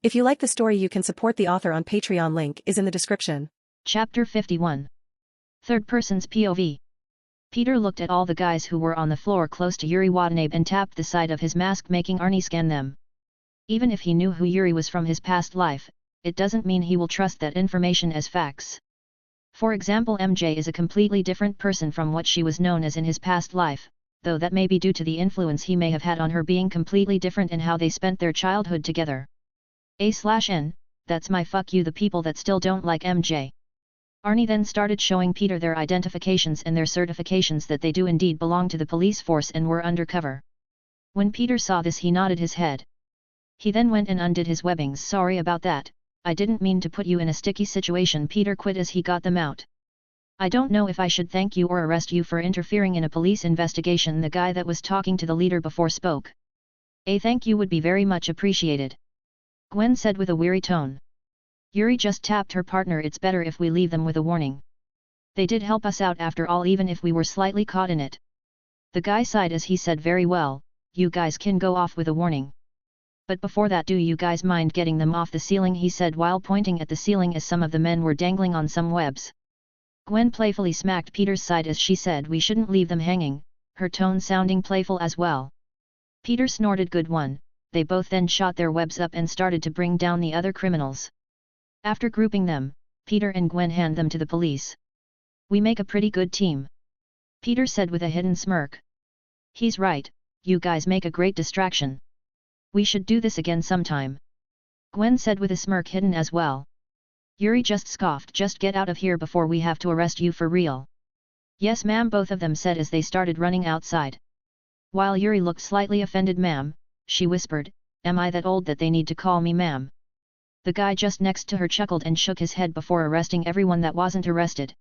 If you like the story, you can support the author on Patreon. Link is in the description. Chapter 51. Third person's POV. Peter looked at all the guys who were on the floor close to Yuri Watanabe and tapped the side of his mask, making Arie scan them. Even if he knew who Yuri was from his past life, it doesn't mean he will trust that information as facts. For example, MJ is a completely different person from what she was known as in his past life, though that may be due to the influence he may have had on her being completely different in how they spent their childhood together. A/N, that's my fuck you the people that still don't like MJ. Arie then started showing Peter their identifications and their certifications that they do indeed belong to the police force and were undercover. When Peter saw this, he nodded his head. He then went and undid his webbings. Sorry about that, I didn't mean to put you in a sticky situation. Peter quit as he got them out. I don't know if I should thank you or arrest you for interfering in a police investigation. The guy that was talking to the leader before spoke. A thank you would be very much appreciated, Gwen said with a weary tone. Yuri just tapped her partner. It's better if we leave them with a warning. They did help us out after all, even if we were slightly caught in it. The guy sighed as he said, very well, you guys can go off with a warning. But before that, do you guys mind getting them off the ceiling, he said while pointing at the ceiling as some of the men were dangling on some webs. Gwen playfully smacked Peter's side as she said we shouldn't leave them hanging, her tone sounding playful as well. Peter snorted, good one. They both then shot their webs up and started to bring down the other criminals. After grouping them, Peter and Gwen hand them to the police. We make a pretty good team, Peter said with a hidden smirk. He's right, you guys make a great distraction. We should do this again sometime, Gwen said with a smirk hidden as well. Yuri just scoffed, just get out of here before we have to arrest you for real. Yes ma'am, both of them said as they started running outside. While Yuri looked slightly offended, ma'am, she whispered, am I that old that they need to call me ma'am? The guy just next to her chuckled and shook his head before arresting everyone that wasn't arrested.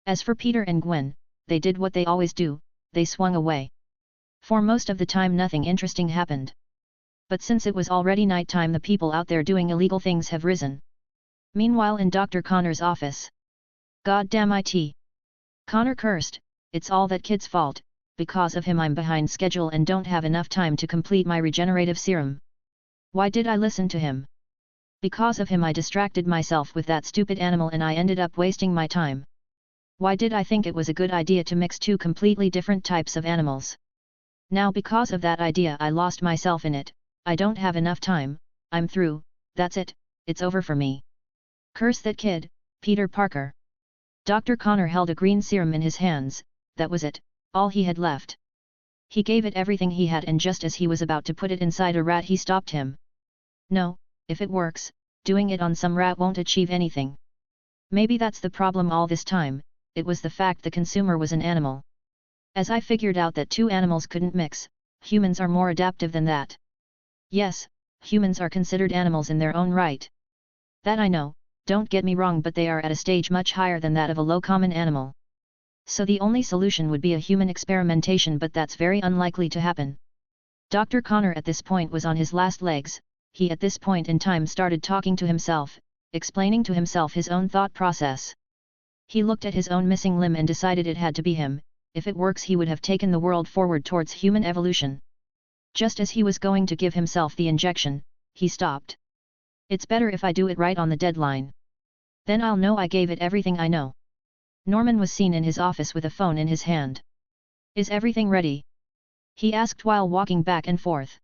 As for Peter and Gwen, they did what they always do, they swung away. For most of the time nothing interesting happened. But since it was already nighttime, the people out there doing illegal things have risen. Meanwhile in Dr. Connor's office. God damn it. Connor cursed, it's all that kid's fault. Because of him I'm behind schedule and don't have enough time to complete my regenerative serum. Why did I listen to him? Because of him I distracted myself with that stupid animal and I ended up wasting my time. Why did I think it was a good idea to mix two completely different types of animals? Now because of that idea I lost myself in it, I don't have enough time, I'm through, that's it, it's over for me. Curse that kid, Peter Parker. Dr. Connor held a green serum in his hands, that was it. All he had left. He gave it everything he had, and just as he was about to put it inside a rat, he stopped him. No, if it works, doing it on some rat won't achieve anything. Maybe that's the problem all this time, it was the fact the consumer was an animal. As I figured out that two animals couldn't mix, humans are more adaptive than that. Yes, humans are considered animals in their own right. That I know, don't get me wrong, but they are at a stage much higher than that of a low common animal. So the only solution would be a human experimentation, but that's very unlikely to happen. Dr. Connor at this point was on his last legs. He at this point in time started talking to himself, explaining to himself his own thought process. He looked at his own missing limb and decided it had to be him. If it works, he would have taken the world forward towards human evolution. Just as he was going to give himself the injection, he stopped. It's better if I do it right on the deadline. Then I'll know I gave it everything I know. Norman was seen in his office with a phone in his hand. Is everything ready? He asked while walking back and forth.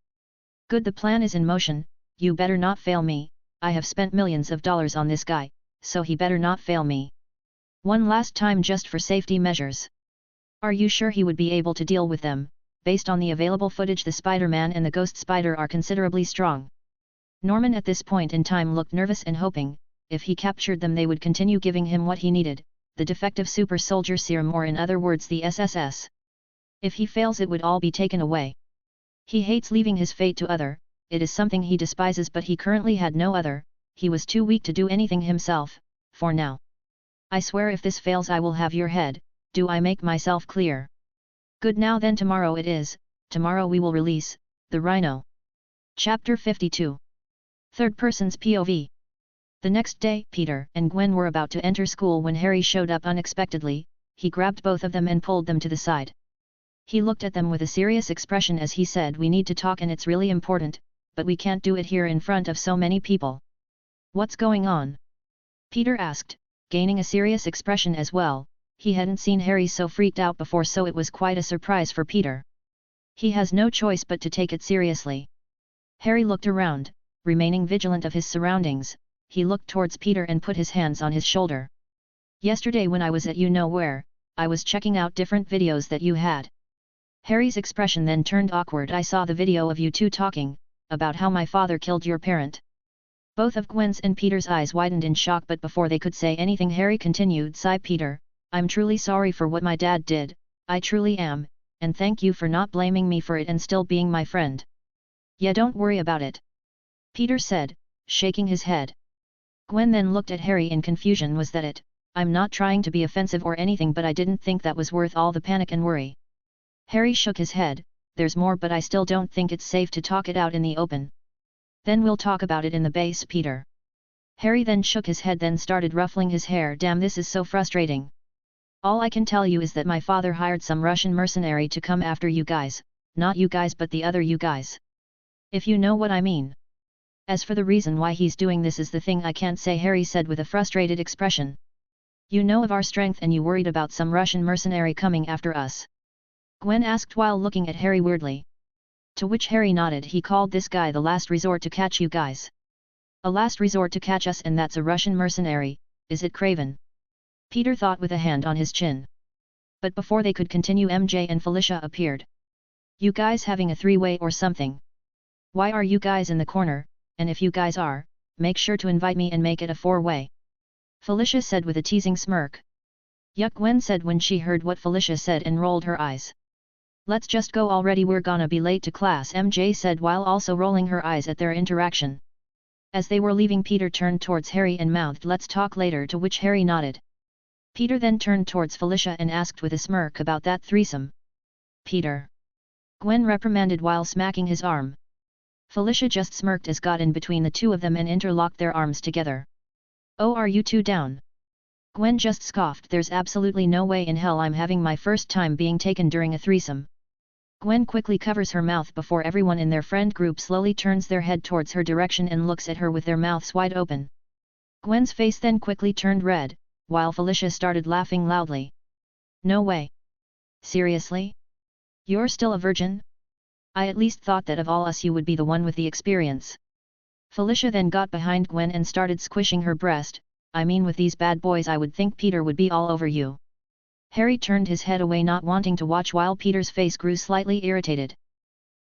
Good, the plan is in motion, you better not fail me, I have spent millions of dollars on this guy, so he better not fail me. One last time just for safety measures. Are you sure he would be able to deal with them? Based on the available footage, the Spider-Man and the Ghost Spider are considerably strong. Norman at this point in time looked nervous and hoping, if he captured them they would continue giving him what he needed, the defective super soldier serum, or in other words the SSS. If he fails it would all be taken away. He hates leaving his fate to other, it is something he despises, but he currently had no other, he was too weak to do anything himself, for now. I swear if this fails I will have your head, do I make myself clear? Good, now then tomorrow it is, tomorrow we will release, the Rhino. Chapter 52. Third person's POV. The next day, Peter and Gwen were about to enter school when Harry showed up unexpectedly. He grabbed both of them and pulled them to the side. He looked at them with a serious expression as he said, we need to talk and it's really important, but we can't do it here in front of so many people. What's going on? Peter asked, gaining a serious expression as well. He hadn't seen Harry so freaked out before, so it was quite a surprise for Peter. He has no choice but to take it seriously. Harry looked around, remaining vigilant of his surroundings. He looked towards Peter and put his hands on his shoulder. Yesterday when I was at you-know-where, I was checking out different videos that you had. Harry's expression then turned awkward. I saw the video of you two talking, about how my father killed your parent. Both of Gwen's and Peter's eyes widened in shock, but before they could say anything Harry continued, "Sigh Peter, I'm truly sorry for what my dad did, I truly am, and thank you for not blaming me for it and still being my friend." "Yeah, don't worry about it," Peter said, shaking his head. Gwen then looked at Harry in confusion. "Was that it? I'm not trying to be offensive or anything, but I didn't think that was worth all the panic and worry." Harry shook his head. "There's more, but I still don't think it's safe to talk it out in the open." "Then we'll talk about it in the base, Peter." Harry then shook his head, then started ruffling his hair. "Damn, this is so frustrating. All I can tell you is that my father hired some Russian mercenary to come after you guys, not you guys but the other you guys. If you know what I mean. As for the reason why he's doing this is the thing I can't say," Harry said with a frustrated expression. "You know of our strength and you worried about some Russian mercenary coming after us?" Gwen asked while looking at Harry weirdly. To which Harry nodded. "He called this guy the last resort to catch you guys." "A last resort to catch us, and that's a Russian mercenary, is it, Craven?" Peter thought with a hand on his chin. But before they could continue, MJ and Felicia appeared. "You guys having a three-way or something? Why are you guys in the corner, and if you guys are, make sure to invite me and make it a four-way," Felicia said with a teasing smirk. "Yuck," Gwen said when she heard what Felicia said and rolled her eyes. "Let's just go already, we're gonna be late to class," MJ said while also rolling her eyes at their interaction. As they were leaving, Peter turned towards Harry and mouthed, "Let's talk later," to which Harry nodded. Peter then turned towards Felicia and asked with a smirk about that threesome. "Peter!" Gwen reprimanded while smacking his arm. Felicia just smirked as got in between the two of them and interlocked their arms together. "Oh, are you two down?" Gwen just scoffed. "There's absolutely no way in hell I'm having my first time being taken during a threesome." Gwen quickly covers her mouth before everyone in their friend group slowly turns their head towards her direction and looks at her with their mouths wide open. Gwen's face then quickly turned red, while Felicia started laughing loudly. "No way. Seriously? You're still a virgin? I at least thought that of all us you would be the one with the experience." Felicia then got behind Gwen and started squishing her breast. "I mean, with these bad boys I would think Peter would be all over you." Harry turned his head away, not wanting to watch, while Peter's face grew slightly irritated.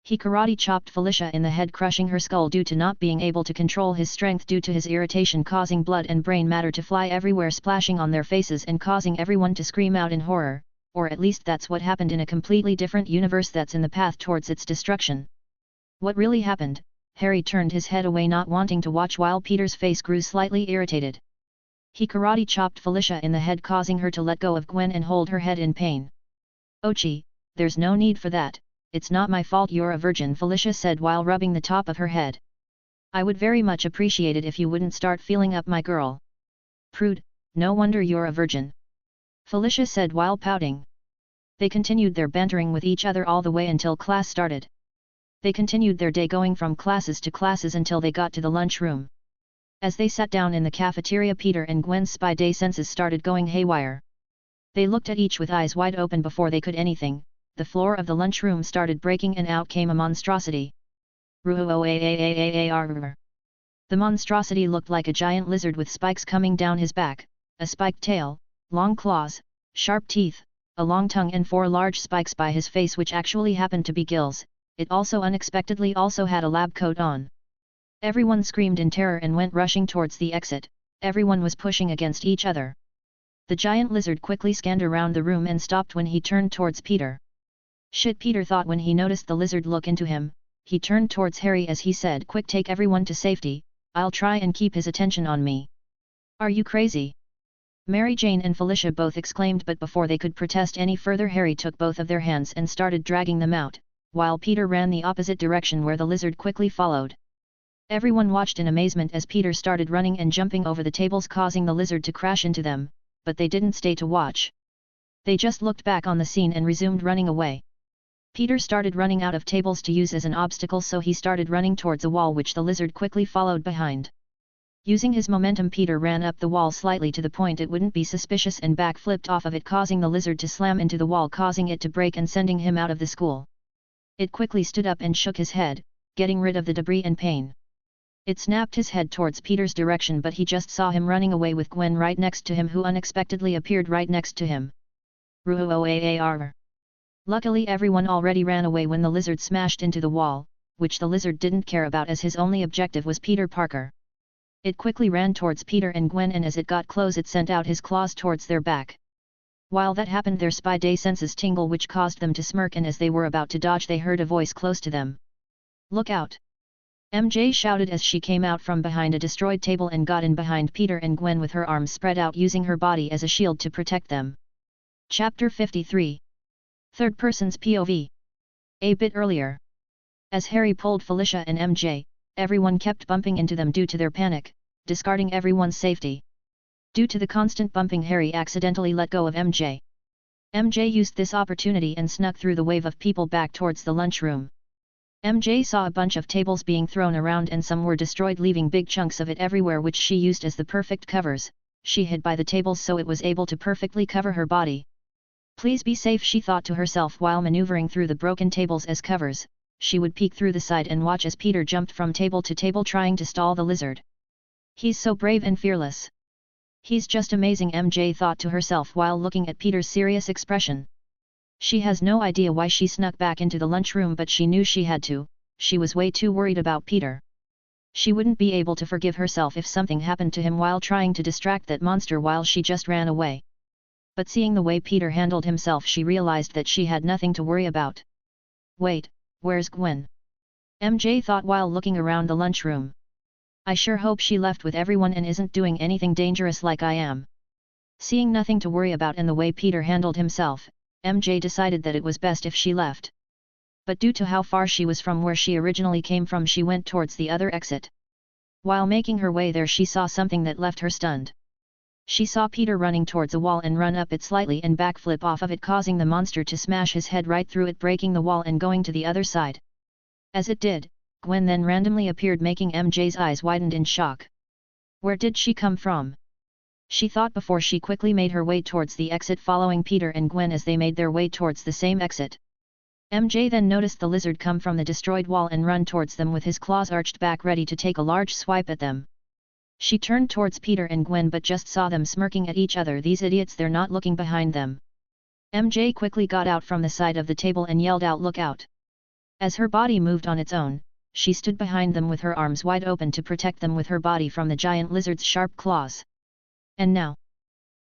He karate chopped Felicia in the head, crushing her skull due to not being able to control his strength due to his irritation, causing blood and brain matter to fly everywhere, splashing on their faces and causing everyone to scream out in horror, or at least that's what happened in a completely different universe that's in the path towards its destruction. What really happened? Harry turned his head away, not wanting to watch, while Peter's face grew slightly irritated. He karate chopped Felicia in the head, causing her to let go of Gwen and hold her head in pain. "Ochi, there's no need for that, it's not my fault you're a virgin," Felicia said while rubbing the top of her head. "I would very much appreciate it if you wouldn't start feeling up my girl." "Prude, no wonder you're a virgin," Felicia said while pouting. They continued their bantering with each other all the way until class started. They continued their day, going from classes to classes until they got to the lunchroom. As they sat down in the cafeteria, Peter and Gwen's spy day senses started going haywire. They looked at each with eyes wide open before they could anything. The floor of the lunchroom started breaking and out came a monstrosity. The monstrosity looked like a giant lizard with spikes coming down his back, a spiked tail, long claws, sharp teeth, a long tongue and 4 large spikes by his face, which actually happened to be gills. It also unexpectedly also had a lab coat on. Everyone screamed in terror and went rushing towards the exit. Everyone was pushing against each other. The giant lizard quickly scanned around the room and stopped when he turned towards Peter. "Shit," Peter thought when he noticed the lizard look into him. He turned towards Harry as he said, "Quick, take everyone to safety, I'll try and keep his attention on me." "Are you crazy?" Mary Jane and Felicia both exclaimed, but before they could protest any further, Harry took both of their hands and started dragging them out, while Peter ran the opposite direction where the lizard quickly followed. Everyone watched in amazement as Peter started running and jumping over the tables, causing the lizard to crash into them, but they didn't stay to watch. They just looked back on the scene and resumed running away. Peter started running out of tables to use as an obstacle, so he started running towards a wall which the lizard quickly followed behind. Using his momentum, Peter ran up the wall slightly to the point it wouldn't be suspicious and backflipped off of it, causing the lizard to slam into the wall, causing it to break and sending him out of the school. It quickly stood up and shook his head, getting rid of the debris and pain. It snapped his head towards Peter's direction, but he just saw him running away with Gwen right next to him, who unexpectedly appeared right next to him. Ruoaar. Luckily everyone already ran away when the lizard smashed into the wall, which the lizard didn't care about as his only objective was Peter Parker. It quickly ran towards Peter and Gwen, and as it got close it sent out his claws towards their back. While that happened, their spy-day senses tingle, which caused them to smirk, and as they were about to dodge they heard a voice close to them. "Look out!" MJ shouted as she came out from behind a destroyed table and got in behind Peter and Gwen with her arms spread out, using her body as a shield to protect them. Chapter 53. Third person's POV. A bit earlier. As Harry pulled Felicia and MJ, everyone kept bumping into them due to their panic, discarding everyone's safety. Due to the constant bumping, Harry accidentally let go of MJ. MJ used this opportunity and snuck through the wave of people back towards the lunchroom. MJ saw a bunch of tables being thrown around and some were destroyed, leaving big chunks of it everywhere, which she used as the perfect covers. She hid by the tables so it was able to perfectly cover her body. Please be safe, she thought to herself while maneuvering through the broken tables as covers. She would peek through the side and watch as Peter jumped from table to table trying to stall the lizard. He's so brave and fearless. He's just amazing, MJ thought to herself while looking at Peter's serious expression. She has no idea why she snuck back into the lunchroom, but she knew she had to. She was way too worried about Peter. She wouldn't be able to forgive herself if something happened to him while trying to distract that monster while she just ran away. But seeing the way Peter handled himself, she realized that she had nothing to worry about. Wait, where's Gwen? MJ thought while looking around the lunchroom. I sure hope she left with everyone and isn't doing anything dangerous like I am. Seeing nothing to worry about and the way Peter handled himself, MJ decided that it was best if she left. But due to how far she was from where she originally came from, she went towards the other exit. While making her way there, she saw something that left her stunned. She saw Peter running towards a wall and run up it slightly and backflip off of it, causing the monster to smash his head right through it, breaking the wall and going to the other side. As it did, Gwen then randomly appeared, making MJ's eyes widened in shock. Where did she come from? She thought before she quickly made her way towards the exit, following Peter and Gwen as they made their way towards the same exit. MJ then noticed the lizard come from the destroyed wall and run towards them with his claws arched back, ready to take a large swipe at them. She turned towards Peter and Gwen but just saw them smirking at each other. These idiots, they're not looking behind them. MJ quickly got out from the side of the table and yelled out, "Look out!" As her body moved on its own, she stood behind them with her arms wide open to protect them with her body from the giant lizard's sharp claws. And now,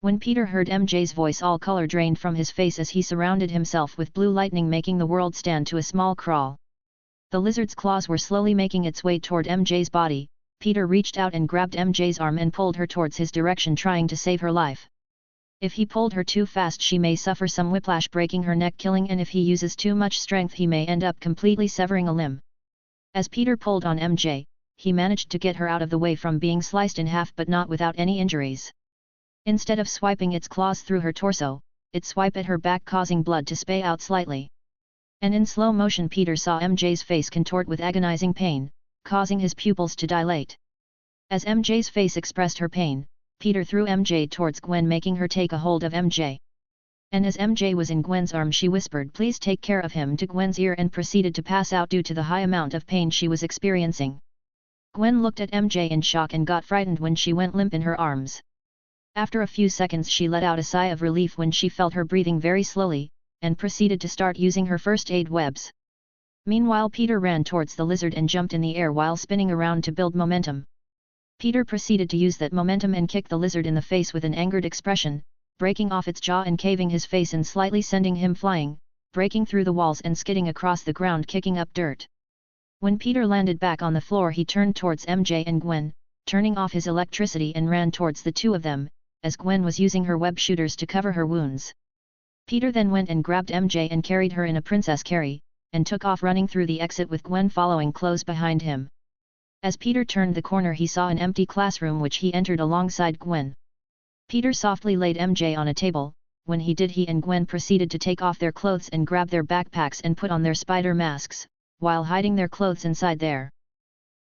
when Peter heard MJ's voice, all color drained from his face as he surrounded himself with blue lightning, making the world stand to a small crawl. The lizard's claws were slowly making its way toward MJ's body. Peter reached out and grabbed MJ's arm and pulled her towards his direction, trying to save her life. If he pulled her too fast, she may suffer some whiplash, breaking her neck, killing, and if he uses too much strength, he may end up completely severing a limb. As Peter pulled on MJ, he managed to get her out of the way from being sliced in half, but not without any injuries. Instead of swiping its claws through her torso, it swiped at her back, causing blood to spay out slightly. And in slow motion, Peter saw MJ's face contort with agonizing pain, causing his pupils to dilate. As MJ's face expressed her pain, Peter threw MJ towards Gwen, making her take a hold of MJ. And as MJ was in Gwen's arm, she whispered, "Please take care of him," to Gwen's ear and proceeded to pass out due to the high amount of pain she was experiencing. Gwen looked at MJ in shock and got frightened when she went limp in her arms. After a few seconds, she let out a sigh of relief when she felt her breathing very slowly, and proceeded to start using her first aid webs. Meanwhile, Peter ran towards the lizard and jumped in the air while spinning around to build momentum. Peter proceeded to use that momentum and kick the lizard in the face with an angered expression, breaking off its jaw and caving his face in slightly, sending him flying, breaking through the walls and skidding across the ground, kicking up dirt. When Peter landed back on the floor, he turned towards MJ and Gwen, turning off his electricity, and ran towards the two of them, as Gwen was using her web shooters to cover her wounds. Peter then went and grabbed MJ and carried her in a princess carry, and took off running through the exit with Gwen following close behind him. As Peter turned the corner, he saw an empty classroom which he entered alongside Gwen. Peter softly laid MJ on a table, when he did he and Gwen proceeded to take off their clothes and grab their backpacks and put on their spider masks, while hiding their clothes inside there.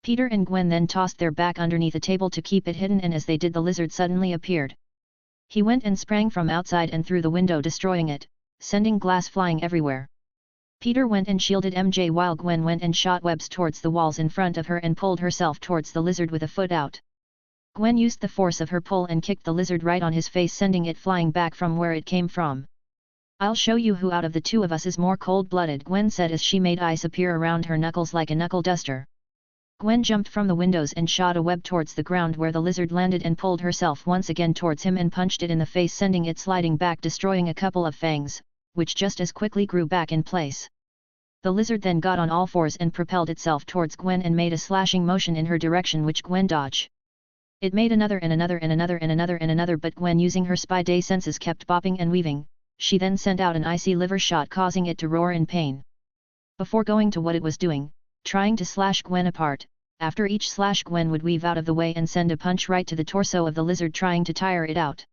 Peter and Gwen then tossed their back underneath a table to keep it hidden, and as they did the lizard suddenly appeared. He went and sprang from outside and through the window, destroying it, sending glass flying everywhere. Peter went and shielded MJ while Gwen went and shot webs towards the walls in front of her and pulled herself towards the lizard with a foot out. Gwen used the force of her pull and kicked the lizard right on his face, sending it flying back from where it came from. "I'll show you who out of the two of us is more cold-blooded," Gwen said as she made ice appear around her knuckles like a knuckle duster. Gwen jumped from the windows and shot a web towards the ground where the lizard landed and pulled herself once again towards him and punched it in the face, sending it sliding back, destroying a couple of fangs, which just as quickly grew back in place. The lizard then got on all fours and propelled itself towards Gwen and made a slashing motion in her direction, which Gwen dodged. It made another and another and another and another and another, but Gwen, using her spy day senses, kept bopping and weaving. She then sent out an icy liver shot, causing it to roar in pain. Before going to what it was doing, trying to slash Gwen apart, after each slash Gwen would weave out of the way and send a punch right to the torso of the lizard, trying to tire it out.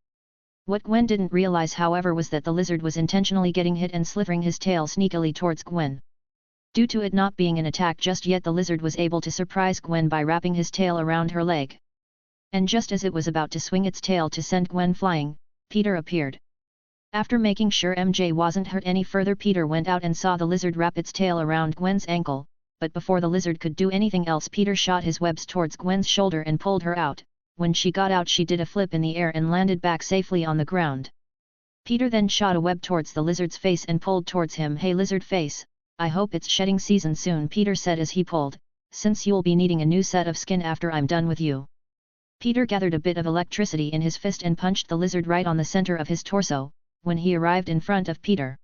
What Gwen didn't realize, however, was that the lizard was intentionally getting hit and slithering his tail sneakily towards Gwen. Due to it not being an attack just yet, the lizard was able to surprise Gwen by wrapping his tail around her leg. And just as it was about to swing its tail to send Gwen flying, Peter appeared. After making sure MJ wasn't hurt any further, Peter went out and saw the lizard wrap its tail around Gwen's ankle, but before the lizard could do anything else, Peter shot his webs towards Gwen's shoulder and pulled her out. When she got out, she did a flip in the air and landed back safely on the ground. Peter then shot a web towards the lizard's face and pulled towards him. "Hey lizard face, I hope it's shedding season soon," Peter said as he pulled, "since you'll be needing a new set of skin after I'm done with you." Peter gathered a bit of electricity in his fist and punched the lizard right on the center of his torso. When he arrived in front of Peter,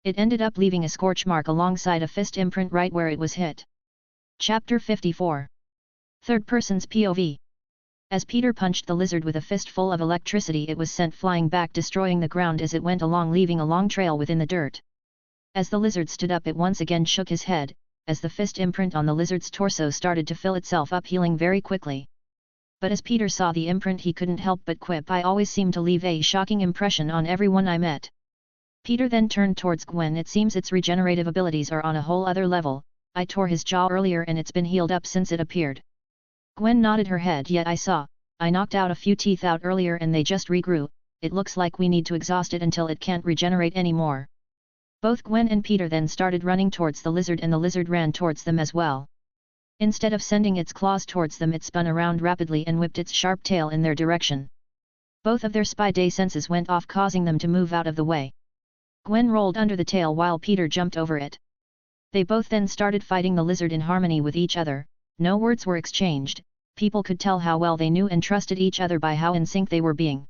it ended up leaving a scorch mark alongside a fist imprint right where it was hit. Chapter 54. Third Person's POV. As Peter punched the lizard with a fist full of electricity, it was sent flying back, destroying the ground as it went along, leaving a long trail within the dirt. As the lizard stood up, it once again shook his head, as the fist imprint on the lizard's torso started to fill itself up, healing very quickly. But as Peter saw the imprint, he couldn't help but quip, "I always seem to leave a shocking impression on everyone I met." Peter then turned towards Gwen. "It seems its regenerative abilities are on a whole other level. I tore his jaw earlier and it's been healed up since it appeared." Gwen nodded her head. "Yet I knocked out a few teeth out earlier and they just regrew. It looks like we need to exhaust it until it can't regenerate anymore." Both Gwen and Peter then started running towards the lizard, and the lizard ran towards them as well. Instead of sending its claws towards them, it spun around rapidly and whipped its sharp tail in their direction. Both of their spy day senses went off, causing them to move out of the way. Gwen rolled under the tail while Peter jumped over it. They both then started fighting the lizard in harmony with each other. No words were exchanged. People could tell how well they knew and trusted each other by how in sync they were being.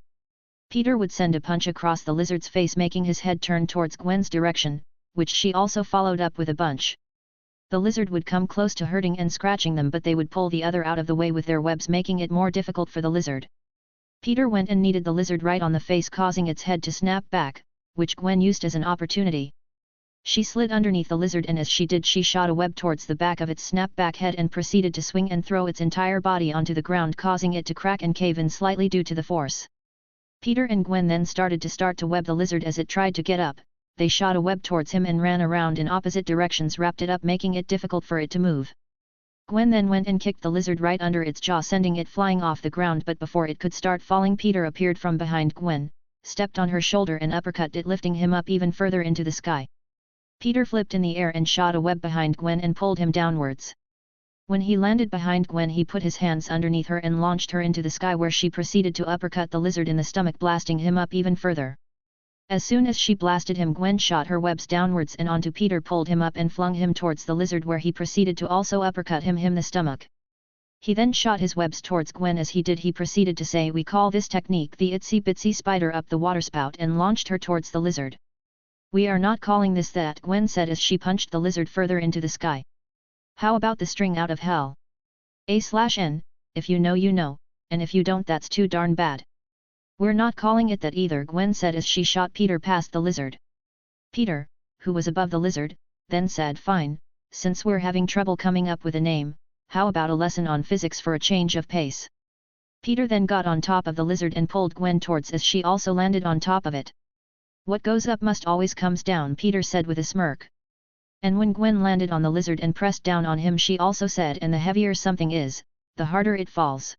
Peter would send a punch across the lizard's face, making his head turn towards Gwen's direction, which she also followed up with a bunch. The lizard would come close to hurting and scratching them, but they would pull the other out of the way with their webs, making it more difficult for the lizard. Peter went and kneaded the lizard right on the face, causing its head to snap back, which Gwen used as an opportunity. She slid underneath the lizard, and as she did, she shot a web towards the back of its snap-back head and proceeded to swing and throw its entire body onto the ground, causing it to crack and cave in slightly due to the force. Peter and Gwen then started to web the lizard as it tried to get up. They shot a web towards him and ran around in opposite directions, wrapped it up, making it difficult for it to move. Gwen then went and kicked the lizard right under its jaw, sending it flying off the ground, but before it could start falling, Peter appeared from behind Gwen, stepped on her shoulder and uppercut it, lifting him up even further into the sky. Peter flipped in the air and shot a web behind Gwen and pulled him downwards. When he landed behind Gwen, he put his hands underneath her and launched her into the sky, where she proceeded to uppercut the lizard in the stomach, blasting him up even further. As soon as she blasted him, Gwen shot her webs downwards and onto Peter, pulled him up and flung him towards the lizard, where he proceeded to also uppercut him the stomach. He then shot his webs towards Gwen. As he did, he proceeded to say, "We call this technique the itsy bitsy spider up the waterspout," and launched her towards the lizard. "We are not calling this that," Gwen said as she punched the lizard further into the sky. "How about the string out of hell? A/N, if you know you know, and if you don't that's too darn bad." "We're not calling it that either," Gwen said as she shot Peter past the lizard. Peter, who was above the lizard, then said, "Fine, since we're having trouble coming up with a name, how about a lesson on physics for a change of pace?" Peter then got on top of the lizard and pulled Gwen towards as she also landed on top of it. What goes up must always comes down, Peter said with a smirk. And when Gwen landed on the lizard and pressed down on him, she also said, and the heavier something is, the harder it falls.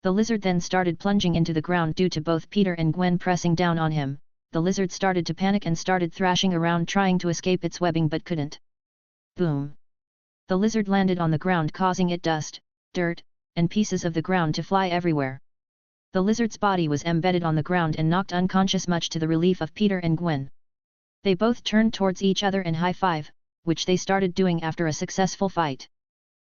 The lizard then started plunging into the ground due to both Peter and Gwen pressing down on him. The lizard started to panic and started thrashing around trying to escape its webbing but couldn't. Boom! The lizard landed on the ground, causing it dust, dirt, and pieces of the ground to fly everywhere. The lizard's body was embedded on the ground and knocked unconscious, much to the relief of Peter and Gwen. They both turned towards each other and high-five, which they started doing after a successful fight.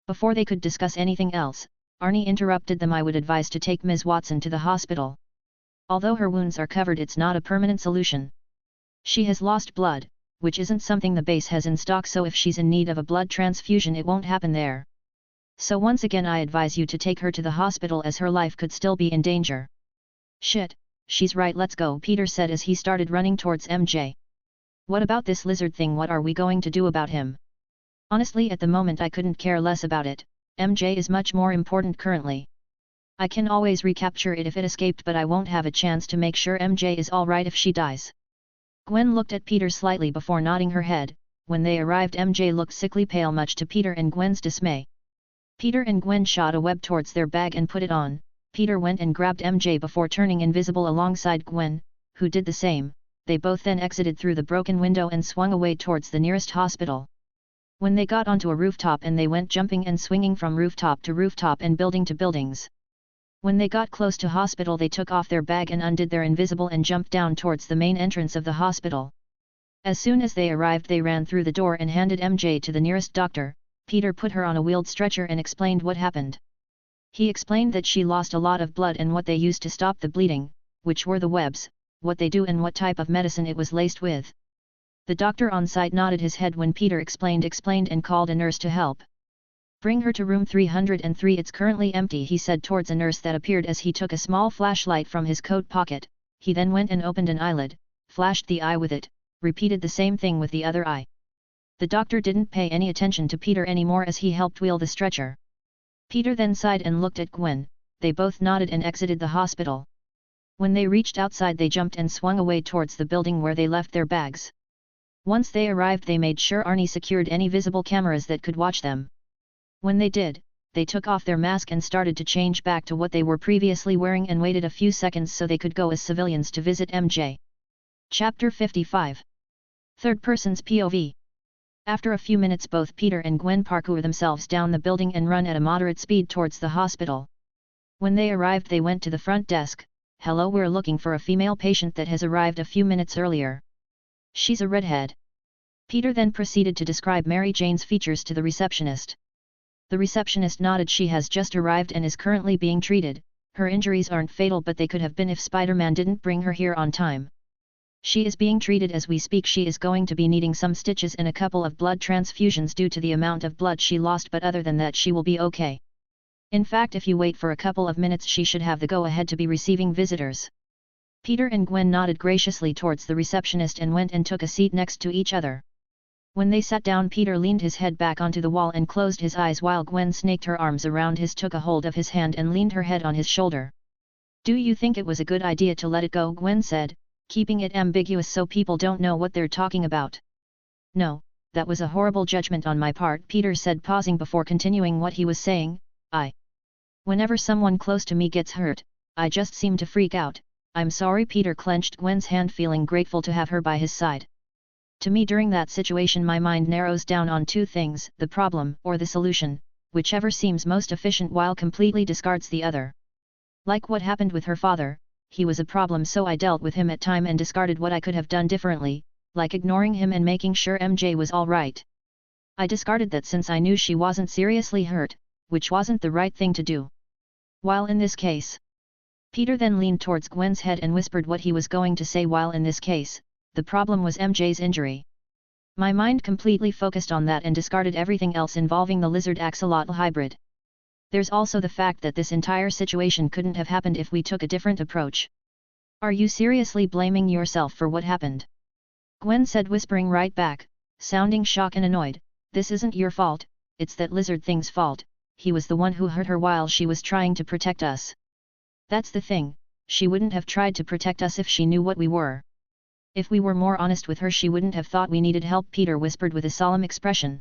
Before they could discuss anything else, Arie interrupted them. I would advise to take Ms. Watson to the hospital. Although her wounds are covered, it's not a permanent solution. She has lost blood, which isn't something the base has in stock, so if she's in need of a blood transfusion it won't happen there. So once again I advise you to take her to the hospital, as her life could still be in danger. Shit, she's right, let's go, Peter said as he started running towards MJ. What about this lizard thing? What are we going to do about him? Honestly, at the moment I couldn't care less about it. MJ is much more important currently. I can always recapture it if it escaped, but I won't have a chance to make sure MJ is alright if she dies. Gwen looked at Peter slightly before nodding her head. When they arrived, MJ looked sickly pale, much to Peter and Gwen's dismay. Peter and Gwen shot a web towards their bag and put it on. Peter went and grabbed MJ before turning invisible alongside Gwen, who did the same. They both then exited through the broken window and swung away towards the nearest hospital. When they got onto a rooftop, and they went jumping and swinging from rooftop to rooftop and building to buildings. When they got close to hospital, they took off their bag and undid their invisible and jumped down towards the main entrance of the hospital. As soon as they arrived, they ran through the door and handed MJ to the nearest doctor. Peter put her on a wheeled stretcher and explained what happened. He explained that she lost a lot of blood and what they used to stop the bleeding, which were the webs, what they do and what type of medicine it was laced with. The doctor on site nodded his head when Peter explained and called a nurse to help. Bring her to room 303, it's currently empty, he said towards a nurse that appeared as he took a small flashlight from his coat pocket. He then went and opened an eyelid, flashed the eye with it, repeated the same thing with the other eye. The doctor didn't pay any attention to Peter anymore as he helped wheel the stretcher. Peter then sighed and looked at Gwen. They both nodded and exited the hospital. When they reached outside, they jumped and swung away towards the building where they left their bags. Once they arrived, they made sure Arie secured any visible cameras that could watch them. When they did, they took off their mask and started to change back to what they were previously wearing and waited a few seconds so they could go as civilians to visit MJ. Chapter 55. Third Person's POV. After a few minutes, both Peter and Gwen parkour themselves down the building and run at a moderate speed towards the hospital. When they arrived, they went to the front desk. Hello, we're looking for a female patient that has arrived a few minutes earlier. She's a redhead. Peter then proceeded to describe Mary Jane's features to the receptionist. The receptionist nodded. She has just arrived and is currently being treated. Her injuries aren't fatal, but they could have been if Spider-Man didn't bring her here on time. She is being treated as we speak. She is going to be needing some stitches and a couple of blood transfusions due to the amount of blood she lost, but other than that she will be okay. In fact, if you wait for a couple of minutes, she should have the go-ahead to be receiving visitors. Peter and Gwen nodded graciously towards the receptionist and went and took a seat next to each other. When they sat down, Peter leaned his head back onto the wall and closed his eyes while Gwen snaked her arms around his, took a hold of his hand and leaned her head on his shoulder. Do you think it was a good idea to let it go? Gwen said, keeping it ambiguous so people don't know what they're talking about. No, that was a horrible judgment on my part, Peter said, pausing before continuing what he was saying. Whenever someone close to me gets hurt, I just seem to freak out. I'm sorry. Peter clenched Gwen's hand, feeling grateful to have her by his side. To me, during that situation, my mind narrows down on two things, the problem or the solution, whichever seems most efficient, while completely discards the other. Like what happened with her father, he was a problem, so I dealt with him at time and discarded what I could have done differently, like ignoring him and making sure MJ was all right. I discarded that since I knew she wasn't seriously hurt, which wasn't the right thing to do. While in this case, Peter then leaned towards Gwen's head and whispered what he was going to say. While in this case, the problem was MJ's injury. My mind completely focused on that and discarded everything else involving the lizard axolotl hybrid. There's also the fact that this entire situation couldn't have happened if we took a different approach. Are you seriously blaming yourself for what happened? Gwen said, whispering right back, sounding shocked and annoyed. This isn't your fault, it's that lizard thing's fault. He was the one who hurt her while she was trying to protect us. That's the thing, she wouldn't have tried to protect us if she knew what we were. If we were more honest with her she wouldn't have thought we needed help, Peter whispered with a solemn expression.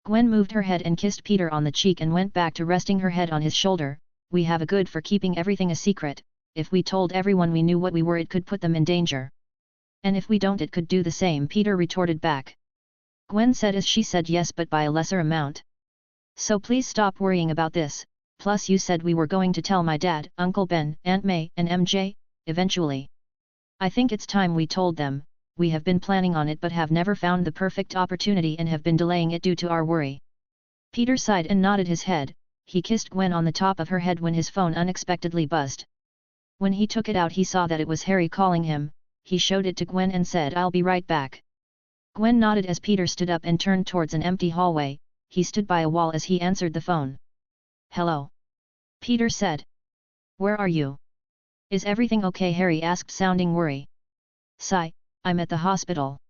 Gwen moved her head and kissed Peter on the cheek and went back to resting her head on his shoulder. We have a good for keeping everything a secret. If we told everyone we knew what we were it could put them in danger. And if we don't it could do the same, Peter retorted back. Gwen said as she said yes, but by a lesser amount. So please stop worrying about this, plus you said we were going to tell my dad, Uncle Ben, Aunt May, and MJ, eventually. I think it's time we told them. We have been planning on it but have never found the perfect opportunity and have been delaying it due to our worry. Peter sighed and nodded his head. He kissed Gwen on the top of her head when his phone unexpectedly buzzed. When he took it out he saw that it was Harry calling him. He showed it to Gwen and said, "I'll be right back." Gwen nodded as Peter stood up and turned towards an empty hallway. He stood by a wall as he answered the phone. "Hello?" Peter said. "Where are you?" "Is everything okay?" Harry asked, sounding worried. "Sigh, I'm at the hospital."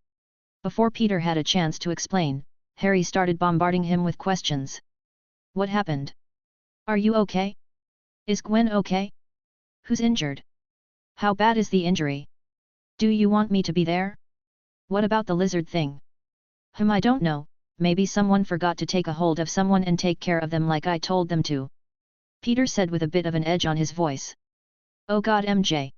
Before Peter had a chance to explain, Harry started bombarding him with questions. "What happened? Are you okay? Is Gwen okay? Who's injured? How bad is the injury? Do you want me to be there? What about the lizard thing?" I don't know, maybe someone forgot to take a hold of someone and take care of them like I told them to," Peter said with a bit of an edge on his voice. "Oh God, MJ.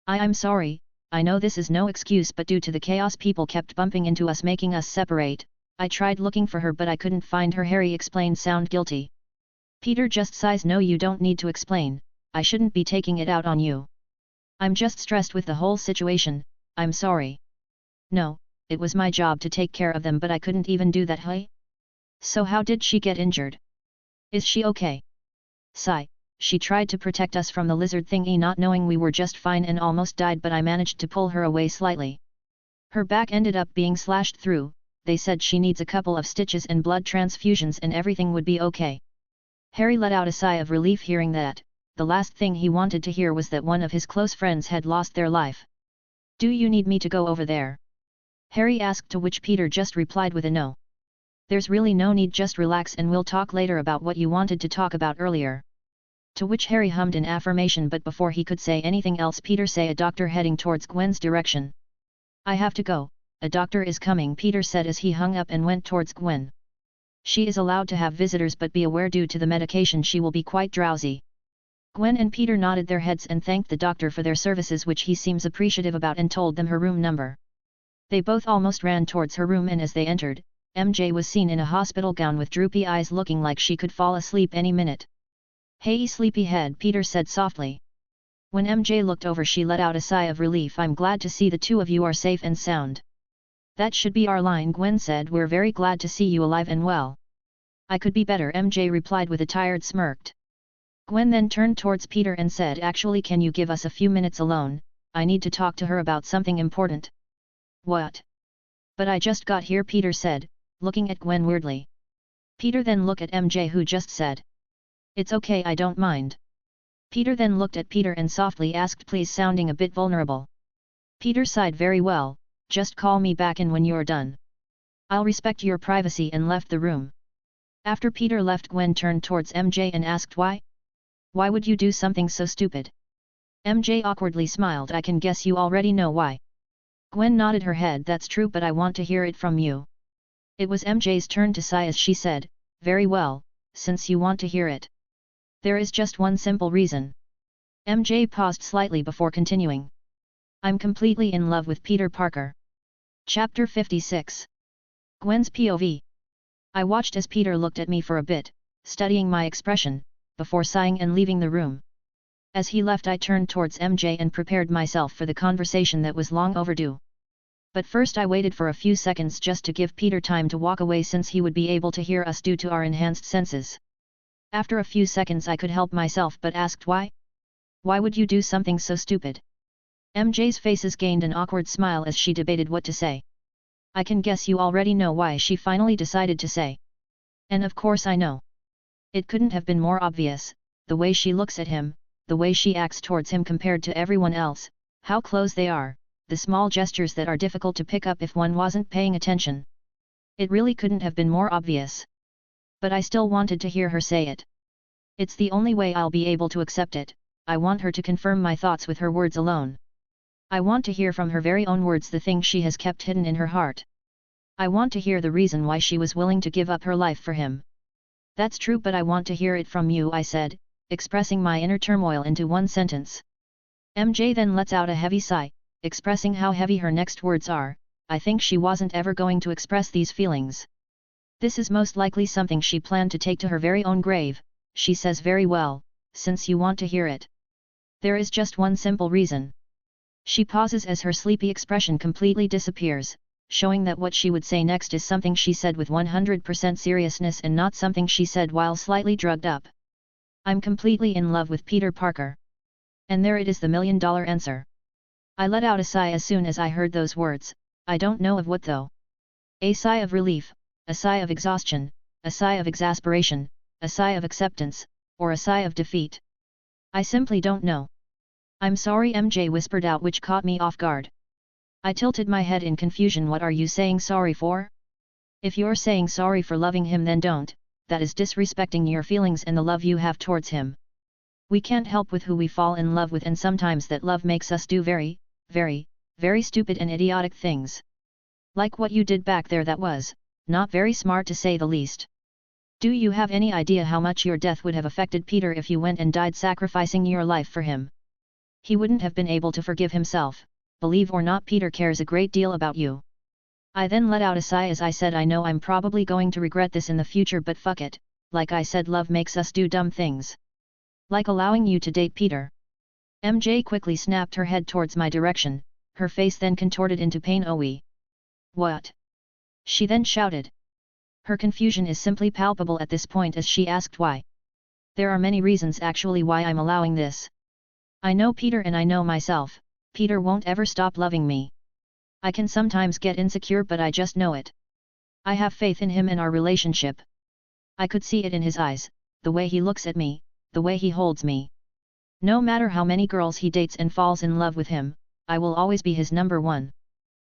I'm sorry, I know this is no excuse, but due to the chaos people kept bumping into us making us separate. I tried looking for her but I couldn't find her," Harry explained, sound guilty. Peter just sighs. "No, you don't need to explain, I shouldn't be taking it out on you. I'm just stressed with the whole situation, I'm sorry." "No, it was my job to take care of them but I couldn't even do that." "Hey? So how did she get injured? Is she okay?" "Sigh, she tried to protect us from the lizard thingy not knowing we were just fine and almost died, but I managed to pull her away slightly. Her back ended up being slashed through. They said she needs a couple of stitches and blood transfusions and everything would be okay." Harry let out a sigh of relief hearing that. The last thing he wanted to hear was that one of his close friends had lost their life. "Do you need me to go over there?" Harry asked, to which Peter just replied with a no. "There's really no need, just relax and we'll talk later about what you wanted to talk about earlier." To which Harry hummed in affirmation, but before he could say anything else Peter saw a doctor heading towards Gwen's direction. "I have to go, a doctor is coming," Peter said as he hung up and went towards Gwen. "She is allowed to have visitors but be aware due to the medication she will be quite drowsy." Gwen and Peter nodded their heads and thanked the doctor for their services, which he seems appreciative about, and told them her room number. They both almost ran towards her room, and as they entered, MJ was seen in a hospital gown with droopy eyes looking like she could fall asleep any minute. "Hey sleepyhead," Peter said softly. When MJ looked over she let out a sigh of relief. "I'm glad to see the two of you are safe and sound." "That should be our line," Gwen said. "We're very glad to see you alive and well." "I could be better," MJ replied with a tired smirk. Gwen then turned towards Peter and said, "Actually, can you give us a few minutes alone? I need to talk to her about something important." "What?" "But I just got here," Peter said, looking at Gwen weirdly. Peter then looked at MJ, who just said, "It's okay, I don't mind." Peter then looked at Peter and softly asked, "Please," sounding a bit vulnerable. Peter sighed. "Very well, just call me back in when you're done. I'll respect your privacy," and left the room. After Peter left, Gwen turned towards MJ and asked, "Why? Why would you do something so stupid?" MJ awkwardly smiled. "I can guess you already know why." Gwen nodded her head. "That's true, but I want to hear it from you." It was MJ's turn to sigh as she said, "Very well, since you want to hear it. There is just one simple reason." MJ paused slightly before continuing. "I'm completely in love with Peter Parker." Chapter 56. Gwen's POV. I watched as Peter looked at me for a bit, studying my expression, before sighing and leaving the room. As he left, I turned towards MJ and prepared myself for the conversation that was long overdue. But first I waited for a few seconds just to give Peter time to walk away, since he would be able to hear us due to our enhanced senses. After a few seconds I could help myself but asked, "Why? Why would you do something so stupid?" MJ's faces gained an awkward smile as she debated what to say. "I can guess you already know why," she finally decided to say. "And of course I know. It couldn't have been more obvious, the way she looks at him, the way she acts towards him compared to everyone else, how close they are, the small gestures that are difficult to pick up if one wasn't paying attention. It really couldn't have been more obvious. But I still wanted to hear her say it. It's the only way I'll be able to accept it. I want her to confirm my thoughts with her words alone." I want to hear from her very own words the thing she has kept hidden in her heart. I want to hear the reason why she was willing to give up her life for him. That's true, but I want to hear it from you, I said, expressing my inner turmoil into one sentence. MJ then lets out a heavy sigh, expressing how heavy her next words are. I think she wasn't ever going to express these feelings. This is most likely something she planned to take to her very own grave, she says. Very well, since you want to hear it. There is just one simple reason. She pauses as her sleepy expression completely disappears, showing that what she would say next is something she said with 100% seriousness and not something she said while slightly drugged up. I'm completely in love with Peter Parker. And there it is, the million-dollar answer. I let out a sigh as soon as I heard those words. I don't know of what though. A sigh of relief, a sigh of exhaustion, a sigh of exasperation, a sigh of acceptance, or a sigh of defeat. I simply don't know. I'm sorry, MJ whispered out, which caught me off guard. I tilted my head in confusion. What are you saying sorry for? If you're saying sorry for loving him, then don't. That is disrespecting your feelings and the love you have towards him. We can't help with who we fall in love with, and sometimes that love makes us do very, very, very stupid and idiotic things. Like what you did back there. That was not very smart, to say the least. Do you have any idea how much your death would have affected Peter if you went and died sacrificing your life for him? He wouldn't have been able to forgive himself. Believe or not, Peter cares a great deal about you. I then let out a sigh as I said, I know I'm probably going to regret this in the future, but fuck it. Like I said, love makes us do dumb things. Like allowing you to date Peter. MJ quickly snapped her head towards my direction, her face then contorted into pain. "Oh, what?" she then shouted. Her confusion is simply palpable at this point as she asked why. There are many reasons actually why I'm allowing this. I know Peter and I know myself. Peter won't ever stop loving me. I can sometimes get insecure, but I just know it. I have faith in him and our relationship. I could see it in his eyes, the way he looks at me, the way he holds me. No matter how many girls he dates and falls in love with him, I will always be his number one.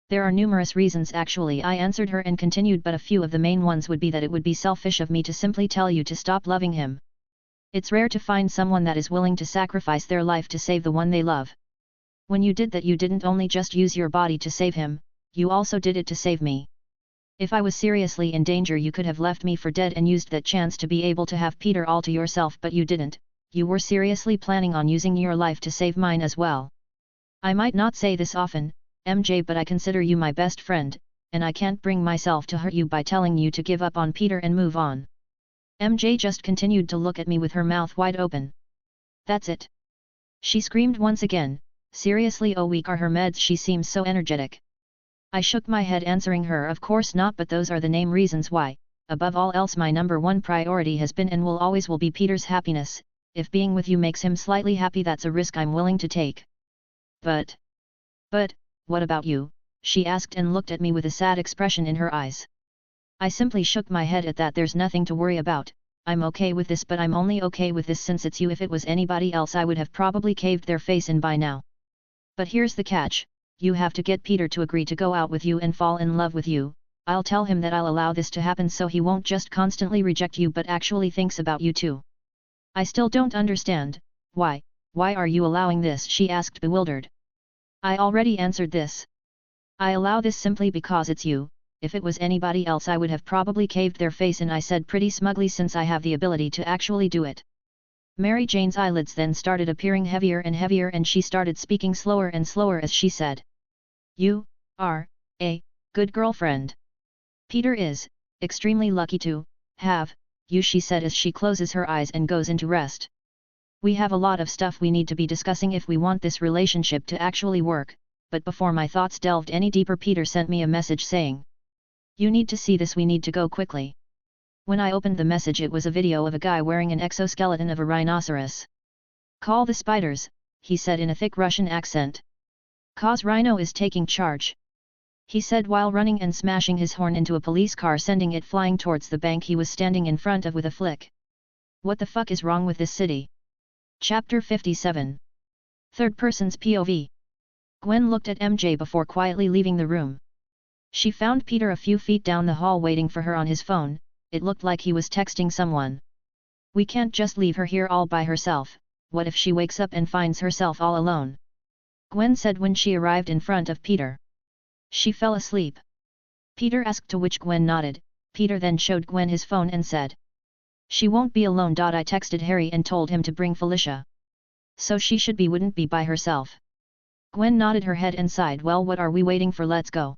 There are numerous reasons actually, I answered her and continued, but a few of the main ones would be that it would be selfish of me to simply tell you to stop loving him. It's rare to find someone that is willing to sacrifice their life to save the one they love. When you did that, you didn't only just use your body to save him, you also did it to save me. If I was seriously in danger, you could have left me for dead and used that chance to be able to have Peter all to yourself, but you didn't. You were seriously planning on using your life to save mine as well. I might not say this often, MJ, but I consider you my best friend, and I can't bring myself to hurt you by telling you to give up on Peter and move on. MJ just continued to look at me with her mouth wide open. That's it. She screamed once again. Seriously, oh, weak are her meds? She seems so energetic. I shook my head, answering her, of course not, but those are the main reasons why. Above all else, my number one priority has been and will always be Peter's happiness. If being with you makes him slightly happy, that's a risk I'm willing to take. But, what about you? She asked and looked at me with a sad expression in her eyes. I simply shook my head at that. There's nothing to worry about. I'm okay with this, but I'm only okay with this since it's you. If it was anybody else, I would have probably caved their face in by now. But here's the catch. You have to get Peter to agree to go out with you and fall in love with you. I'll tell him that I'll allow this to happen so he won't just constantly reject you but actually thinks about you too. I still don't understand. Why are you allowing this? She asked, bewildered. I already answered this. I allow this simply because it's you. If it was anybody else, I would have probably caved their face in, I said pretty smugly, since I have the ability to actually do it. Mary Jane's eyelids then started appearing heavier and heavier, and she started speaking slower and slower as she said, "You are a good girlfriend. Peter is extremely lucky to have you," she said as she closes her eyes and goes into rest. "We have a lot of stuff we need to be discussing if we want this relationship to actually work, but before my thoughts delved any deeper, Peter sent me a message saying, 'You need to see this, we need to go quickly.'" When I opened the message, it was a video of a guy wearing an exoskeleton of a rhinoceros. "Call the spiders," he said in a thick Russian accent. "'Cause Rhino is taking charge," he said while running and smashing his horn into a police car, sending it flying towards the bank he was standing in front of with a flick. What the fuck is wrong with this city? Chapter 57. Third person's POV. Gwen looked at MJ before quietly leaving the room. She found Peter a few feet down the hall waiting for her on his phone. It looked like he was texting someone. "We can't just leave her here all by herself. What if she wakes up and finds herself all alone?" Gwen said when she arrived in front of Peter. She fell asleep. Peter asked, to which Gwen nodded. Peter then showed Gwen his phone and said, "She won't be alone. I texted Harry and told him to bring Felicia. So she wouldn't be by herself." Gwen nodded her head and sighed. "Well, what are we waiting for? Let's go."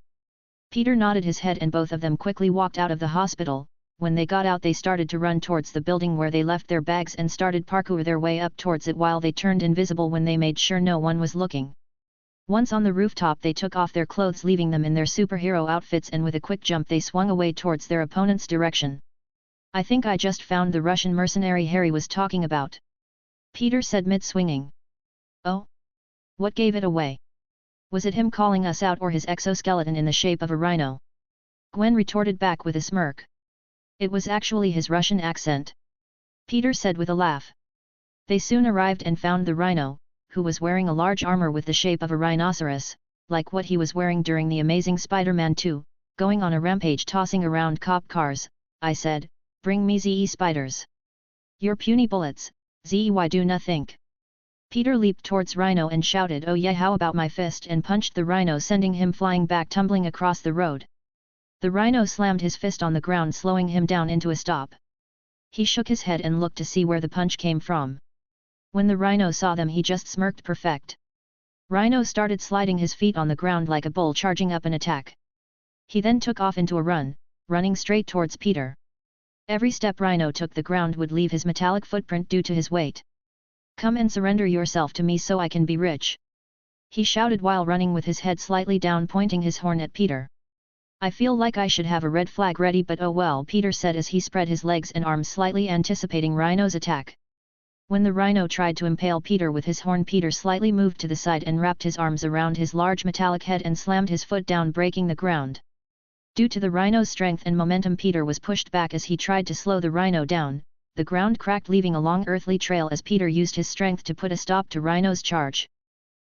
Peter nodded his head and both of them quickly walked out of the hospital. When they got out they started to run towards the building where they left their bags and started parkour their way up towards it while they turned invisible when they made sure no one was looking. Once on the rooftop they took off their clothes leaving them in their superhero outfits and with a quick jump they swung away towards their opponent's direction. "I think I just found the Russian mercenary Harry was talking about," Peter said mid-swinging. "Oh? What gave it away? Was it him calling us out or his exoskeleton in the shape of a rhino?" Gwen retorted back with a smirk. "It was actually his Russian accent," Peter said with a laugh. They soon arrived and found the Rhino, who was wearing a large armor with the shape of a rhinoceros, like what he was wearing during the Amazing Spider-Man 2, going on a rampage tossing around cop cars. "I said, bring me ZE spiders. Your puny bullets, ZEY do nothing." Peter leaped towards Rhino and shouted, "Oh yeah, how about my fist?" and punched the Rhino, sending him flying back, tumbling across the road. The Rhino slammed his fist on the ground, slowing him down into a stop. He shook his head and looked to see where the punch came from. When the Rhino saw them he just smirked. "Perfect." Rhino started sliding his feet on the ground like a bull charging up an attack. He then took off into a run, running straight towards Peter. Every step Rhino took the ground would leave his metallic footprint due to his weight. "Come and surrender yourself to me so I can be rich," he shouted while running with his head slightly down, pointing his horn at Peter. "I feel like I should have a red flag ready, but oh well," Peter said as he spread his legs and arms slightly, anticipating Rhino's attack. When the Rhino tried to impale Peter with his horn, Peter slightly moved to the side and wrapped his arms around his large metallic head and slammed his foot down, breaking the ground. Due to the Rhino's strength and momentum, Peter was pushed back as he tried to slow the Rhino down. The ground cracked, leaving a long earthly trail as Peter used his strength to put a stop to Rhino's charge.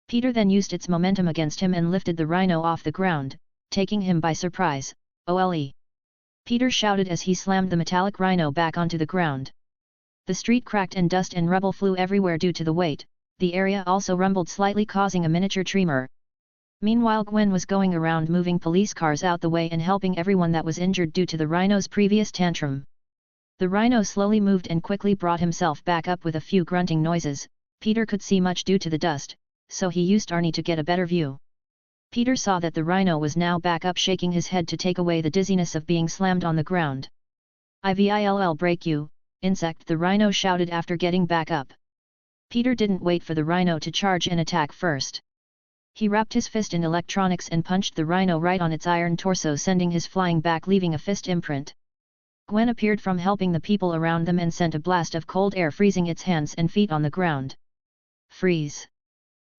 Peter then used its momentum against him and lifted the Rhino off the ground, taking him by surprise. "Ole!" Peter shouted as he slammed the metallic Rhino back onto the ground. The street cracked and dust and rubble flew everywhere due to the weight. The area also rumbled slightly, causing a miniature tremor. Meanwhile, Gwen was going around moving police cars out the way and helping everyone that was injured due to the Rhino's previous tantrum. The Rhino slowly moved and quickly brought himself back up with a few grunting noises. Peter could see much due to the dust, so he used Arie to get a better view. Peter saw that the Rhino was now back up, shaking his head to take away the dizziness of being slammed on the ground. "I'll break you, insect," the Rhino shouted after getting back up. Peter didn't wait for the Rhino to charge and attack first. He wrapped his fist in electronics and punched the Rhino right on its iron torso, sending his flying back, leaving a fist imprint. Gwen appeared from helping the people around them and sent a blast of cold air, freezing its hands and feet on the ground. "Freeze.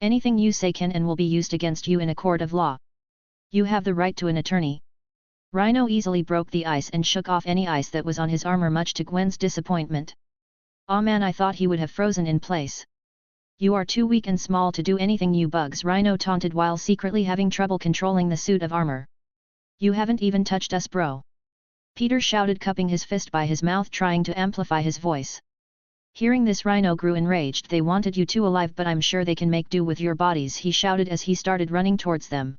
Anything you say can and will be used against you in a court of law. You have the right to an attorney." Rhino easily broke the ice and shook off any ice that was on his armor, much to Gwen's disappointment. "Aw man, I thought he would have frozen in place. You are too weak and small to do anything, you bugs," Rhino taunted while secretly having trouble controlling the suit of armor. "You haven't even touched us, bro," Peter shouted, cupping his fist by his mouth trying to amplify his voice. Hearing this, Rhino grew enraged. "They wanted you two alive, but I'm sure they can make do with your bodies," he shouted as he started running towards them.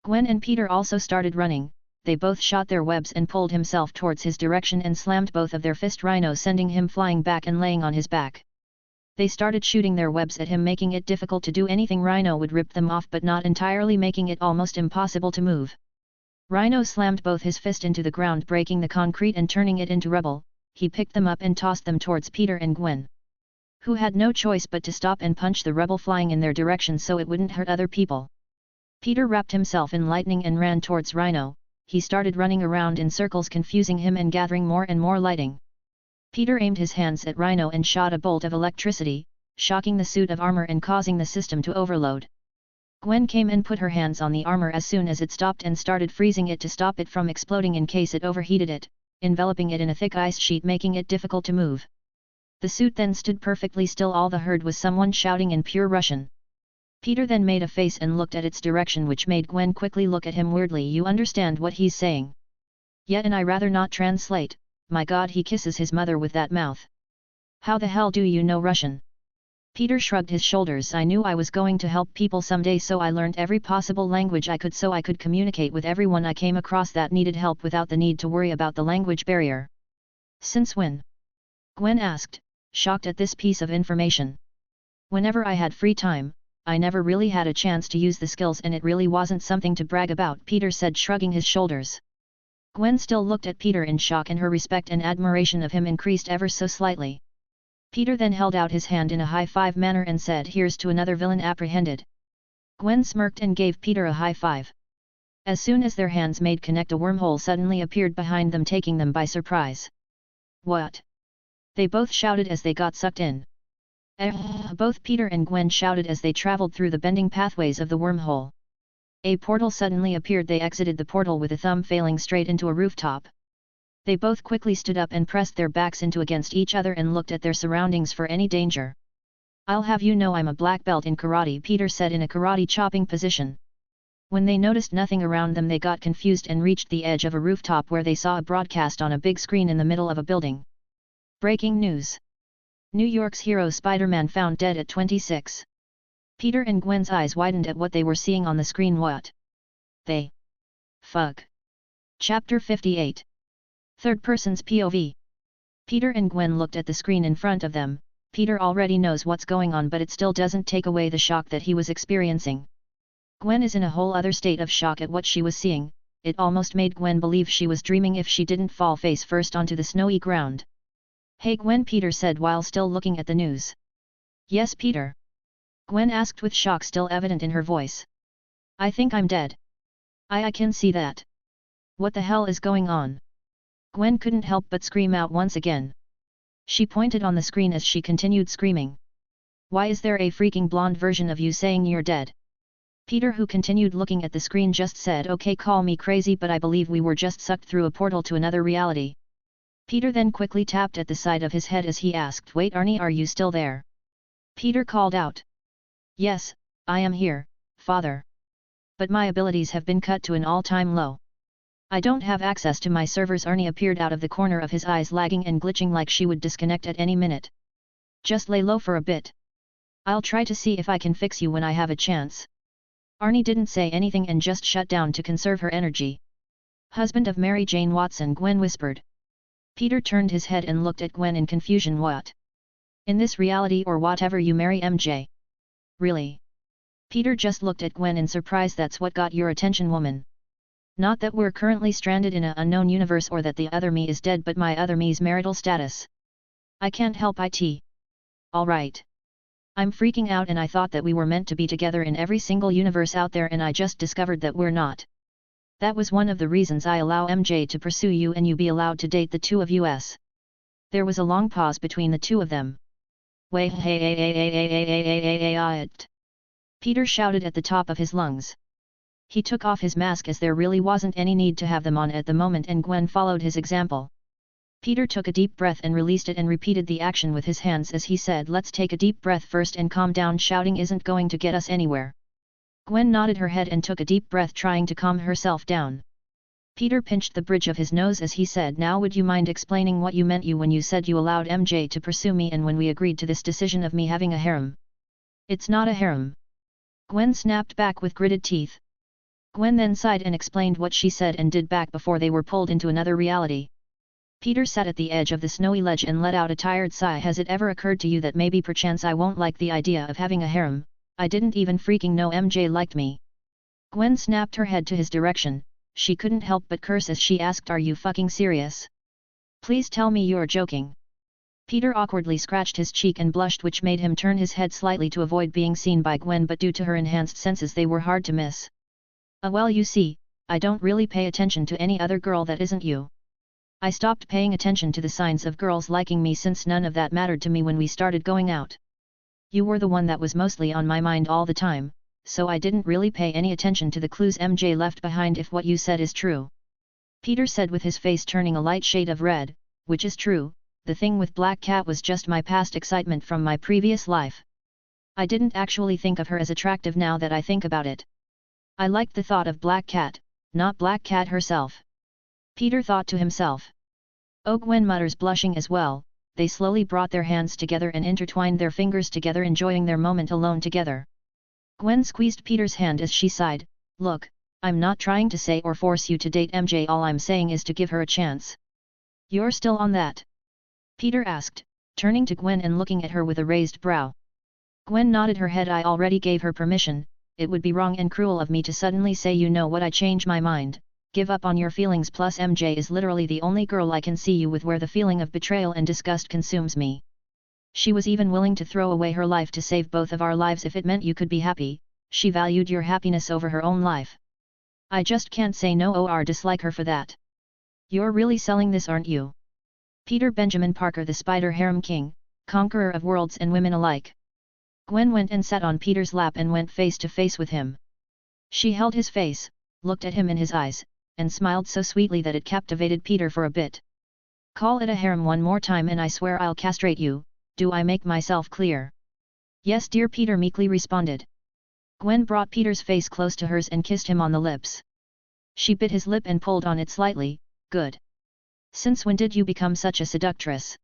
Gwen and Peter also started running. They both shot their webs and pulled himself towards his direction and slammed both of their fist Rhino, sending him flying back and laying on his back. They started shooting their webs at him, making it difficult to do anything. Rhino would rip them off, but not entirely, making it almost impossible to move. Rhino slammed both his fist into the ground, breaking the concrete and turning it into rubble. He picked them up and tossed them towards Peter and Gwen, who had no choice but to stop and punch the rubble flying in their direction so it wouldn't hurt other people. Peter wrapped himself in lightning and ran towards Rhino. He started running around in circles, confusing him and gathering more and more lighting. Peter aimed his hands at Rhino and shot a bolt of electricity, shocking the suit of armor and causing the system to overload. Gwen came and put her hands on the armor as soon as it stopped and started freezing it to stop it from exploding in case it overheated it, enveloping it in a thick ice sheet, making it difficult to move. The suit then stood perfectly still. All they heard was someone shouting in pure Russian. Peter then made a face and looked at its direction, which made Gwen quickly look at him weirdly. "You understand what he's saying?" "Yet, and I rather not translate. My god, he kisses his mother with that mouth." "How the hell do you know Russian?" Peter shrugged his shoulders. I knew I was going to help people someday, so I learned every possible language I could so I could communicate with everyone I came across that needed help without the need to worry about the language barrier. Since when? Gwen asked, shocked at this piece of information. Whenever I had free time, I never really had a chance to use the skills, and it really wasn't something to brag about, Peter said, shrugging his shoulders. Gwen still looked at Peter in shock, and her respect and admiration of him increased ever so slightly. Peter then held out his hand in a high-five manner and said, "Here's to another villain apprehended." Gwen smirked and gave Peter a high-five. As soon as their hands made connect, a wormhole suddenly appeared behind them, taking them by surprise. "What?" they both shouted as they got sucked in. Both Peter and Gwen shouted as they traveled through the bending pathways of the wormhole. A portal suddenly appeared. They exited the portal with a thumb failing straight into a rooftop. They both quickly stood up and pressed their backs into against each other and looked at their surroundings for any danger. "I'll have you know I'm a black belt in karate," Peter said in a karate chopping position. When they noticed nothing around them, they got confused and reached the edge of a rooftop where they saw a broadcast on a big screen in the middle of a building. Breaking news. New York's hero Spider-Man found dead at 26. Peter and Gwen's eyes widened at what they were seeing on the screen. What the fuck? Chapter 58. Third person's POV. Peter and Gwen looked at the screen in front of them. Peter already knows what's going on, but it still doesn't take away the shock that he was experiencing. Gwen is in a whole other state of shock at what she was seeing. It almost made Gwen believe she was dreaming if she didn't fall face first onto the snowy ground. "Hey Gwen," Peter said while still looking at the news. "Yes, Peter?" Gwen asked with shock still evident in her voice. "I think I'm dead." I can see that. What the hell is going on?" Gwen couldn't help but scream out once again. She pointed on the screen as she continued screaming. "Why is there a freaking blonde version of you saying you're dead?" Peter, who continued looking at the screen, just said, "Okay, call me crazy, but I believe we were just sucked through a portal to another reality." Peter then quickly tapped at the side of his head as he asked, "Wait, Arie, are you still there?" Peter called out, "Yes, I am here, Father. But my abilities have been cut to an all-time low. I don't have access to my servers." Arie appeared out of the corner of his eyes, lagging and glitching like she would disconnect at any minute. "Just lay low for a bit. I'll try to see if I can fix you when I have a chance." Arie didn't say anything and just shut down to conserve her energy. "Husband of Mary Jane Watson," Gwen whispered. Peter turned his head and looked at Gwen in confusion. "What? In this reality or whatever, you marry MJ? Really?" Peter just looked at Gwen in surprise. "That's what got your attention, woman? Not that we're currently stranded in an unknown universe or that the other me is dead, but my other me's marital status. I can't help it. Alright. I'm freaking out, and I thought that we were meant to be together in every single universe out there, and I just discovered that we're not. That was one of the reasons I allow MJ to pursue you and you be allowed to date the two of us." There was a long pause between the two of them. "Wait, hey, Peter shouted at the top of his lungs. He took off his mask as there really wasn't any need to have them on at the moment, and Gwen followed his example. Peter took a deep breath and released it and repeated the action with his hands as he said, "Let's take a deep breath first and calm down. Shouting isn't going to get us anywhere." Gwen nodded her head and took a deep breath, trying to calm herself down. Peter pinched the bridge of his nose as he said, "Now would you mind explaining what you meant when you said you allowed MJ to pursue me and when we agreed to this decision of me having a harem?" "It's not a harem," Gwen snapped back with gritted teeth. Gwen then sighed and explained what she said and did back before they were pulled into another reality. Peter sat at the edge of the snowy ledge and let out a tired sigh. "Has it ever occurred to you that maybe perchance I won't like the idea of having a harem? I didn't even freaking know MJ liked me." Gwen snapped her head to his direction. She couldn't help but curse as she asked, "Are you fucking serious? Please tell me you're joking." Peter awkwardly scratched his cheek and blushed, which made him turn his head slightly to avoid being seen by Gwen, but due to her enhanced senses they were hard to miss. Well, you see, I don't really pay attention to any other girl that isn't you. I stopped paying attention to the signs of girls liking me since none of that mattered to me when we started going out. You were the one that was mostly on my mind all the time, so I didn't really pay any attention to the clues MJ left behind if what you said is true." Peter said with his face turning a light shade of red, "Which is true. The thing with Black Cat was just my past excitement from my previous life. I didn't actually think of her as attractive now that I think about it. I liked the thought of Black Cat, not Black Cat herself." Peter thought to himself. "Oh," Gwen mutters, blushing as well, they slowly brought their hands together and intertwined their fingers together, enjoying their moment alone together. Gwen squeezed Peter's hand as she sighed, "Look, I'm not trying to say or force you to date MJ, all I'm saying is to give her a chance." "You're still on that?" Peter asked, turning to Gwen and looking at her with a raised brow. Gwen nodded her head. "I already gave her permission. It would be wrong and cruel of me to suddenly say, you know what, I change my mind. Give up on your feelings, plus MJ is literally the only girl I can see you with where the feeling of betrayal and disgust consumes me. She was even willing to throw away her life to save both of our lives if it meant you could be happy. She valued your happiness over her own life. I just can't say no or dislike her for that. You're really selling this, aren't you?" Peter Benjamin Parker, the Spider Harem King, conqueror of worlds and women alike. Gwen went and sat on Peter's lap and went face to face with him. She held his face, looked at him in his eyes, and smiled so sweetly that it captivated Peter for a bit. "Call it a harem one more time and I swear I'll castrate you. Do I make myself clear?" "Yes dear," Peter meekly responded. Gwen brought Peter's face close to hers and kissed him on the lips. She bit his lip and pulled on it slightly. "Good. Since when did you become such a seductress?"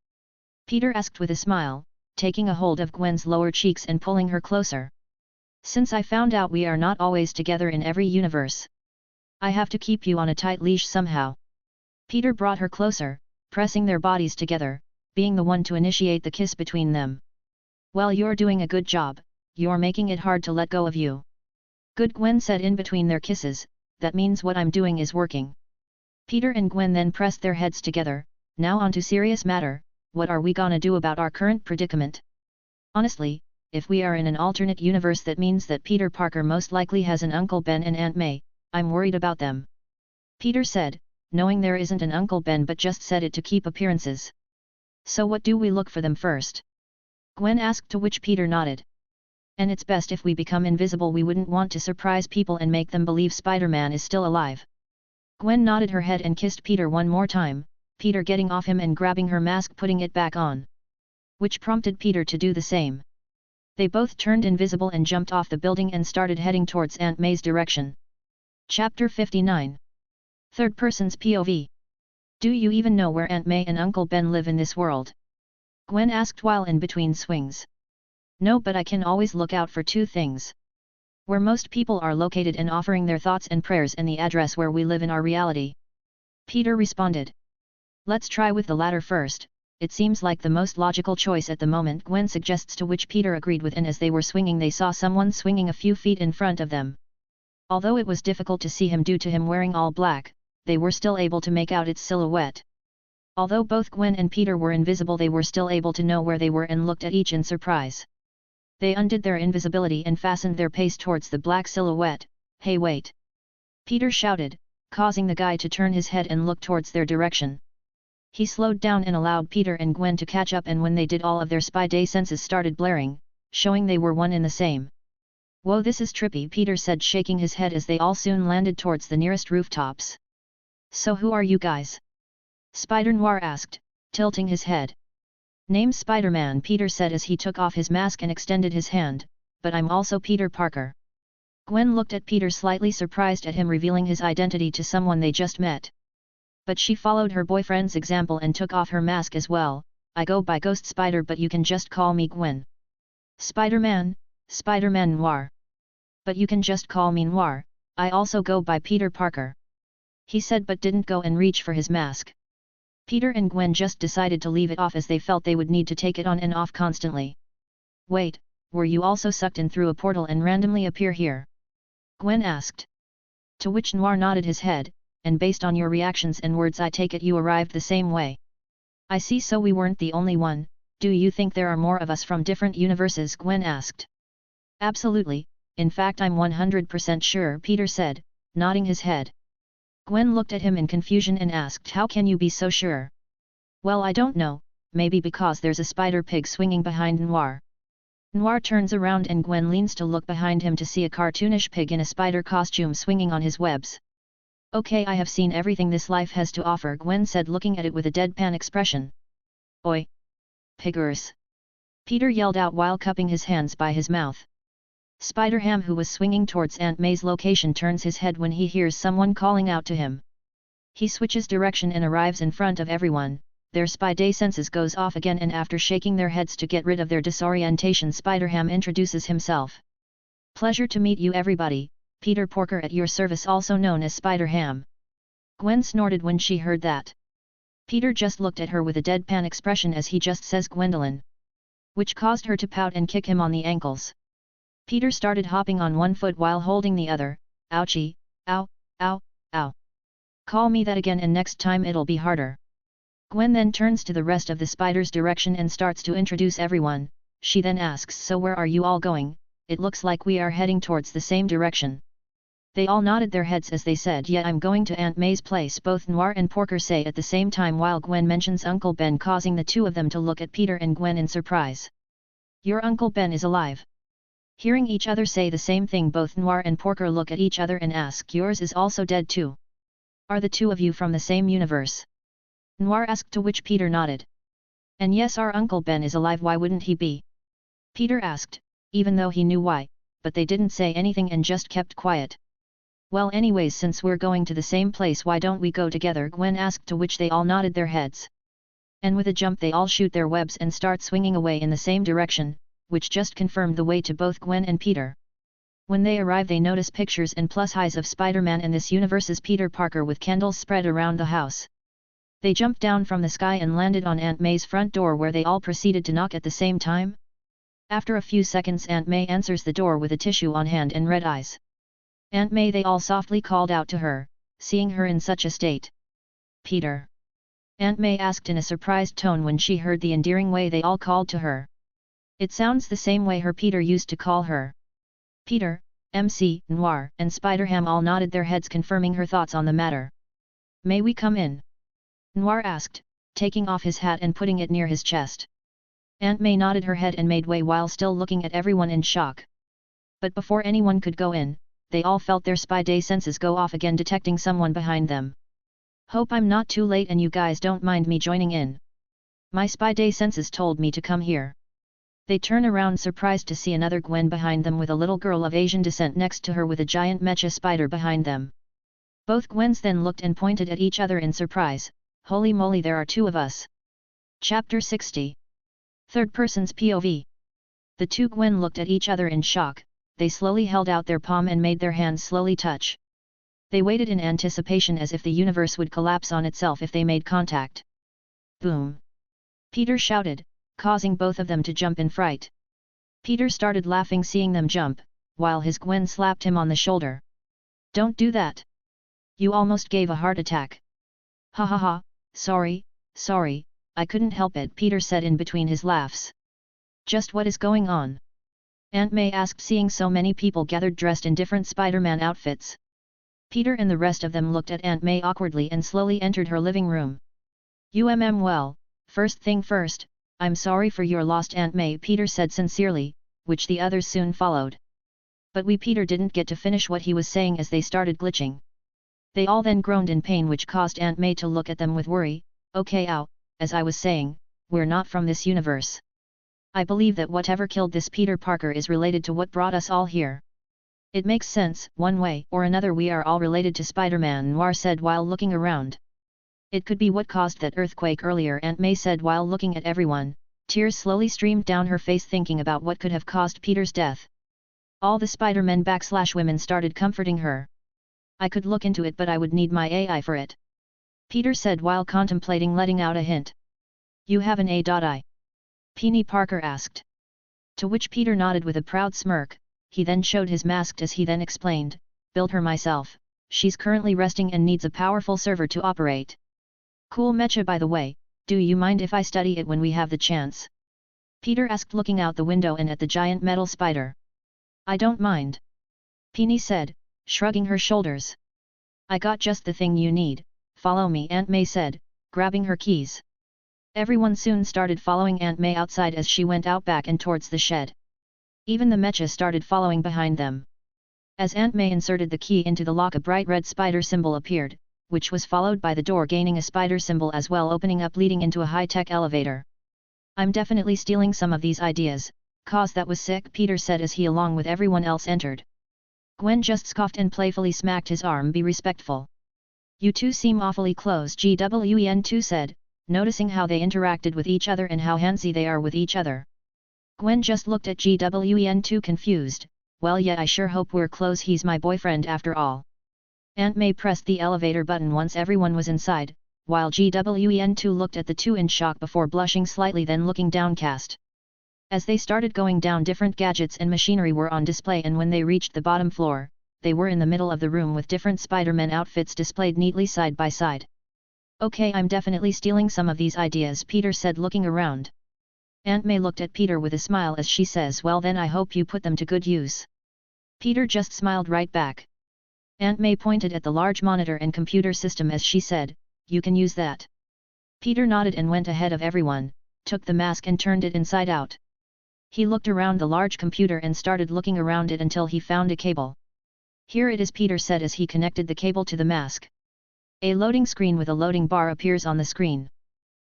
Peter asked with a smile, taking a hold of Gwen's lower cheeks and pulling her closer. "Since I found out we are not always together in every universe. I have to keep you on a tight leash somehow." Peter brought her closer, pressing their bodies together, being the one to initiate the kiss between them. "Well, you're doing a good job, you're making it hard to let go of you." "Good," Gwen said in between their kisses, "that means what I'm doing is working." Peter and Gwen then pressed their heads together. "Now on to serious matter, what are we gonna do about our current predicament? Honestly, if we are in an alternate universe, that means that Peter Parker most likely has an Uncle Ben and Aunt May. I'm worried about them." Peter said, knowing there isn't an Uncle Ben but just said it to keep appearances. "So what do we look for them first?" Gwen asked, to which Peter nodded. "And it's best if we become invisible. We wouldn't want to surprise people and make them believe Spider-Man is still alive." Gwen nodded her head and kissed Peter one more time, Peter getting off him and grabbing her mask, putting it back on. Which prompted Peter to do the same. They both turned invisible and jumped off the building and started heading towards Aunt May's direction. Chapter 59. Third Person's POV. "Do you even know where Aunt May and Uncle Ben live in this world?" Gwen asked while in between swings. "No, but I can always look out for two things. Where most people are located and offering their thoughts and prayers, and the address where we live in our reality." Peter responded. "Let's try with the latter first. It seems like the most logical choice at the moment," Gwen suggests, to which Peter agreed with, and as they were swinging they saw someone swinging a few feet in front of them. Although it was difficult to see him due to him wearing all black, they were still able to make out its silhouette. Although both Gwen and Peter were invisible, they were still able to know where they were and looked at each in surprise. They undid their invisibility and fastened their pace towards the black silhouette. "Hey, wait!" Peter shouted, causing the guy to turn his head and look towards their direction. He slowed down and allowed Peter and Gwen to catch up, and when they did, all of their spy day senses started blaring, showing they were one and the same. "Whoa, this is trippy," Peter said, shaking his head as they all soon landed towards the nearest rooftops. "So who are you guys?" Spider Noir asked, tilting his head. "Name's Spider-Man," Peter said as he took off his mask and extended his hand, "but I'm also Peter Parker." Gwen looked at Peter, slightly surprised at him revealing his identity to someone they just met. But she followed her boyfriend's example and took off her mask as well. "I go by Ghost Spider, but you can just call me Gwen." "Spider-Man, Spider-Man Noir. But you can just call me Noir, I also go by Peter Parker," he said, but didn't go and reach for his mask. Peter and Gwen just decided to leave it off as they felt they would need to take it on and off constantly. "Wait, were you also sucked in through a portal and randomly appear here?" Gwen asked. To which Noir nodded his head, "And based on your reactions and words, I take it you arrived the same way." "I see, so we weren't the only one. Do you think there are more of us from different universes?" Gwen asked. "Absolutely, in fact I'm 100% sure," Peter said, nodding his head. Gwen looked at him in confusion and asked, "How can you be so sure?" "Well, I don't know, maybe because there's a spider pig swinging behind Noir." Noir turns around and Gwen leans to look behind him to see a cartoonish pig in a spider costume swinging on his webs. "Okay, I have seen everything this life has to offer," Gwen said, looking at it with a deadpan expression. "Oi! Piggers!" Peter yelled out while cupping his hands by his mouth. Spider-Ham, who was swinging towards Aunt May's location, turns his head when he hears someone calling out to him. He switches direction and arrives in front of everyone, their spy day senses goes off again, and after shaking their heads to get rid of their disorientation, Spider-Ham introduces himself. "Pleasure to meet you everybody, Peter Porker at your service, also known as Spider-Ham." Gwen snorted when she heard that. Peter just looked at her with a deadpan expression as he just says Gwendolyn, which caused her to pout and kick him on the ankles. Peter started hopping on one foot while holding the other. "Ouchie, ow, ow, ow. Call me that again and next time it'll be harder." Gwen then turns to the rest of the spiders' direction and starts to introduce everyone. She then asks, "So where are you all going? It looks like we are heading towards the same direction." They all nodded their heads as they said, "Yeah, I'm going to Aunt May's place," both Noir and Porker say at the same time, while Gwen mentions Uncle Ben, causing the two of them to look at Peter and Gwen in surprise. "Your Uncle Ben is alive." Hearing each other say the same thing, both Noir and Porker look at each other and ask, "Yours is also dead too? Are the two of you from the same universe?" Noir asked, to which Peter nodded. "And yes, our Uncle Ben is alive, why wouldn't he be?" Peter asked, even though he knew why, but they didn't say anything and just kept quiet. "Well, anyways, since we're going to the same place, why don't we go together?" Gwen asked, to which they all nodded their heads. And with a jump they all shoot their webs and start swinging away in the same direction, which just confirmed the way to both Gwen and Peter. When they arrive, they notice pictures and plus highs of Spider-Man in this universe's Peter Parker with candles spread around the house. They jumped down from the sky and landed on Aunt May's front door, where they all proceeded to knock at the same time. After a few seconds, Aunt May answers the door with a tissue on hand and red eyes. "Aunt May," they all softly called out to her, seeing her in such a state. "Peter?" Aunt May asked in a surprised tone when she heard the endearing way they all called to her. It sounds the same way her Peter used to call her. Peter, MC, Noir, and Spider-Ham all nodded their heads, confirming her thoughts on the matter. "May we come in?" Noir asked, taking off his hat and putting it near his chest. Aunt May nodded her head and made way while still looking at everyone in shock. But before anyone could go in, they all felt their spy day senses go off again, detecting someone behind them. "Hope I'm not too late and you guys don't mind me joining in. My spy day senses told me to come here." They turn around surprised to see another Gwen behind them with a little girl of Asian descent next to her with a giant mecha spider behind them. Both Gwens then looked and pointed at each other in surprise. "Holy moly, there are two of us!" Chapter 60. Third Person's POV. The two Gwen looked at each other in shock. They slowly held out their palm and made their hands slowly touch. They waited in anticipation as if the universe would collapse on itself if they made contact. Boom! Peter shouted, causing both of them to jump in fright. Peter started laughing seeing them jump, while his Gwen slapped him on the shoulder. "Don't do that! You almost gave a heart attack." "Ha ha ha, sorry, I couldn't help it," Peter said in between his laughs. "Just what is going on?" Aunt May asked, seeing so many people gathered dressed in different Spider-Man outfits. Peter and the rest of them looked at Aunt May awkwardly and slowly entered her living room. Well, first thing first, I'm sorry for your loss, Aunt May," Peter said sincerely, which the others soon followed. But Peter didn't get to finish what he was saying as they started glitching. They all then groaned in pain, which caused Aunt May to look at them with worry. "Okay, as I was saying, we're not from this universe. I believe that whatever killed this Peter Parker is related to what brought us all here. It makes sense, one way or another we are all related to Spider-Man," Noir said while looking around. "It could be what caused that earthquake earlier," Aunt May said while looking at everyone. Tears slowly streamed down her face thinking about what could have caused Peter's death. All the Spider-Men / women started comforting her. "I could look into it, but I would need my AI for it," Peter said while contemplating letting out a hint. "You have an AI?" Peony Parker asked. To which Peter nodded with a proud smirk. He then showed his mask as he then explained, "Built her myself, she's currently resting and needs a powerful server to operate." "Cool mecha, by the way, do you mind if I study it when we have the chance?" Peter asked, looking out the window and at the giant metal spider. "I don't mind," Peony said, shrugging her shoulders. "I got just the thing you need, follow me," Aunt May said, grabbing her keys. Everyone soon started following Aunt May outside as she went out back and towards the shed. Even the mecha started following behind them. As Aunt May inserted the key into the lock, a bright red spider symbol appeared, which was followed by the door gaining a spider symbol as well, opening up leading into a high-tech elevator. "I'm definitely stealing some of these ideas, cause that was sick," Peter said as he along with everyone else entered. Gwen just scoffed and playfully smacked his arm. "Be respectful. You two seem awfully close," GWEN2 said, noticing how they interacted with each other and how handsy they are with each other. Gwen just looked at GWEN2 confused, well yeah I sure hope we're close, he's my boyfriend after all. Aunt May pressed the elevator button once everyone was inside, while GWEN2 looked at the two in shock before blushing slightly then looking downcast. As they started going down, different gadgets and machinery were on display, and when they reached the bottom floor, they were in the middle of the room with different Spider-Man outfits displayed neatly side by side. Okay, I'm definitely stealing some of these ideas, Peter said looking around. Aunt May looked at Peter with a smile as she says, well then I hope you put them to good use. Peter just smiled right back. Aunt May pointed at the large monitor and computer system as she said, you can use that. Peter nodded and went ahead of everyone, took the mask and turned it inside out. He looked around the large computer and started looking around it until he found a cable. Here it is, Peter said as he connected the cable to the mask. A loading screen with a loading bar appears on the screen.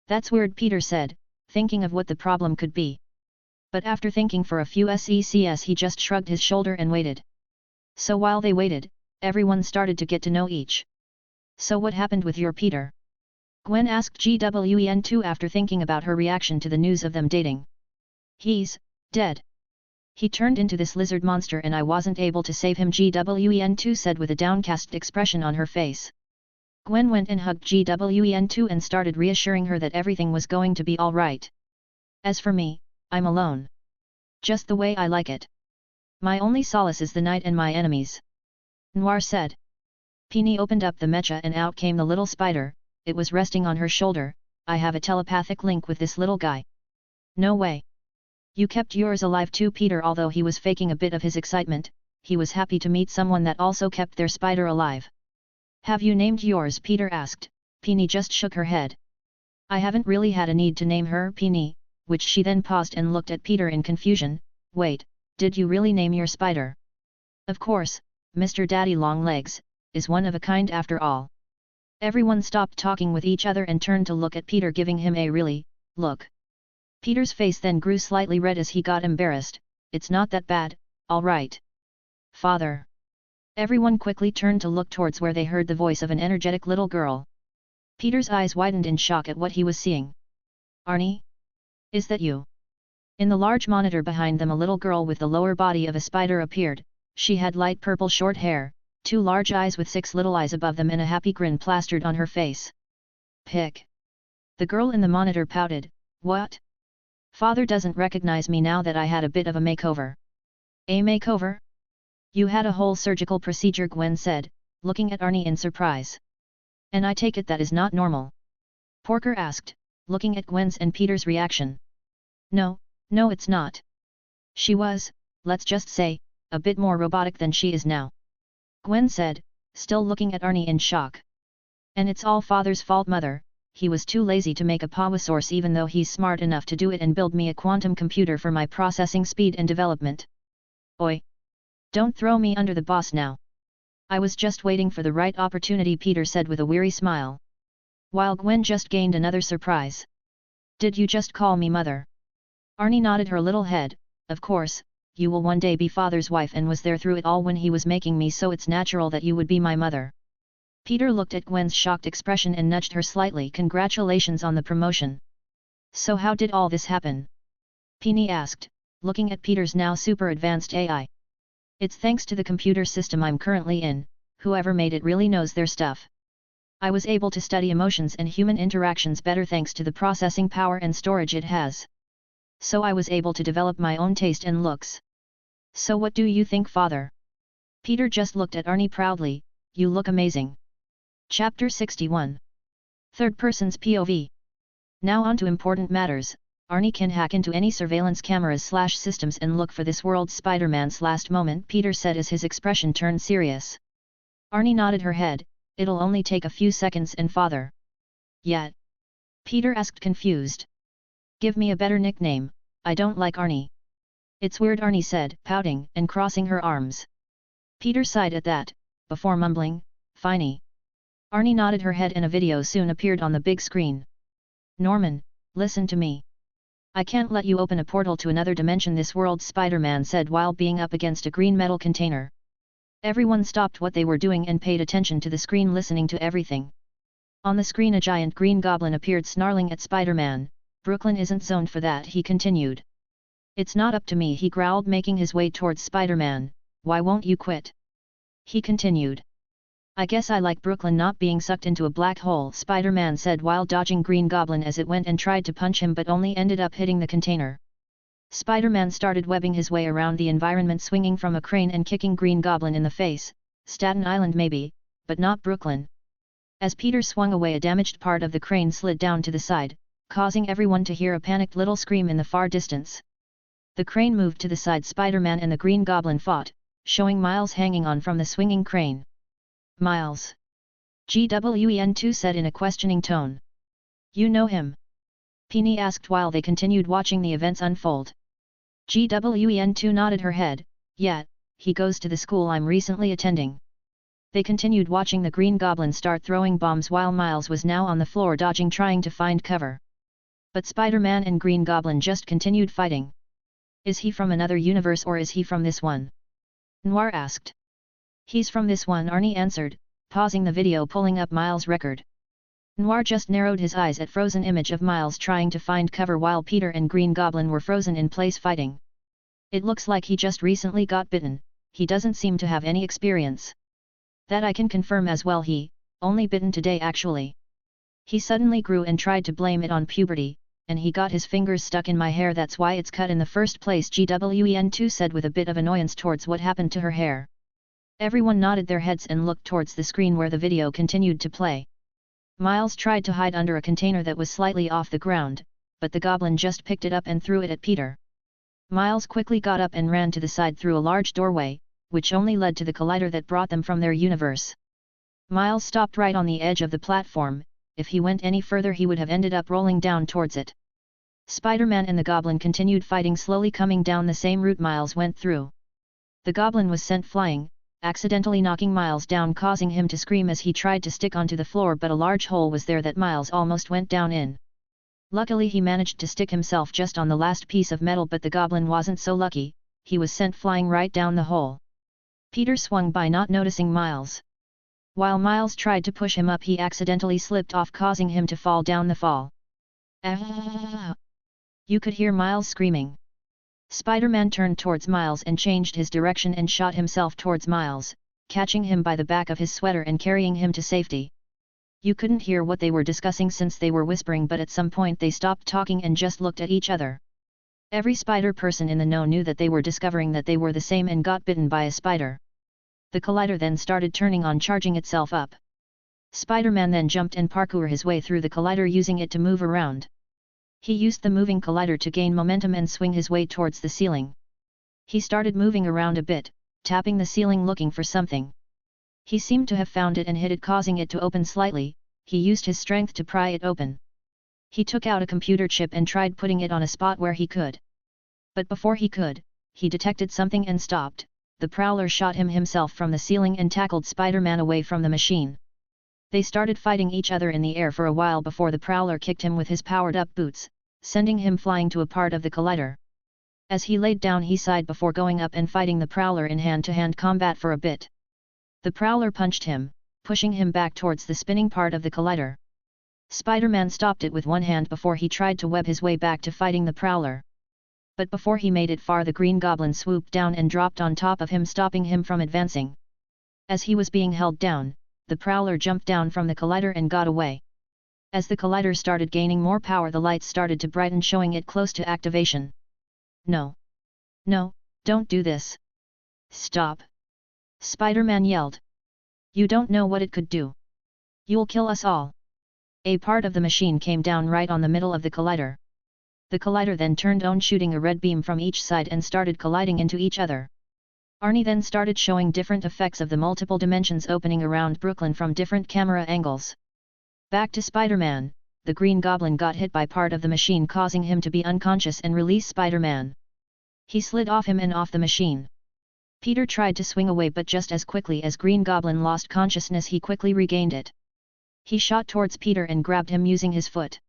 That's weird, Peter said, thinking of what the problem could be. But after thinking for a few seconds he just shrugged his shoulder and waited. So while they waited, everyone started to get to know each. So what happened with your Peter? Gwen asked GWEN2 after thinking about her reaction to the news of them dating. He's dead. He turned into this lizard monster and I wasn't able to save him, GWEN2 said with a downcast expression on her face. Gwen went and hugged GWEN2 and started reassuring her that everything was going to be alright. As for me, I'm alone. Just the way I like it. My only solace is the night and my enemies. Noir said. Peony opened up the mecha and out came the little spider, it was resting on her shoulder. I have a telepathic link with this little guy. No way. You kept yours alive too, Peter. Although he was faking a bit of his excitement, he was happy to meet someone that also kept their spider alive. Have you named yours? Peter asked. Peony just shook her head. I haven't really had a need to name her Peony, which she then paused and looked at Peter in confusion. Wait, did you really name your spider? Of course, Mr. Daddy Longlegs is one of a kind after all. Everyone stopped talking with each other and turned to look at Peter, giving him a really look. Peter's face then grew slightly red as he got embarrassed. It's not that bad, all right. Father. Everyone quickly turned to look towards where they heard the voice of an energetic little girl. Peter's eyes widened in shock at what he was seeing. Arie? Is that you? In the large monitor behind them a little girl with the lower body of a spider appeared. She had light purple short hair, 2 large eyes with 6 little eyes above them and a happy grin plastered on her face. Pick. The girl in the monitor pouted. What? Father doesn't recognize me now that I had a bit of a makeover. A makeover? You had a whole surgical procedure, Gwen said, looking at Arie in surprise. And I take it that is not normal? Porker asked, looking at Gwen's and Peter's reaction. No, it's not. She was, let's just say, a bit more robotic than she is now. Gwen said, still looking at Arie in shock. And it's all Father's fault, Mother. He was too lazy to make a power source even though he's smart enough to do it and build me a quantum computer for my processing speed and development. Oi! Don't throw me under the bus now. I was just waiting for the right opportunity, Peter said with a weary smile. While Gwen just gained another surprise. Did you just call me Mother? Arie nodded her little head. Of course, you will one day be Father's wife and was there through it all when he was making me, so it's natural that you would be my mother. Peter looked at Gwen's shocked expression and nudged her slightly. Congratulations on the promotion. So how did all this happen? Peony asked, looking at Peter's now super advanced AI. It's thanks to the computer system I'm currently in, whoever made it really knows their stuff. I was able to study emotions and human interactions better thanks to the processing power and storage it has. So I was able to develop my own taste and looks. So what do you think, Father? Peter just looked at Arie proudly. You look amazing. Chapter 61. Third person's POV. Now on to important matters. Arie can hack into any surveillance cameras/systems and look for this world's Spider-Man's last moment, Peter said as his expression turned serious. Arie nodded her head. It'll only take a few seconds. And Father? Yet? Peter asked confused. Give me a better nickname. I don't like Arie. It's weird, Arie said, pouting and crossing her arms. Peter sighed at that, before mumbling, Finey. Arie nodded her head and a video soon appeared on the big screen. Norman, listen to me. I can't let you open a portal to another dimension, this world's Spider-Man said while being up against a green metal container. Everyone stopped what they were doing and paid attention to the screen, listening to everything. On the screen a giant green goblin appeared snarling at Spider-Man. "Brooklyn isn't zoned for that," he continued. "It's not up to me," he growled, making his way towards Spider-Man. "Why won't you quit?" he continued. "I guess I like Brooklyn not being sucked into a black hole," Spider-Man said while dodging Green Goblin as it went and tried to punch him but only ended up hitting the container. Spider-Man started webbing his way around the environment, swinging from a crane and kicking Green Goblin in the face. "Staten Island maybe, but not Brooklyn." As Peter swung away, a damaged part of the crane slid down to the side, causing everyone to hear a panicked little scream in the far distance. The crane moved to the side. Spider-Man and the Green Goblin fought, showing Miles hanging on from the swinging crane. "Miles?" GWEN2 said in a questioning tone. "You know him?" Peony asked while they continued watching the events unfold. GWEN2 nodded her head. "Yeah, he goes to the school I'm recently attending." They continued watching the Green Goblin start throwing bombs while Miles was now on the floor dodging, trying to find cover. But Spider-Man and Green Goblin just continued fighting. "Is he from another universe or is he from this one?" Noir asked. "He's from this one," Arie answered, pausing the video, pulling up Miles' record. Noir just narrowed his eyes at frozen image of Miles trying to find cover while Peter and Green Goblin were frozen in place fighting. "It looks like he just recently got bitten, he doesn't seem to have any experience." "That I can confirm as well, he only bitten today actually. He suddenly grew and tried to blame it on puberty, and he got his fingers stuck in my hair, that's why it's cut in the first place," GWEN2 said with a bit of annoyance towards what happened to her hair. Everyone nodded their heads and looked towards the screen where the video continued to play. Miles tried to hide under a container that was slightly off the ground, but the goblin just picked it up and threw it at Peter. Miles quickly got up and ran to the side through a large doorway, which only led to the collider that brought them from their universe. Miles stopped right on the edge of the platform. If he went any further he would have ended up rolling down towards it. Spider-Man and the goblin continued fighting, slowly coming down the same route Miles went through. The goblin was sent flying, accidentally knocking Miles down, causing him to scream as he tried to stick onto the floor, but a large hole was there that Miles almost went down in. Luckily he managed to stick himself just on the last piece of metal, but the goblin wasn't so lucky, he was sent flying right down the hole. Peter swung by, not noticing Miles. While Miles tried to push him up, he accidentally slipped off, causing him to fall down the fall. "Ah!" You could hear Miles screaming. Spider-Man turned towards Miles and changed his direction and shot himself towards Miles, catching him by the back of his sweater and carrying him to safety. You couldn't hear what they were discussing since they were whispering, but at some point they stopped talking and just looked at each other. Every spider person in the know knew that they were discovering that they were the same and got bitten by a spider. The collider then started turning on, charging itself up. Spider-Man then jumped and parkoured his way through the collider, using it to move around. He used the moving collider to gain momentum and swing his way towards the ceiling. He started moving around a bit, tapping the ceiling looking for something. He seemed to have found it and hit it, causing it to open slightly. He used his strength to pry it open. He took out a computer chip and tried putting it on a spot where he could. But before he could, he detected something and stopped. The Prowler shot himself from the ceiling and tackled Spider-Man away from the machine. They started fighting each other in the air for a while before the Prowler kicked him with his powered-up boots, sending him flying to a part of the collider. As he laid down he sighed before going up and fighting the Prowler in hand-to-hand combat for a bit. The Prowler punched him, pushing him back towards the spinning part of the collider. Spider-Man stopped it with one hand before he tried to web his way back to fighting the Prowler. But before he made it far, the Green Goblin swooped down and dropped on top of him, stopping him from advancing. As he was being held down, the Prowler jumped down from the collider and got away. As the collider started gaining more power, the lights started to brighten, showing it close to activation. "No! No, don't do this! Stop!" Spider-Man yelled. "You don't know what it could do. You'll kill us all." A part of the machine came down right on the middle of the collider. The collider then turned on, shooting a red beam from each side and started colliding into each other. Arie then started showing different effects of the multiple dimensions opening around Brooklyn from different camera angles. Back to Spider-Man, the Green Goblin got hit by part of the machine, causing him to be unconscious and release Spider-Man. He slid off him and off the machine. Peter tried to swing away, but just as quickly as Green Goblin lost consciousness he quickly regained it. He shot towards Peter and grabbed him using his foot.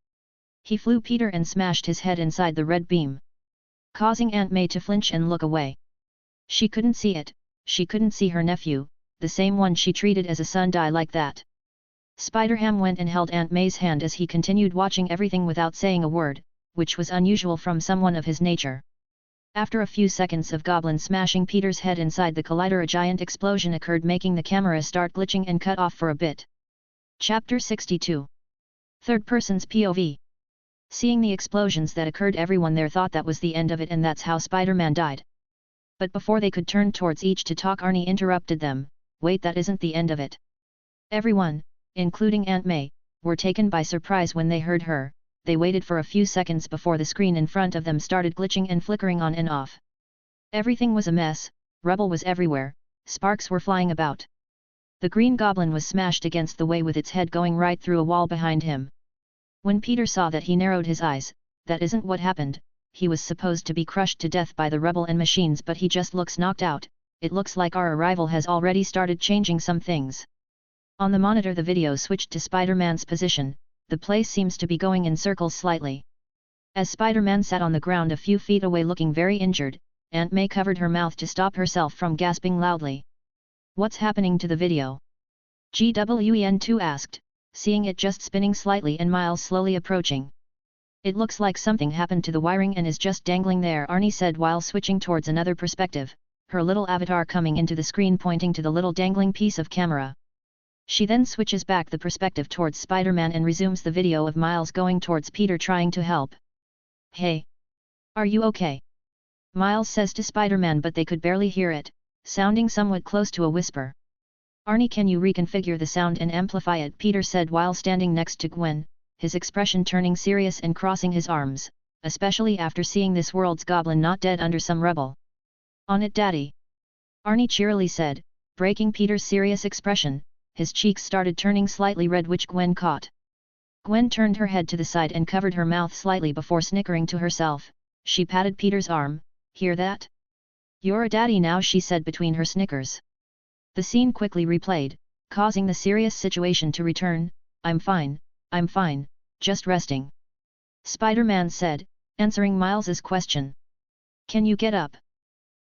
He flew Peter and smashed his head inside the red beam, causing Aunt May to flinch and look away. She couldn't see it, she couldn't see her nephew, the same one she treated as a son, die like that. Spider-Ham went and held Aunt May's hand as he continued watching everything without saying a word, which was unusual from someone of his nature. After a few seconds of Goblin smashing Peter's head inside the collider, a giant explosion occurred, making the camera start glitching and cut off for a bit. Chapter 62. Third person's POV. Seeing the explosions that occurred, everyone there thought that was the end of it and that's how Spider-Man died. But before they could turn towards each to talk, Arie interrupted them. Wait, that isn't the end of it. Everyone, including Aunt May, were taken by surprise when they heard her. They waited for a few seconds before the screen in front of them started glitching and flickering on and off. Everything was a mess, rubble was everywhere, sparks were flying about. The Green Goblin was smashed against the way with its head going right through a wall behind him. When Peter saw that, he narrowed his eyes. That isn't what happened. He was supposed to be crushed to death by the rebel and machines, but he just looks knocked out. It looks like our arrival has already started changing some things. On the monitor the video switched to Spider-Man's position. The place seems to be going in circles slightly. As Spider-Man sat on the ground a few feet away looking very injured, Aunt May covered her mouth to stop herself from gasping loudly. What's happening to the video? GWEN2 asked, seeing it just spinning slightly and Miles slowly approaching. It looks like something happened to the wiring and is just dangling there, Arie said while switching towards another perspective, her little avatar coming into the screen pointing to the little dangling piece of camera. She then switches back the perspective towards Spider-Man and resumes the video of Miles going towards Peter trying to help. Hey! Are you okay? Miles says to Spider-Man, but they could barely hear it, sounding somewhat close to a whisper. Arie, can you reconfigure the sound and amplify it? Peter said while standing next to Gwen, his expression turning serious and crossing his arms, especially after seeing this world's goblin not dead under some rubble. On it, Daddy! Arie cheerily said, breaking Peter's serious expression. His cheeks started turning slightly red, which Gwen caught. Gwen turned her head to the side and covered her mouth slightly before snickering to herself. She patted Peter's arm. Hear that? You're a daddy now, she said between her snickers. The scene quickly replayed, causing the serious situation to return. I'm fine, just resting. Spider-Man said, answering Miles's question. Can you get up?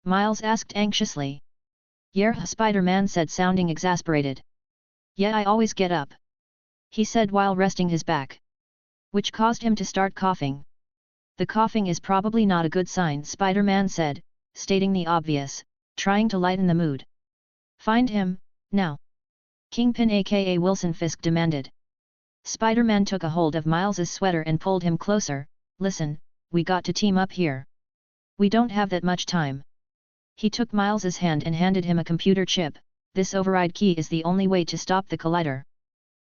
Miles asked anxiously. Yeah, Spider-Man said, sounding exasperated. Yeah, I always get up. He said while resting his back. Which caused him to start coughing. The coughing is probably not a good sign, Spider-Man said, stating the obvious, trying to lighten the mood. Find him, now. Kingpin aka Wilson Fisk demanded. Spider-Man took a hold of Miles's sweater and pulled him closer. Listen, we got to team up here. We don't have that much time. He took Miles's hand and handed him a computer chip. This override key is the only way to stop the collider.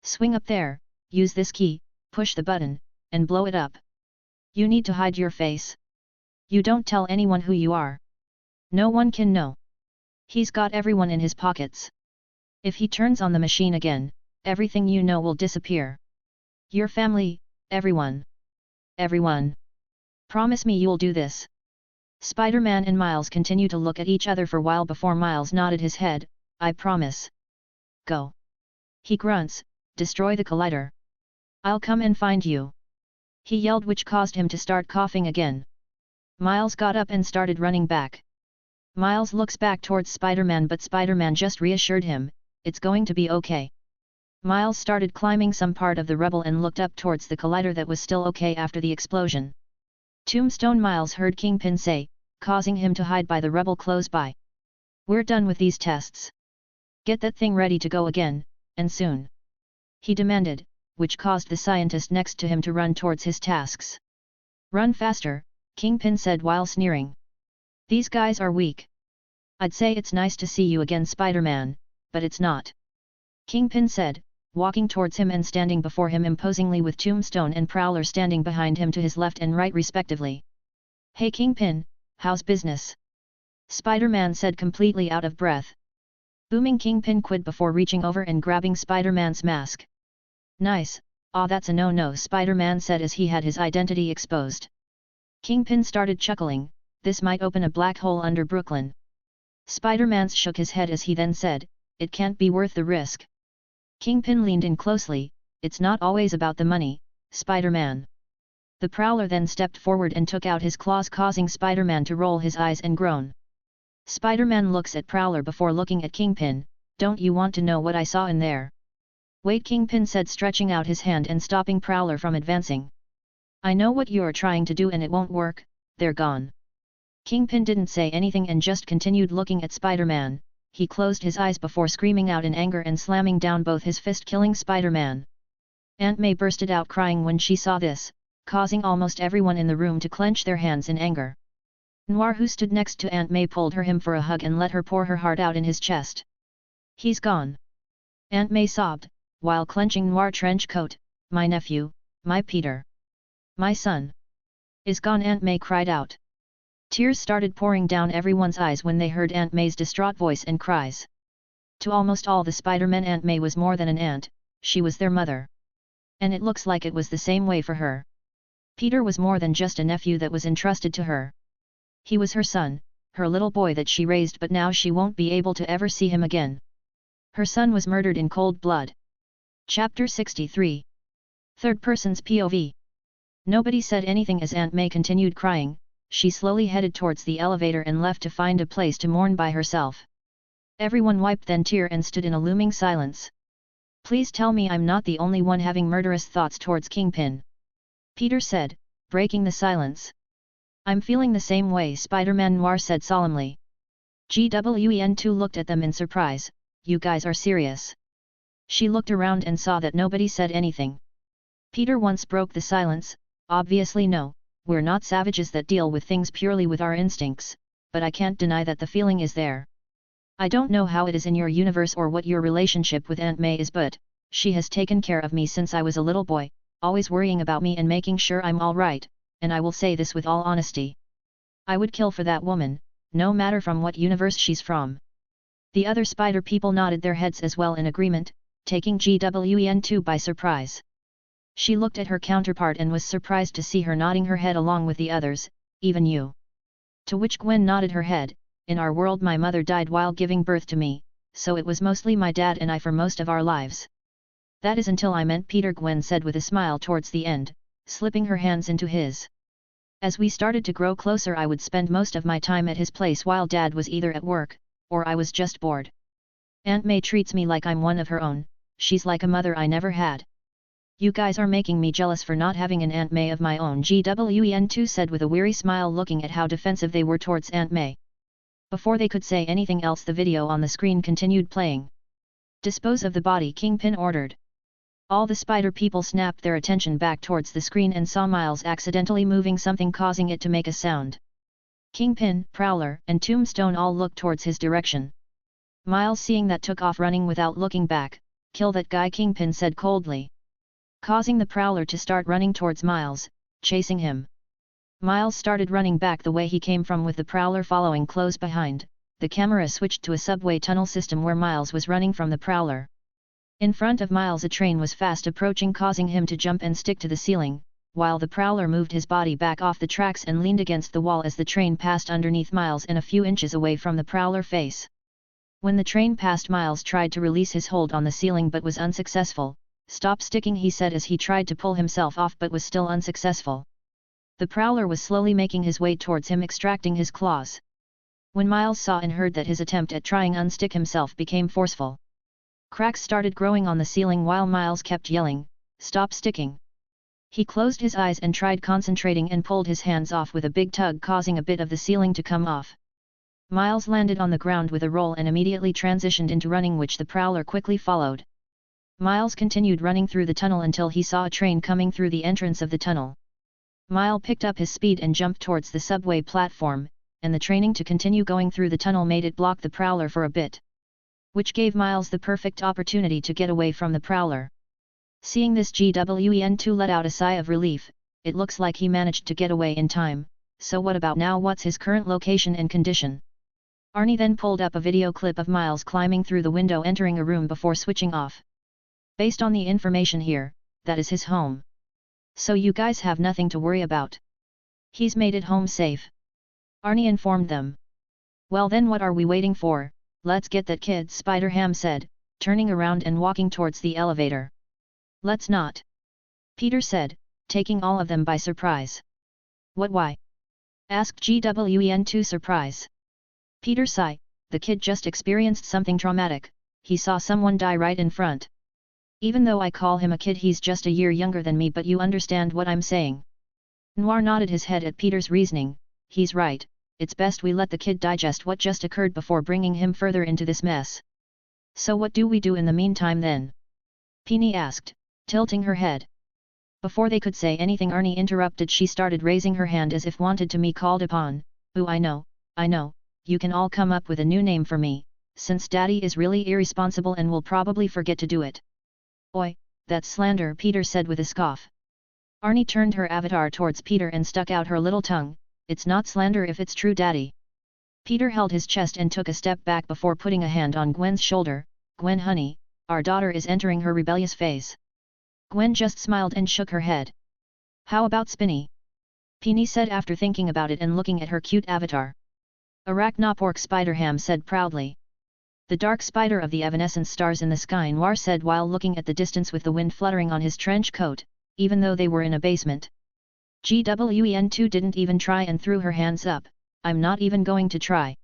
Swing up there, use this key, push the button, and blow it up. You need to hide your face. You don't tell anyone who you are. No one can know. He's got everyone in his pockets. If he turns on the machine again, everything you know will disappear. Your family, everyone. Everyone. Promise me you'll do this. Spider-Man and Miles continue to look at each other for a while before Miles nodded his head. I promise. Go. He grunts, destroy the collider. I'll come and find you. He yelled, which caused him to start coughing again. Miles got up and started running back. Miles looks back towards Spider-Man, but Spider-Man just reassured him, it's going to be okay. Miles started climbing some part of the rubble and looked up towards the collider that was still okay after the explosion. Tombstone, Miles heard Kingpin say, causing him to hide by the rubble close by. We're done with these tests. Get that thing ready to go again, and soon. He demanded, which caused the scientist next to him to run towards his tasks. Run faster, Kingpin said while sneering. These guys are weak. I'd say it's nice to see you again, Spider-Man, but it's not. Kingpin said, walking towards him and standing before him imposingly with Tombstone and Prowler standing behind him to his left and right respectively. Hey Kingpin, how's business? Spider-Man said completely out of breath. Booming, Kingpin quid before reaching over and grabbing Spider-Man's mask. Nice, that's a no-no, Spider-Man said as he had his identity exposed. Kingpin started chuckling, this might open a black hole under Brooklyn. Spider-Man shook his head as he then said, it can't be worth the risk. Kingpin leaned in closely, it's not always about the money, Spider-Man. The Prowler then stepped forward and took out his claws, causing Spider-Man to roll his eyes and groan. Spider-Man looks at Prowler before looking at Kingpin, don't you want to know what I saw in there? Wait, Kingpin said, stretching out his hand and stopping Prowler from advancing. I know what you're trying to do and it won't work, they're gone. Kingpin didn't say anything and just continued looking at Spider-Man. He closed his eyes before screaming out in anger and slamming down both his fist, killing Spider-Man. Aunt May bursted out crying when she saw this, causing almost everyone in the room to clench their hands in anger. Noir, who stood next to Aunt May, pulled him for a hug and let her pour her heart out in his chest. He's gone. Aunt May sobbed, while clenching Noir's trench coat. My nephew, my Peter. My son. Is gone, Aunt May cried out. Tears started pouring down everyone's eyes when they heard Aunt May's distraught voice and cries. To almost all the Spider-Men, Aunt May was more than an aunt, she was their mother. And it looks like it was the same way for her. Peter was more than just a nephew that was entrusted to her. He was her son, her little boy that she raised, but now she won't be able to ever see him again. Her son was murdered in cold blood. Chapter 63. Third person's POV. Nobody said anything as Aunt May continued crying. She slowly headed towards the elevator and left to find a place to mourn by herself. Everyone wiped then tear and stood in a looming silence. Please tell me I'm not the only one having murderous thoughts towards Kingpin. Peter said, breaking the silence. I'm feeling the same way, Spider-Man Noir said solemnly. GWEN2 looked at them in surprise. You guys are serious? She looked around and saw that nobody said anything. Peter once broke the silence. Obviously no, we're not savages that deal with things purely with our instincts, but I can't deny that the feeling is there. I don't know how it is in your universe or what your relationship with Aunt May is, but she has taken care of me since I was a little boy, always worrying about me and making sure I'm all right, and I will say this with all honesty. I would kill for that woman, no matter from what universe she's from. The other spider people nodded their heads as well in agreement, taking GWEN2 by surprise. She looked at her counterpart and was surprised to see her nodding her head along with the others, even you. To which Gwen nodded her head. In our world my mother died while giving birth to me, so it was mostly my dad and I for most of our lives. That is until I met Peter, Gwen said with a smile towards the end, slipping her hands into his. As we started to grow closer I would spend most of my time at his place while Dad was either at work, or I was just bored. Aunt May treats me like I'm one of her own, she's like a mother I never had. You guys are making me jealous for not having an Aunt May of my own, GWEN2 said with a weary smile, looking at how defensive they were towards Aunt May. Before they could say anything else, the video on the screen continued playing. Dispose of the body, Kingpin ordered. All the spider people snapped their attention back towards the screen and saw Miles accidentally moving something, causing it to make a sound. Kingpin, Prowler, and Tombstone all looked towards his direction. Miles, seeing that, took off running without looking back. Kill that guy, Kingpin said coldly, causing the Prowler to start running towards Miles, chasing him. Miles started running back the way he came from, with the Prowler following close behind. The camera switched to a subway tunnel system where Miles was running from the Prowler. In front of Miles a train was fast approaching, causing him to jump and stick to the ceiling, while the Prowler moved his body back off the tracks and leaned against the wall as the train passed underneath Miles and a few inches away from the Prowler face. When the train passed, Miles tried to release his hold on the ceiling but was unsuccessful. Stop sticking, he said as he tried to pull himself off but was still unsuccessful. The Prowler was slowly making his way towards him, extracting his claws. When Miles saw and heard that, his attempt at trying unstick himself became forceful. Cracks started growing on the ceiling while Miles kept yelling, "Stop sticking!" He closed his eyes and tried concentrating and pulled his hands off with a big tug, causing a bit of the ceiling to come off. Miles landed on the ground with a roll and immediately transitioned into running, which the Prowler quickly followed. Miles continued running through the tunnel until he saw a train coming through the entrance of the tunnel. Miles picked up his speed and jumped towards the subway platform, and the training to continue going through the tunnel made it block the Prowler for a bit, which gave Miles the perfect opportunity to get away from the Prowler. Seeing this, GWEN2 let out a sigh of relief. It looks like he managed to get away in time. So what about now? What's his current location and condition? Arie then pulled up a video clip of Miles climbing through the window, entering a room before switching off. Based on the information here, that is his home. So you guys have nothing to worry about. He's made it home safe. Arie informed them. Well then, what are we waiting for? Let's get that kid, Spider-Ham said, turning around and walking towards the elevator. Let's not. Peter said, taking all of them by surprise. What, why? Asked GWEN2 surprise. Peter sighed. The kid just experienced something traumatic. He saw someone die right in front. Even though I call him a kid, he's just a year younger than me, but you understand what I'm saying. Noir nodded his head at Peter's reasoning. He's right, it's best we let the kid digest what just occurred before bringing him further into this mess. So what do we do in the meantime then? Peony asked, tilting her head. Before they could say anything, Arie interrupted. She started raising her hand as if wanted to be called upon. Ooh, I know, you can all come up with a new name for me, since Daddy is really irresponsible and will probably forget to do it. Oi, that's slander, Peter said with a scoff. Arie turned her avatar towards Peter and stuck out her little tongue. It's not slander if it's true, Daddy. Peter held his chest and took a step back before putting a hand on Gwen's shoulder. Gwen honey, our daughter is entering her rebellious phase. Gwen just smiled and shook her head. How about Spinny? Peony said after thinking about it and looking at her cute avatar. Arachnopork Spiderham said proudly. The dark spider of the evanescent stars in the sky, Noir said while looking at the distance with the wind fluttering on his trench coat, even though they were in a basement. Gwen2 didn't even try and threw her hands up. I'm not even going to try.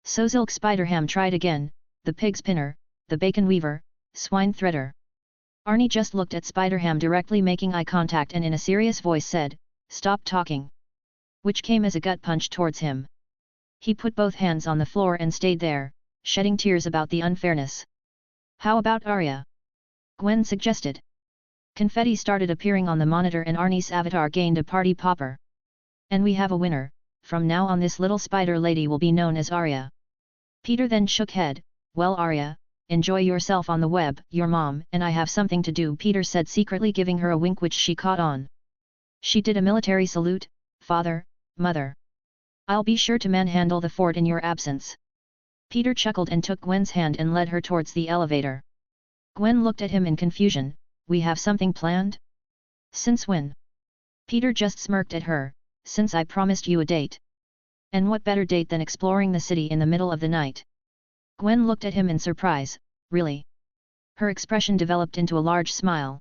Sozilk Spiderham tried again, the pig spinner, the bacon weaver, swine threader. Arie just looked at Spiderham directly, making eye contact, and in a serious voice said, "Stop talking." Which came as a gut punch towards him. He put both hands on the floor and stayed there, shedding tears about the unfairness. How about Aria? Gwen suggested. Confetti started appearing on the monitor and Arnie's avatar gained a party popper. And we have a winner. From now on this little spider lady will be known as Aria. Peter then shook head. Well, Aria, enjoy yourself on the web. Your mom and I have something to do, Peter said, secretly giving her a wink which she caught on. She did a military salute. Father, Mother. I'll be sure to manhandle the fort in your absence. Peter chuckled and took Gwen's hand and led her towards the elevator. Gwen looked at him in confusion. We have something planned? Since when? Peter just smirked at her. Since I promised you a date. And what better date than exploring the city in the middle of the night? Gwen looked at him in surprise. Really? Her expression developed into a large smile.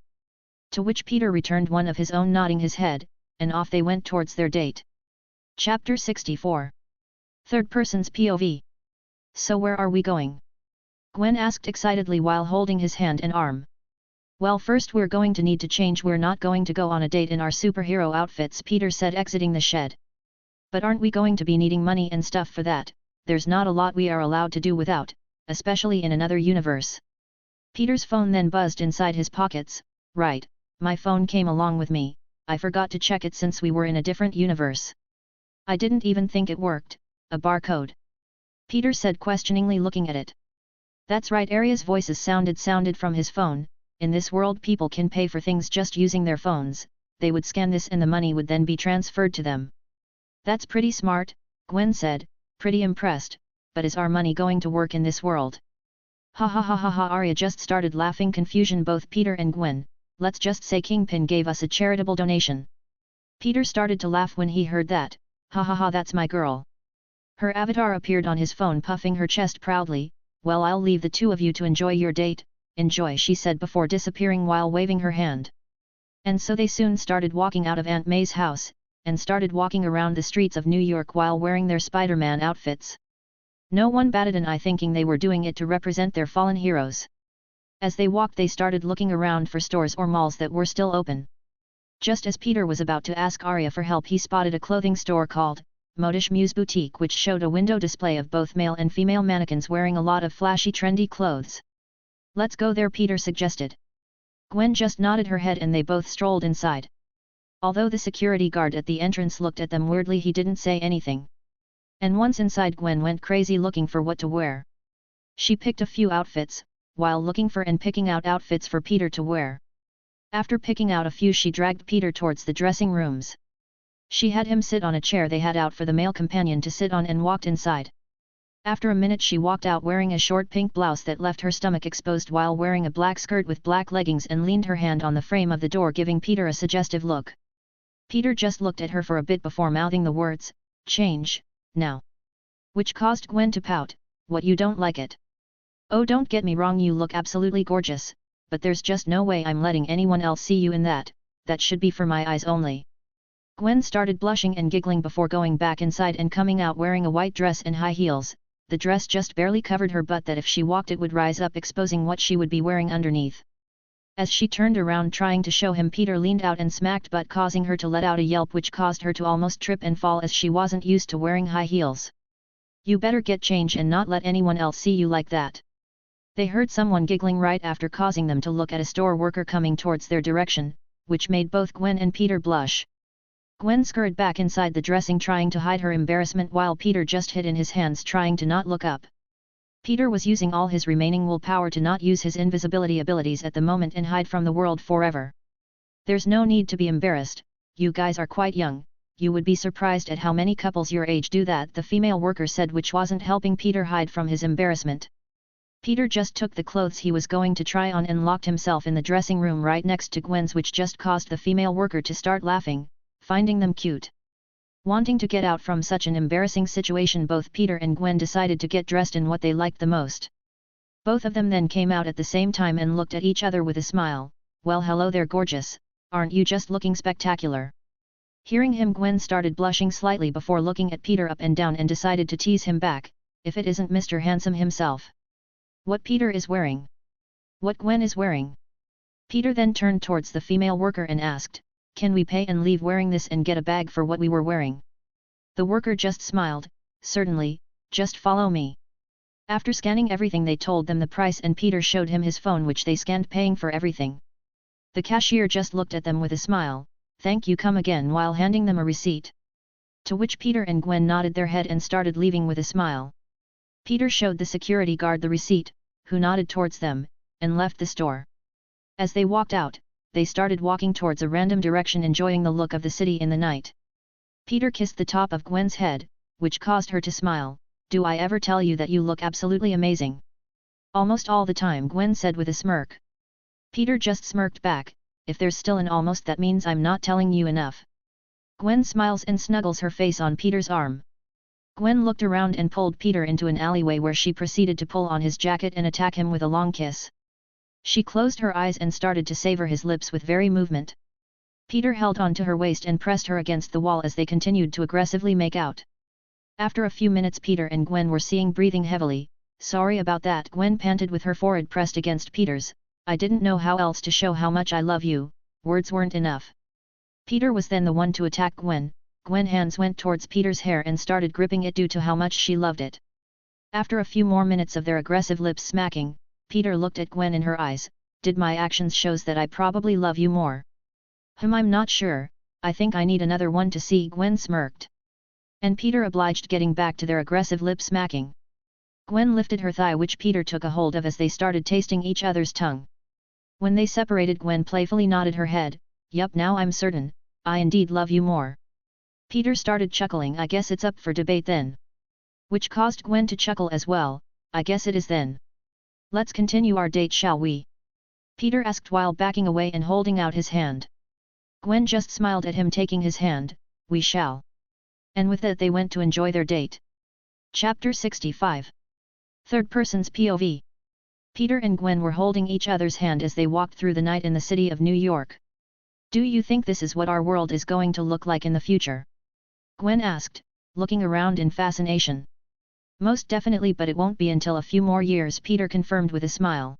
To which Peter returned one of his own, nodding his head, and off they went towards their date. Chapter 64. Third person's POV. So where are we going? Gwen asked excitedly while holding his hand and arm. Well, first we're going to need to change. We're not going to go on a date in our superhero outfits, Peter said, exiting the shed. But aren't we going to be needing money and stuff for that? There's not a lot we are allowed to do without, especially in another universe. Peter's phone then buzzed inside his pockets. Right, my phone came along with me, I forgot to check it since we were in a different universe. I didn't even think it worked. A barcode? Peter said questioningly, looking at it. That's right, Aria's voices sounded from his phone. In this world people can pay for things just using their phones. They would scan this and the money would then be transferred to them. That's pretty smart, Gwen said, pretty impressed, but is our money going to work in this world? Ha ha ha ha ha, Aria just started laughing, confusion both Peter and Gwen. Let's just say Kingpin gave us a charitable donation. Peter started to laugh when he heard that. Ha ha ha, that's my girl. Her avatar appeared on his phone, puffing her chest proudly. Well, I'll leave the two of you to enjoy your date. Enjoy, she said before disappearing while waving her hand. And so they soon started walking out of Aunt May's house, and started walking around the streets of New York while wearing their Spider-Man outfits. No one batted an eye, thinking they were doing it to represent their fallen heroes. As they walked they started looking around for stores or malls that were still open. Just as Peter was about to ask Aria for help, he spotted a clothing store called Modish Muse Boutique, which showed a window display of both male and female mannequins wearing a lot of flashy trendy clothes. Let's go there, Peter suggested. Gwen just nodded her head and they both strolled inside. Although the security guard at the entrance looked at them weirdly, he didn't say anything. And once inside, Gwen went crazy looking for what to wear. She picked a few outfits, while looking for and picking out outfits for Peter to wear. After picking out a few, she dragged Peter towards the dressing rooms. She had him sit on a chair they had out for the male companion to sit on and walked inside. After a minute she walked out wearing a short pink blouse that left her stomach exposed while wearing a black skirt with black leggings, and leaned her hand on the frame of the door, giving Peter a suggestive look. Peter just looked at her for a bit before mouthing the words, "Change, now." Which caused Gwen to pout. "What, you don't like it?" "Oh, don't get me wrong, you look absolutely gorgeous, but there's just no way I'm letting anyone else see you in that should be for my eyes only." Gwen started blushing and giggling before going back inside and coming out wearing a white dress and high heels. The dress just barely covered her butt that if she walked it would rise up, exposing what she would be wearing underneath. As she turned around trying to show him, Peter leaned out and smacked butt, causing her to let out a yelp which caused her to almost trip and fall as she wasn't used to wearing high heels. "You better get changed and not let anyone else see you like that." They heard someone giggling right after, causing them to look at a store worker coming towards their direction, which made both Gwen and Peter blush. Gwen scurried back inside the dressing trying to hide her embarrassment while Peter just hid in his hands trying to not look up. Peter was using all his remaining willpower to not use his invisibility abilities at the moment and hide from the world forever. "There's no need to be embarrassed, you guys are quite young, you would be surprised at how many couples your age do that," the female worker said, which wasn't helping Peter hide from his embarrassment. Peter just took the clothes he was going to try on and locked himself in the dressing room right next to Gwen's, which just caused the female worker to start laughing, finding them cute. Wanting to get out from such an embarrassing situation, both Peter and Gwen decided to get dressed in what they liked the most. Both of them then came out at the same time and looked at each other with a smile. "Well, hello there, gorgeous, aren't you just looking spectacular?" Hearing him, Gwen started blushing slightly before looking at Peter up and down and decided to tease him back, "If it isn't Mr. Handsome himself." What Peter is wearing? What Gwen is wearing? Peter then turned towards the female worker and asked, "Can we pay and leave wearing this and get a bag for what we were wearing?" The worker just smiled, "Certainly, just follow me." After scanning everything, they told them the price and Peter showed him his phone, which they scanned, paying for everything. The cashier just looked at them with a smile, "Thank you, come again," while handing them a receipt. To which Peter and Gwen nodded their head and started leaving with a smile. Peter showed the security guard the receipt, who nodded towards them, and left the store. As they walked out, they started walking towards a random direction, enjoying the look of the city in the night. Peter kissed the top of Gwen's head, which caused her to smile. "Do I ever tell you that you look absolutely amazing?" "Almost all the time," Gwen said with a smirk. Peter just smirked back, "If there's still an almost, that means I'm not telling you enough." Gwen smiles and snuggles her face on Peter's arm. Gwen looked around and pulled Peter into an alleyway where she proceeded to pull on his jacket and attack him with a long kiss. She closed her eyes and started to savor his lips with very movement. Peter held on to her waist and pressed her against the wall as they continued to aggressively make out. After a few minutes, Peter and Gwen were seen breathing heavily. "Sorry about that," Gwen panted with her forehead pressed against Peter's. "I didn't know how else to show how much I love you, words weren't enough." Peter was then the one to attack Gwen. Gwen's hands went towards Peter's hair and started gripping it due to how much she loved it. After a few more minutes of their aggressive lips smacking, Peter looked at Gwen in her eyes. "Did my actions shows that I probably love you more?" I'm not sure, I think I need another one to see," Gwen smirked. And Peter obliged, getting back to their aggressive lip smacking. Gwen lifted her thigh, which Peter took a hold of as they started tasting each other's tongue. When they separated, Gwen playfully nodded her head. "Yup, now I'm certain, I indeed love you more." Peter started chuckling. "I guess it's up for debate then." Which caused Gwen to chuckle as well. "I guess it is then. Let's continue our date, shall we?" Peter asked while backing away and holding out his hand. Gwen just smiled at him, taking his hand. "We shall." And with that they went to enjoy their date. Chapter 65. Third person's POV. Peter and Gwen were holding each other's hand as they walked through the night in the city of New York. "Do you think this is what our world is going to look like in the future?" Gwen asked, looking around in fascination. "Most definitely, but it won't be until a few more years," Peter confirmed with a smile.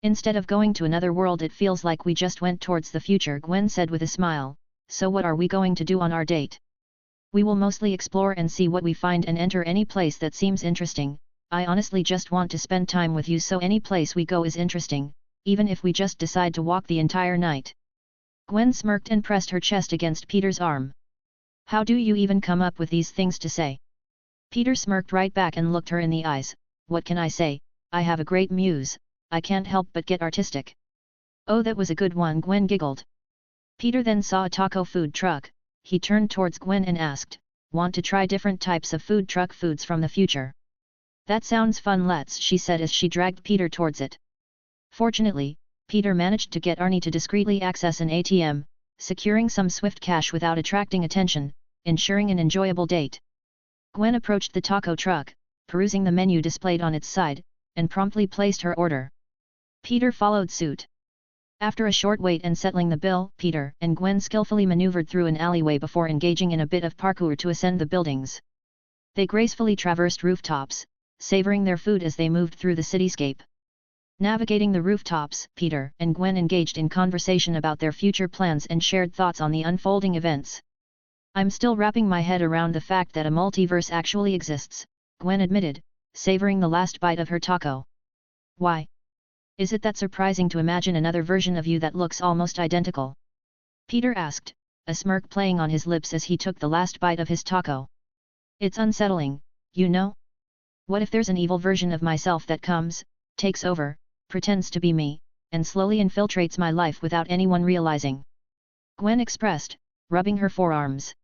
"Instead of going to another world, it feels like we just went towards the future," Gwen said with a smile. "So what are we going to do on our date?" "We will mostly explore and see what we find and enter any place that seems interesting. I honestly just want to spend time with you, so any place we go is interesting, even if we just decide to walk the entire night." Gwen smirked and pressed her chest against Peter's arm. "How do you even come up with these things to say?" Peter smirked right back and looked her in the eyes. "What can I say? I have a great muse, I can't help but get artistic." "Oh, that was a good one," Gwen giggled. Peter then saw a taco food truck. He turned towards Gwen and asked, "Want to try different types of food truck foods from the future?" "That sounds fun, let's," she said as she dragged Peter towards it. Fortunately, Peter managed to get Arie to discreetly access an ATM, securing some swift cash without attracting attention, ensuring an enjoyable date. Gwen approached the taco truck, perusing the menu displayed on its side, and promptly placed her order. Peter followed suit. After a short wait and settling the bill, Peter and Gwen skillfully maneuvered through an alleyway before engaging in a bit of parkour to ascend the buildings. They gracefully traversed rooftops, savoring their food as they moved through the cityscape. Navigating the rooftops, Peter and Gwen engaged in conversation about their future plans and shared thoughts on the unfolding events. I'm still wrapping my head around the fact that a multiverse actually exists, Gwen admitted, savoring the last bite of her taco. Why? Is it that surprising to imagine another version of you that looks almost identical? Peter asked, a smirk playing on his lips as he took the last bite of his taco. It's unsettling, you know? What if there's an evil version of myself that comes, takes over, pretends to be me, and slowly infiltrates my life without anyone realizing? Gwen expressed, rubbing her forearms.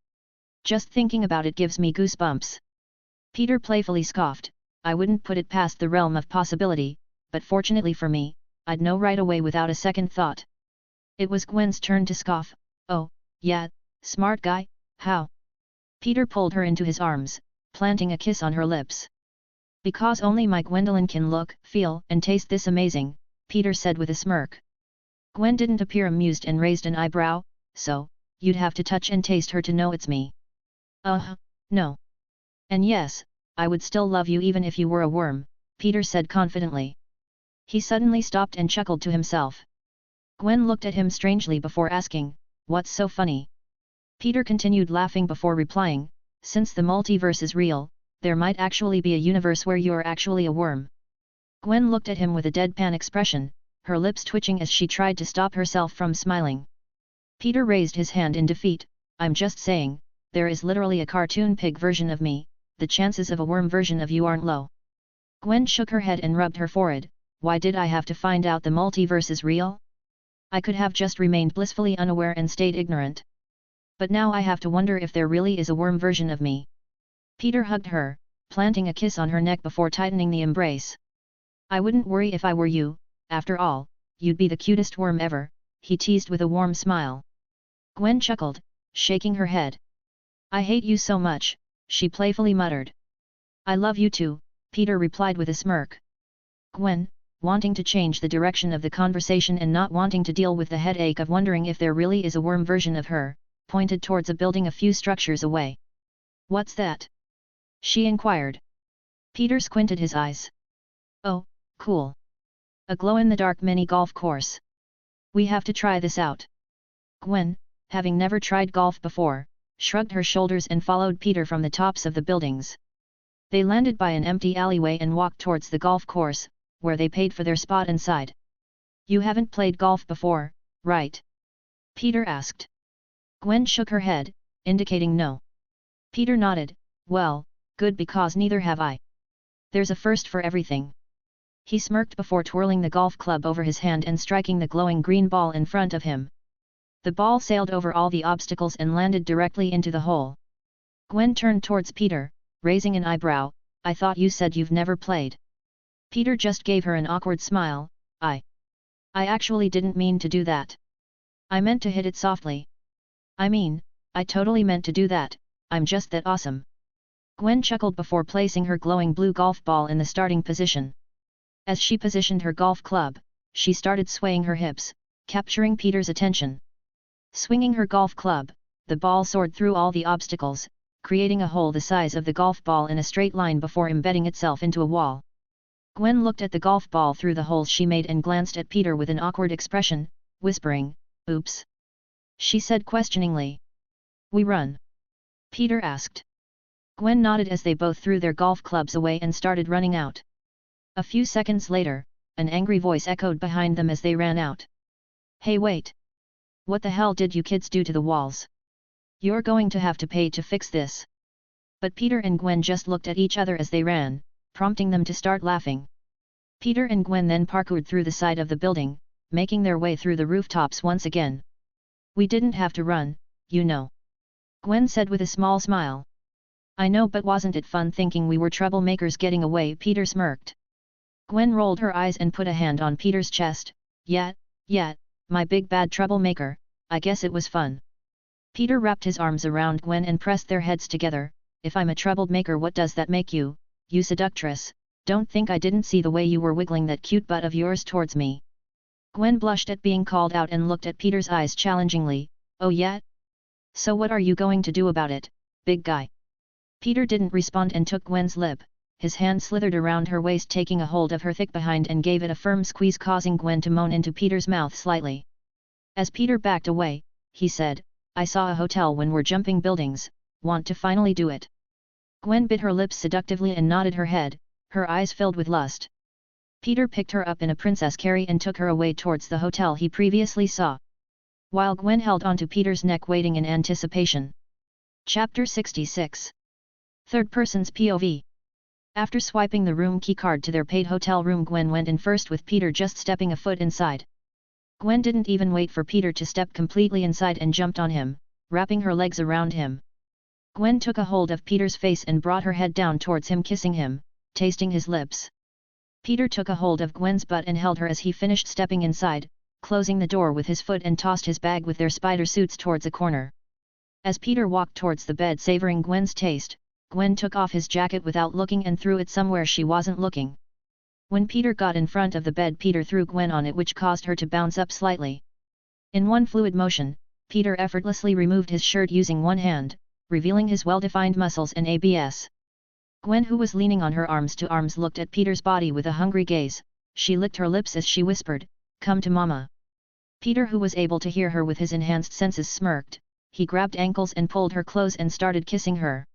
Just thinking about it gives me goosebumps. Peter playfully scoffed, I wouldn't put it past the realm of possibility, but fortunately for me, I'd know right away without a second thought. It was Gwen's turn to scoff. Oh, yeah, smart guy, how? Peter pulled her into his arms, planting a kiss on her lips. Because only my Gwendolyn can look, feel, and taste this amazing, Peter said with a smirk. Gwen didn't appear amused and raised an eyebrow, so, you'd have to touch and taste her to know it's me. No. And yes, I would still love you even if you were a worm, Peter said confidently. He suddenly stopped and chuckled to himself. Gwen looked at him strangely before asking, what's so funny? Peter continued laughing before replying, since the multiverse is real, there might actually be a universe where you're actually a worm. Gwen looked at him with a deadpan expression, her lips twitching as she tried to stop herself from smiling. Peter raised his hand in defeat, I'm just saying, there is literally a cartoon pig version of me, the chances of a worm version of you aren't low. Gwen shook her head and rubbed her forehead, why did I have to find out the multiverse is real? I could have just remained blissfully unaware and stayed ignorant. But now I have to wonder if there really is a worm version of me. Peter hugged her, planting a kiss on her neck before tightening the embrace. I wouldn't worry if I were you, after all, you'd be the cutest worm ever, he teased with a warm smile. Gwen chuckled, shaking her head. I hate you so much, she playfully muttered. I love you too, Peter replied with a smirk. Gwen, wanting to change the direction of the conversation and not wanting to deal with the headache of wondering if there really is a worm version of her, pointed towards a building a few structures away. What's that? She inquired. Peter squinted his eyes. Oh, cool. A glow-in-the-dark mini golf course. We have to try this out. Gwen, having never tried golf before, shrugged her shoulders and followed Peter from the tops of the buildings. They landed by an empty alleyway and walked towards the golf course, where they paid for their spot inside. You haven't played golf before, right? Peter asked. Gwen shook her head, indicating no. Peter nodded, well, good because neither have I. There's a first for everything. He smirked before twirling the golf club over his hand and striking the glowing green ball in front of him. The ball sailed over all the obstacles and landed directly into the hole. Gwen turned towards Peter, raising an eyebrow, I thought you said you've never played. Peter just gave her an awkward smile, I actually didn't mean to do that. I meant to hit it softly. I totally meant to do that, I'm just that awesome. Gwen chuckled before placing her glowing blue golf ball in the starting position. As she positioned her golf club, she started swaying her hips, capturing Peter's attention. Swinging her golf club, the ball soared through all the obstacles, creating a hole the size of the golf ball in a straight line before embedding itself into a wall. Gwen looked at the golf ball through the hole she made and glanced at Peter with an awkward expression, whispering, oops. She said questioningly. We run? Peter asked. Gwen nodded as they both threw their golf clubs away and started running out. A few seconds later, an angry voice echoed behind them as they ran out. Hey wait! What the hell did you kids do to the walls? You're going to have to pay to fix this. But Peter and Gwen just looked at each other as they ran, prompting them to start laughing. Peter and Gwen then parkoured through the side of the building, making their way through the rooftops once again. We didn't have to run, you know. Gwen said with a small smile. I know, but wasn't it fun thinking we were troublemakers getting away? Peter smirked. Gwen rolled her eyes and put a hand on Peter's chest. Yeah, my big bad troublemaker, I guess it was fun. Peter wrapped his arms around Gwen and pressed their heads together. If I'm a troublemaker, what does that make you, you seductress? Don't think I didn't see the way you were wiggling that cute butt of yours towards me. Gwen blushed at being called out and looked at Peter's eyes challengingly. Oh yeah? So what are you going to do about it, big guy? Peter didn't respond and took Gwen's lip, his hand slithered around her waist taking a hold of her thick behind and gave it a firm squeeze causing Gwen to moan into Peter's mouth slightly. As Peter backed away, he said, "I saw a hotel when we're jumping buildings, want to finally do it." Gwen bit her lips seductively and nodded her head, her eyes filled with lust. Peter picked her up in a princess carry and took her away towards the hotel he previously saw. While Gwen held onto Peter's neck waiting in anticipation. Chapter 66. Third person's POV. After swiping the room keycard to their paid hotel room, Gwen went in first with Peter just stepping a foot inside. Gwen didn't even wait for Peter to step completely inside and jumped on him, wrapping her legs around him. Gwen took a hold of Peter's face and brought her head down towards him, kissing him, tasting his lips. Peter took a hold of Gwen's butt and held her as he finished stepping inside, closing the door with his foot and tossed his bag with their spider suits towards a corner. As Peter walked towards the bed savoring Gwen's taste, Gwen took off his jacket without looking and threw it somewhere she wasn't looking. When Peter got in front of the bed, Peter threw Gwen on it, which caused her to bounce up slightly. In one fluid motion, Peter effortlessly removed his shirt using one hand, revealing his well-defined muscles and abs. Gwen, who was leaning on her arms to arms, looked at Peter's body with a hungry gaze. She licked her lips as she whispered, "Come to mama." Peter, who was able to hear her with his enhanced senses, smirked. He grabbed ankles and pulled her close and started kissing her.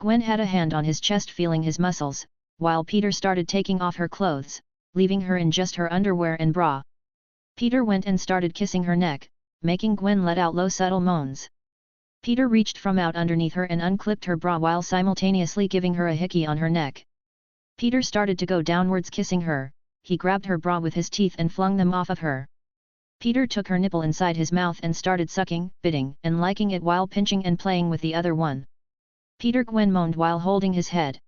Gwen had a hand on his chest feeling his muscles, while Peter started taking off her clothes, leaving her in just her underwear and bra. Peter went and started kissing her neck, making Gwen let out low subtle moans. Peter reached from out underneath her and unclipped her bra while simultaneously giving her a hickey on her neck. Peter started to go downwards kissing her. He grabbed her bra with his teeth and flung them off of her. Peter took her nipple inside his mouth and started sucking, biting and liking it while pinching and playing with the other one. Peter, Gwen moaned while holding his head.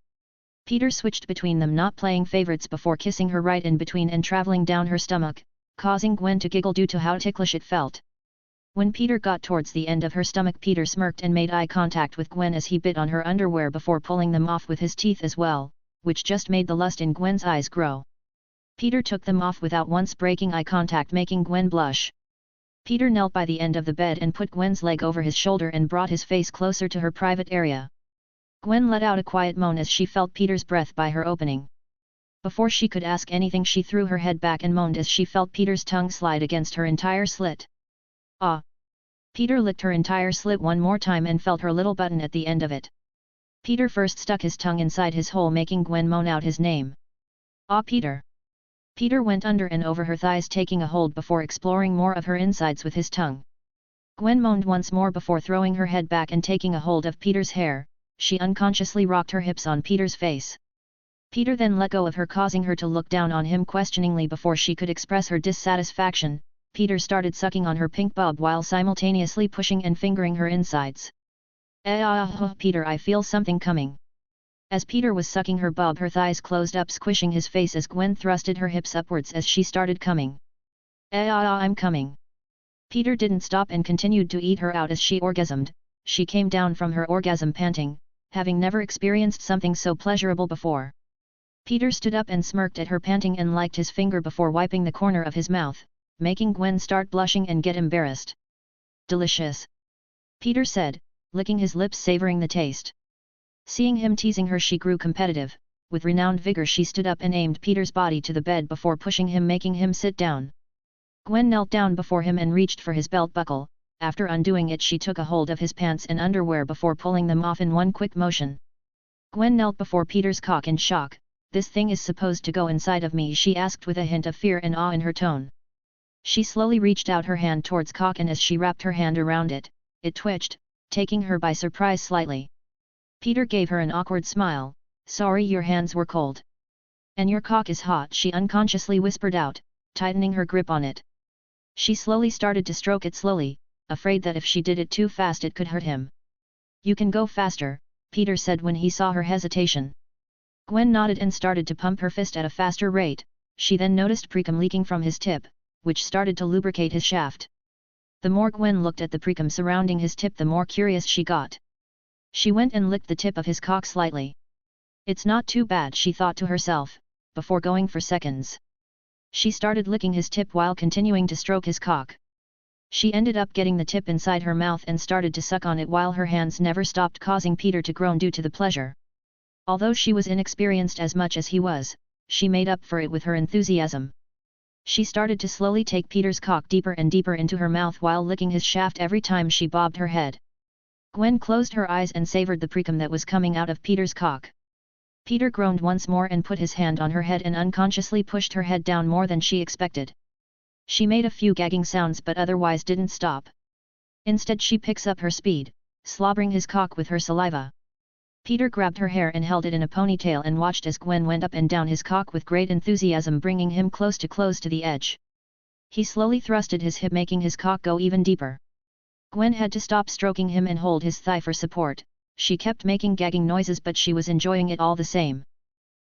Peter switched between them, not playing favorites before kissing her right in between and traveling down her stomach, causing Gwen to giggle due to how ticklish it felt. When Peter got towards the end of her stomach, Peter smirked and made eye contact with Gwen as he bit on her underwear before pulling them off with his teeth as well, which just made the lust in Gwen's eyes grow. Peter took them off without once breaking eye contact, making Gwen blush. Peter knelt by the end of the bed and put Gwen's leg over his shoulder and brought his face closer to her private area. Gwen let out a quiet moan as she felt Peter's breath by her opening. Before she could ask anything, she threw her head back and moaned as she felt Peter's tongue slide against her entire slit. "Ah!" Peter licked her entire slit one more time and felt her little button at the end of it. Peter first stuck his tongue inside his hole, making Gwen moan out his name. "Ah, Peter!" Peter went under and over her thighs, taking a hold before exploring more of her insides with his tongue. Gwen moaned once more before throwing her head back and taking a hold of Peter's hair. She unconsciously rocked her hips on Peter's face. Peter then let go of her, causing her to look down on him questioningly before she could express her dissatisfaction. Peter started sucking on her pink boob while simultaneously pushing and fingering her insides. Peter, I feel something coming." As Peter was sucking her boob, her thighs closed up, squishing his face as Gwen thrusted her hips upwards as she started coming. I'm coming." Peter didn't stop and continued to eat her out as she orgasmed. She came down from her orgasm panting, having never experienced something so pleasurable before. Peter stood up and smirked at her panting and liked his finger before wiping the corner of his mouth, making Gwen start blushing and get embarrassed. "Delicious," Peter said, licking his lips savoring the taste. Seeing him teasing her, she grew competitive. With renowned vigor she stood up and aimed Peter's body to the bed before pushing him, making him sit down. Gwen knelt down before him and reached for his belt buckle. After undoing it, she took a hold of his pants and underwear before pulling them off in one quick motion. Gwen knelt before Peter's cock in shock. "This thing is supposed to go inside of me?" she asked with a hint of fear and awe in her tone. She slowly reached out her hand towards cock, and as she wrapped her hand around it, it twitched, taking her by surprise slightly. Peter gave her an awkward smile. "Sorry, your hands were cold. And your cock is hot," she unconsciously whispered out, tightening her grip on it. She slowly started to stroke it slowly, afraid that if she did it too fast it could hurt him. "You can go faster," Peter said when he saw her hesitation. Gwen nodded and started to pump her fist at a faster rate. She then noticed precum leaking from his tip, which started to lubricate his shaft. The more Gwen looked at the precum surrounding his tip, the more curious she got. She went and licked the tip of his cock slightly. "It's not too bad," she thought to herself, before going for seconds. She started licking his tip while continuing to stroke his cock. She ended up getting the tip inside her mouth and started to suck on it while her hands never stopped, causing Peter to groan due to the pleasure. Although she was inexperienced as much as he was, she made up for it with her enthusiasm. She started to slowly take Peter's cock deeper and deeper into her mouth while licking his shaft every time she bobbed her head. Gwen closed her eyes and savored the precum that was coming out of Peter's cock. Peter groaned once more and put his hand on her head and unconsciously pushed her head down more than she expected. She made a few gagging sounds but otherwise didn't stop. Instead she picks up her speed, slobbering his cock with her saliva. Peter grabbed her hair and held it in a ponytail and watched as Gwen went up and down his cock with great enthusiasm, bringing him close to the edge. He slowly thrusted his hip, making his cock go even deeper. Gwen had to stop stroking him and hold his thigh for support. She kept making gagging noises but she was enjoying it all the same.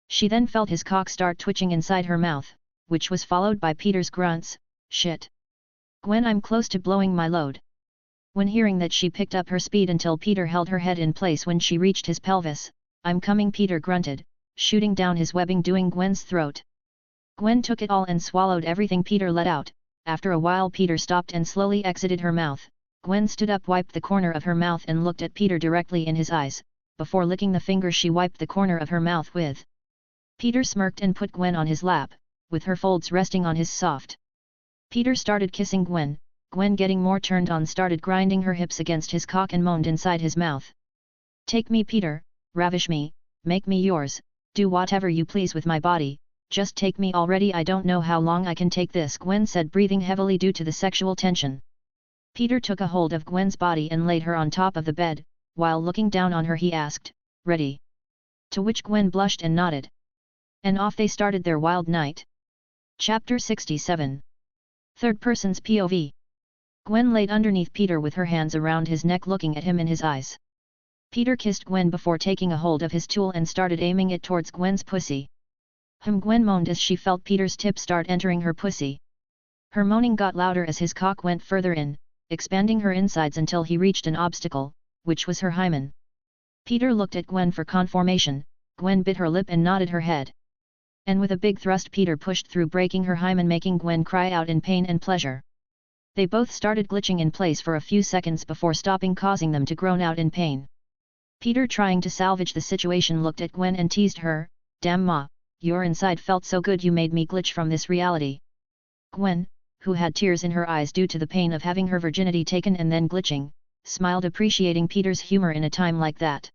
She then felt his cock start twitching inside her mouth, which was followed by Peter's grunts, "Shit. Gwen, I'm close to blowing my load." When hearing that, she picked up her speed until Peter held her head in place when she reached his pelvis. "I'm coming," Peter grunted, shooting down his webbing, doing Gwen's throat. Gwen took it all and swallowed everything Peter let out. After a while Peter stopped and slowly exited her mouth. Gwen stood up, wiped the corner of her mouth and looked at Peter directly in his eyes. Before licking the finger she wiped the corner of her mouth with. Peter smirked and put Gwen on his lap, with her folds resting on his soft. Peter started kissing Gwen. Gwen, getting more turned on, started grinding her hips against his cock and moaned inside his mouth. "Take me, Peter, ravish me, make me yours, do whatever you please with my body, just take me already, I don't know how long I can take this," Gwen said, breathing heavily due to the sexual tension. Peter took a hold of Gwen's body and laid her on top of the bed. While looking down on her he asked, "Ready?" To which Gwen blushed and nodded. And off they started their wild night. Chapter 67. Third person's POV. Gwen laid underneath Peter with her hands around his neck, looking at him in his eyes. Peter kissed Gwen before taking a hold of his tool and started aiming it towards Gwen's pussy. Gwen moaned as she felt Peter's tip start entering her pussy. Her moaning got louder as his cock went further in, expanding her insides until he reached an obstacle, which was her hymen. Peter looked at Gwen for confirmation. Gwen bit her lip and nodded her head. And with a big thrust Peter pushed through, breaking her hymen, making Gwen cry out in pain and pleasure. They both started glitching in place for a few seconds before stopping, causing them to groan out in pain. Peter, trying to salvage the situation, looked at Gwen and teased her, "Damn ma, your inside felt so good you made me glitch from this reality." Gwen, who had tears in her eyes due to the pain of having her virginity taken and then glitching, smiled, appreciating Peter's humor in a time like that.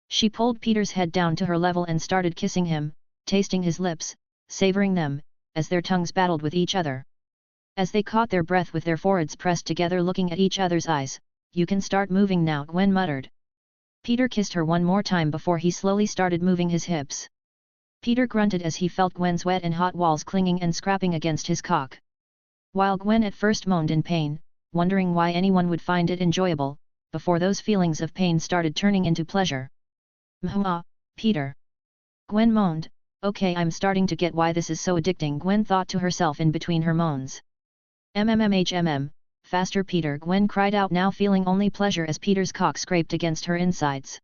She pulled Peter's head down to her level and started kissing him, tasting his lips, savoring them, as their tongues battled with each other. As they caught their breath with their foreheads pressed together, looking at each other's eyes, "You can start moving now," Gwen muttered. Peter kissed her one more time before he slowly started moving his hips. Peter grunted as he felt Gwen's wet and hot walls clinging and scrapping against his cock. While Gwen at first moaned in pain, wondering why anyone would find it enjoyable, before those feelings of pain started turning into pleasure. "Mh, Peter." Gwen moaned. "Okay, I'm starting to get why this is so addicting," Gwen thought to herself in between her moans. "MMMHMM, faster Peter," Gwen cried out, now feeling only pleasure as Peter's cock scraped against her insides.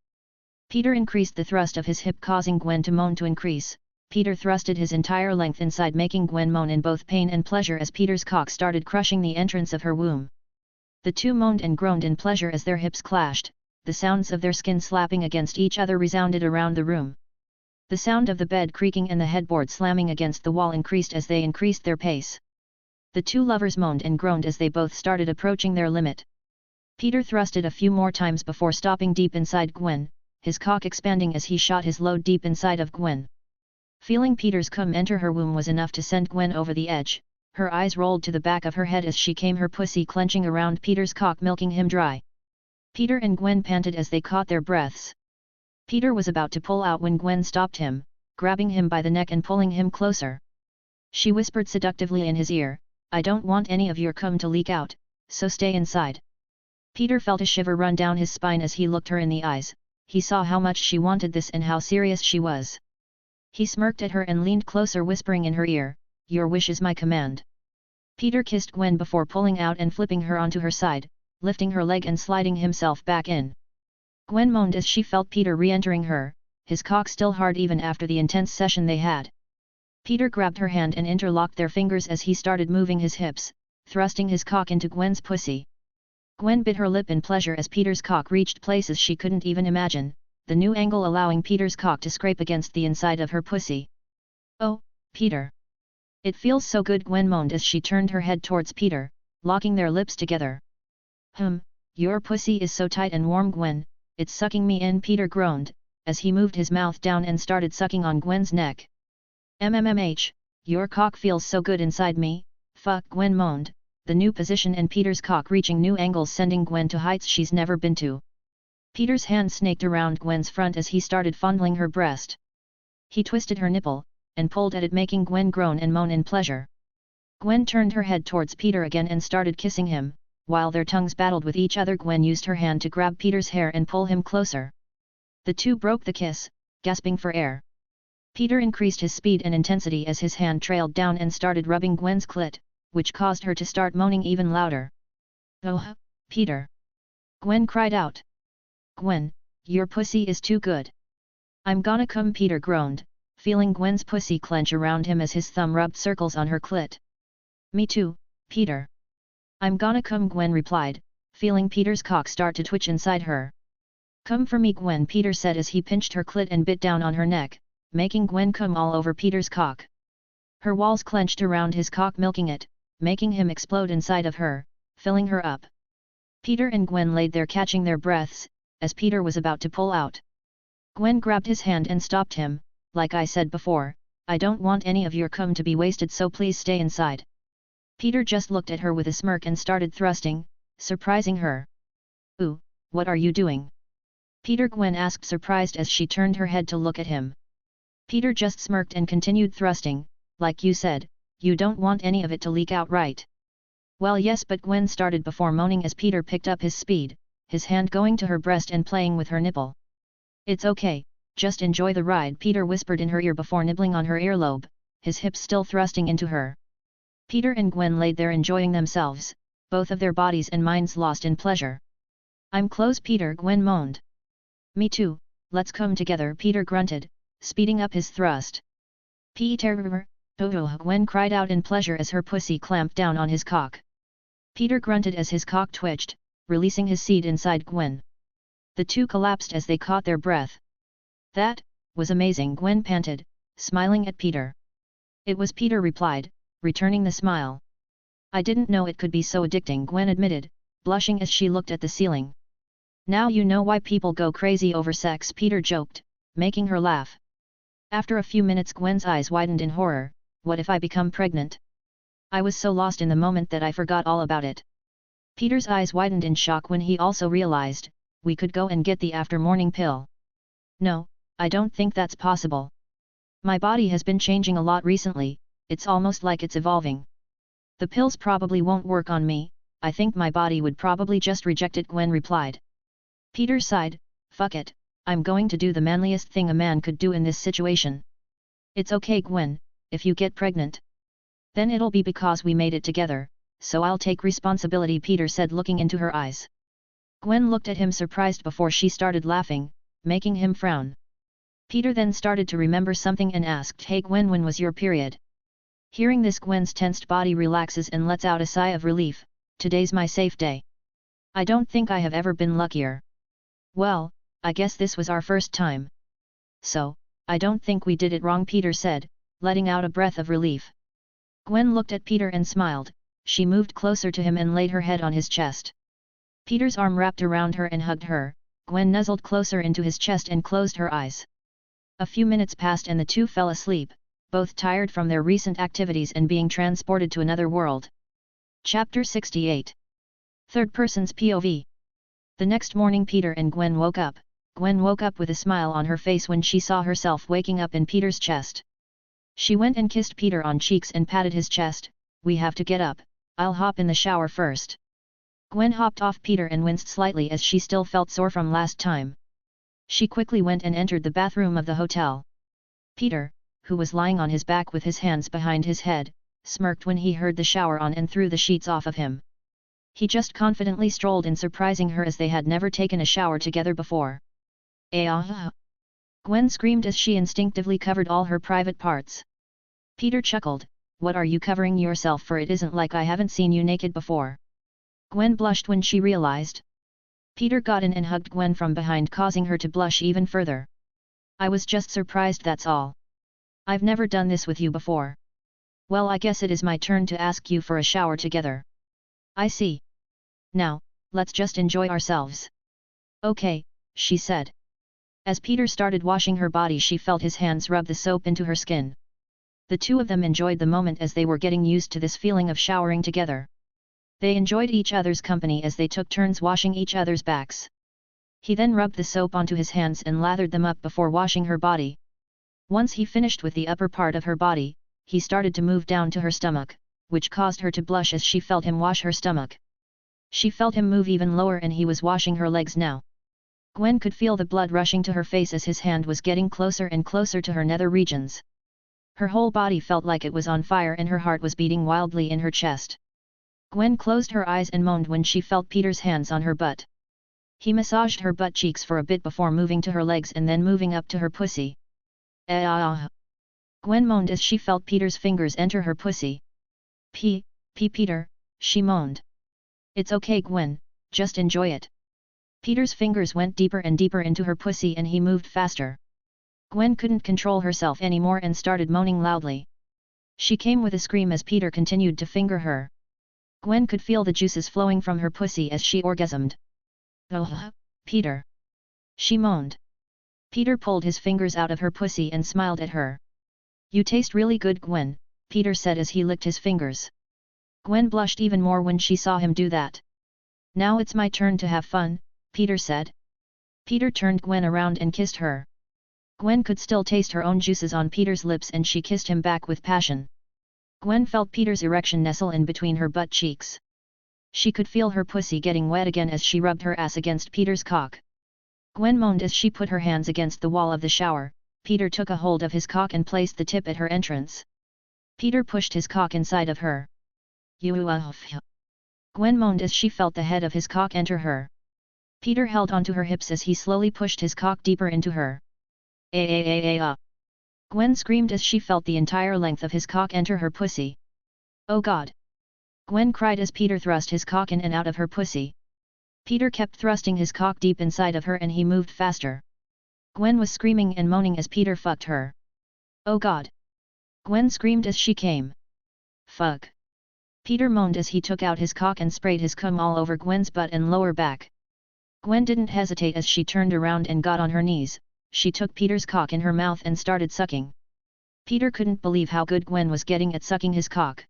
Peter increased the thrust of his hip, causing Gwen to moan to increase. Peter thrusted his entire length inside, making Gwen moan in both pain and pleasure as Peter's cock started crushing the entrance of her womb. The two moaned and groaned in pleasure as their hips clashed. The sounds of their skin slapping against each other resounded around the room. The sound of the bed creaking and the headboard slamming against the wall increased as they increased their pace. The two lovers moaned and groaned as they both started approaching their limit. Peter thrusted a few more times before stopping deep inside Gwen, his cock expanding as he shot his load deep inside of Gwen. Feeling Peter's cum enter her womb was enough to send Gwen over the edge. Her eyes rolled to the back of her head as she came, her pussy clenching around Peter's cock, milking him dry. Peter and Gwen panted as they caught their breaths. Peter was about to pull out when Gwen stopped him, grabbing him by the neck and pulling him closer. She whispered seductively in his ear, "I don't want any of your cum to leak out, so stay inside." Peter felt a shiver run down his spine as he looked her in the eyes. He saw how much she wanted this and how serious she was. He smirked at her and leaned closer, whispering in her ear, "Your wish is my command." Peter kissed Gwen before pulling out and flipping her onto her side, lifting her leg and sliding himself back in. Gwen moaned as she felt Peter re-entering her, his cock still hard even after the intense session they had. Peter grabbed her hand and interlocked their fingers as he started moving his hips, thrusting his cock into Gwen's pussy. Gwen bit her lip in pleasure as Peter's cock reached places she couldn't even imagine. the new angle allowing Peter's cock to scrape against the inside of her pussy. "Oh, Peter. It feels so good," Gwen moaned as she turned her head towards Peter, locking their lips together. Your pussy is so tight and warm, Gwen, it's sucking me in," Peter groaned, as he moved his mouth down and started sucking on Gwen's neck. "MMMH, your cock feels so good inside me, fuck," Gwen moaned, the new position and Peter's cock reaching new angles sending Gwen to heights she's never been to. Peter's hand snaked around Gwen's front as he started fondling her breast. He twisted her nipple, and pulled at it, making Gwen groan and moan in pleasure. Gwen turned her head towards Peter again and started kissing him. While their tongues battled with each other, Gwen used her hand to grab Peter's hair and pull him closer. The two broke the kiss, gasping for air. Peter increased his speed and intensity as his hand trailed down and started rubbing Gwen's clit, which caused her to start moaning even louder. "Oh, Peter!" Gwen cried out. "Gwen, your pussy is too good. I'm gonna come," Peter groaned, feeling Gwen's pussy clench around him as his thumb rubbed circles on her clit. "Me too, Peter. I'm gonna come," Gwen replied, feeling Peter's cock start to twitch inside her. "Come for me, Gwen," Peter said as he pinched her clit and bit down on her neck, making Gwen come all over Peter's cock. Her walls clenched around his cock, milking it, making him explode inside of her, filling her up. Peter and Gwen laid there catching their breaths, as Peter was about to pull out. Gwen grabbed his hand and stopped him. "Like I said before, I don't want any of your cum to be wasted, so please stay inside." Peter just looked at her with a smirk and started thrusting, surprising her. "Ooh, what are you doing?" Peter, Gwen asked, surprised as she turned her head to look at him. Peter just smirked and continued thrusting. "Like you said, you don't want any of it to leak out, right?" "Well, yes," but Gwen started before moaning as Peter picked up his speed, his hand going to her breast and playing with her nipple. "It's okay, just enjoy the ride," Peter whispered in her ear before nibbling on her earlobe, his hips still thrusting into her. Peter and Gwen laid there enjoying themselves, both of their bodies and minds lost in pleasure. "I'm close, Peter," Gwen moaned. "Me too, let's come together," Peter grunted, speeding up his thrust. "Peter!" Gwen cried out in pleasure as her pussy clamped down on his cock. Peter grunted as his cock twitched, releasing his seed inside Gwen. The two collapsed as they caught their breath. "That was amazing," Gwen panted, smiling at Peter. "It was," Peter replied, returning the smile. "I didn't know it could be so addicting," Gwen admitted, blushing as she looked at the ceiling. "Now you know why people go crazy over sex," Peter joked, making her laugh. After a few minutes, Gwen's eyes widened in horror. "What if I become pregnant?" "I was so lost in the moment that I forgot all about it." Peter's eyes widened in shock when he also realized, "We could go and get the after-morning pill." "No, I don't think that's possible. My body has been changing a lot recently, it's almost like it's evolving. The pills probably won't work on me, I think my body would probably just reject it," Gwen replied. Peter sighed, "Fuck it, I'm going to do the manliest thing a man could do in this situation." "It's okay, Gwen, if you get pregnant. Then it'll be because we made it together, so I'll take responsibility," Peter said, looking into her eyes. Gwen looked at him surprised before she started laughing, making him frown. Peter then started to remember something and asked, "Hey Gwen, when was your period?" Hearing this, Gwen's tensed body relaxes and lets out a sigh of relief. "Today's my safe day. I don't think I have ever been luckier." "Well, I guess this was our first time. So, I don't think we did it wrong," Peter said, letting out a breath of relief. Gwen looked at Peter and smiled. She moved closer to him and laid her head on his chest. Peter's arm wrapped around her and hugged her. Gwen nuzzled closer into his chest and closed her eyes. A few minutes passed and the two fell asleep, both tired from their recent activities and being transported to another world. Chapter 68. Third Person's POV. The next morning, Peter and Gwen woke up. Gwen woke up with a smile on her face when she saw herself waking up in Peter's chest. She went and kissed Peter on cheeks and patted his chest. "We have to get up, I'll hop in the shower first." Gwen hopped off Peter and winced slightly as she still felt sore from last time. She quickly went and entered the bathroom of the hotel. Peter, who was lying on his back with his hands behind his head, smirked when he heard the shower on and threw the sheets off of him. He just confidently strolled in, surprising her as they had never taken a shower together before. "Ah!" Gwen screamed as she instinctively covered all her private parts. Peter chuckled, "What are you covering yourself for? It isn't like I haven't seen you naked before." Gwen blushed when she realized. Peter got in and hugged Gwen from behind, causing her to blush even further. I was just surprised, that's all. I've never done this with you before. Well, I guess it is my turn to ask you for a shower together. I see. Now, let's just enjoy ourselves. Okay, she said. As Peter started washing her body, she felt his hands rub the soap into her skin. The two of them enjoyed the moment as they were getting used to this feeling of showering together. They enjoyed each other's company as they took turns washing each other's backs. He then rubbed the soap onto his hands and lathered them up before washing her body. Once he finished with the upper part of her body, he started to move down to her stomach, which caused her to blush as she felt him wash her stomach. She felt him move even lower and he was washing her legs now. Gwen could feel the blood rushing to her face as his hand was getting closer and closer to her nether regions. Her whole body felt like it was on fire and her heart was beating wildly in her chest. Gwen closed her eyes and moaned when she felt Peter's hands on her butt. He massaged her butt cheeks for a bit before moving to her legs and then moving up to her pussy. Gwen moaned as she felt Peter's fingers enter her pussy. Peter, she moaned. It's okay, Gwen, just enjoy it. Peter's fingers went deeper and deeper into her pussy and he moved faster. Gwen couldn't control herself anymore and started moaning loudly. She came with a scream as Peter continued to finger her. Gwen could feel the juices flowing from her pussy as she orgasmed. Oh, Peter! She moaned. Peter pulled his fingers out of her pussy and smiled at her. You taste really good, Gwen, Peter said as he licked his fingers. Gwen blushed even more when she saw him do that. Now it's my turn to have fun, Peter said. Peter turned Gwen around and kissed her. Gwen could still taste her own juices on Peter's lips and she kissed him back with passion. Gwen felt Peter's erection nestle in between her butt cheeks. She could feel her pussy getting wet again as she rubbed her ass against Peter's cock. Gwen moaned as she put her hands against the wall of the shower. Peter took a hold of his cock and placed the tip at her entrance. Peter pushed his cock inside of her. Gwen moaned as she felt the head of his cock enter her. Peter held onto her hips as he slowly pushed his cock deeper into her. Gwen screamed as she felt the entire length of his cock enter her pussy. Oh God! Gwen cried as Peter thrust his cock in and out of her pussy. Peter kept thrusting his cock deep inside of her and he moved faster. Gwen was screaming and moaning as Peter fucked her. Oh God! Gwen screamed as she came. Fuck! Peter moaned as he took out his cock and sprayed his cum all over Gwen's butt and lower back. Gwen didn't hesitate as she turned around and got on her knees. She took Peter's cock in her mouth and started sucking. Peter couldn't believe how good Gwen was getting at sucking his cock.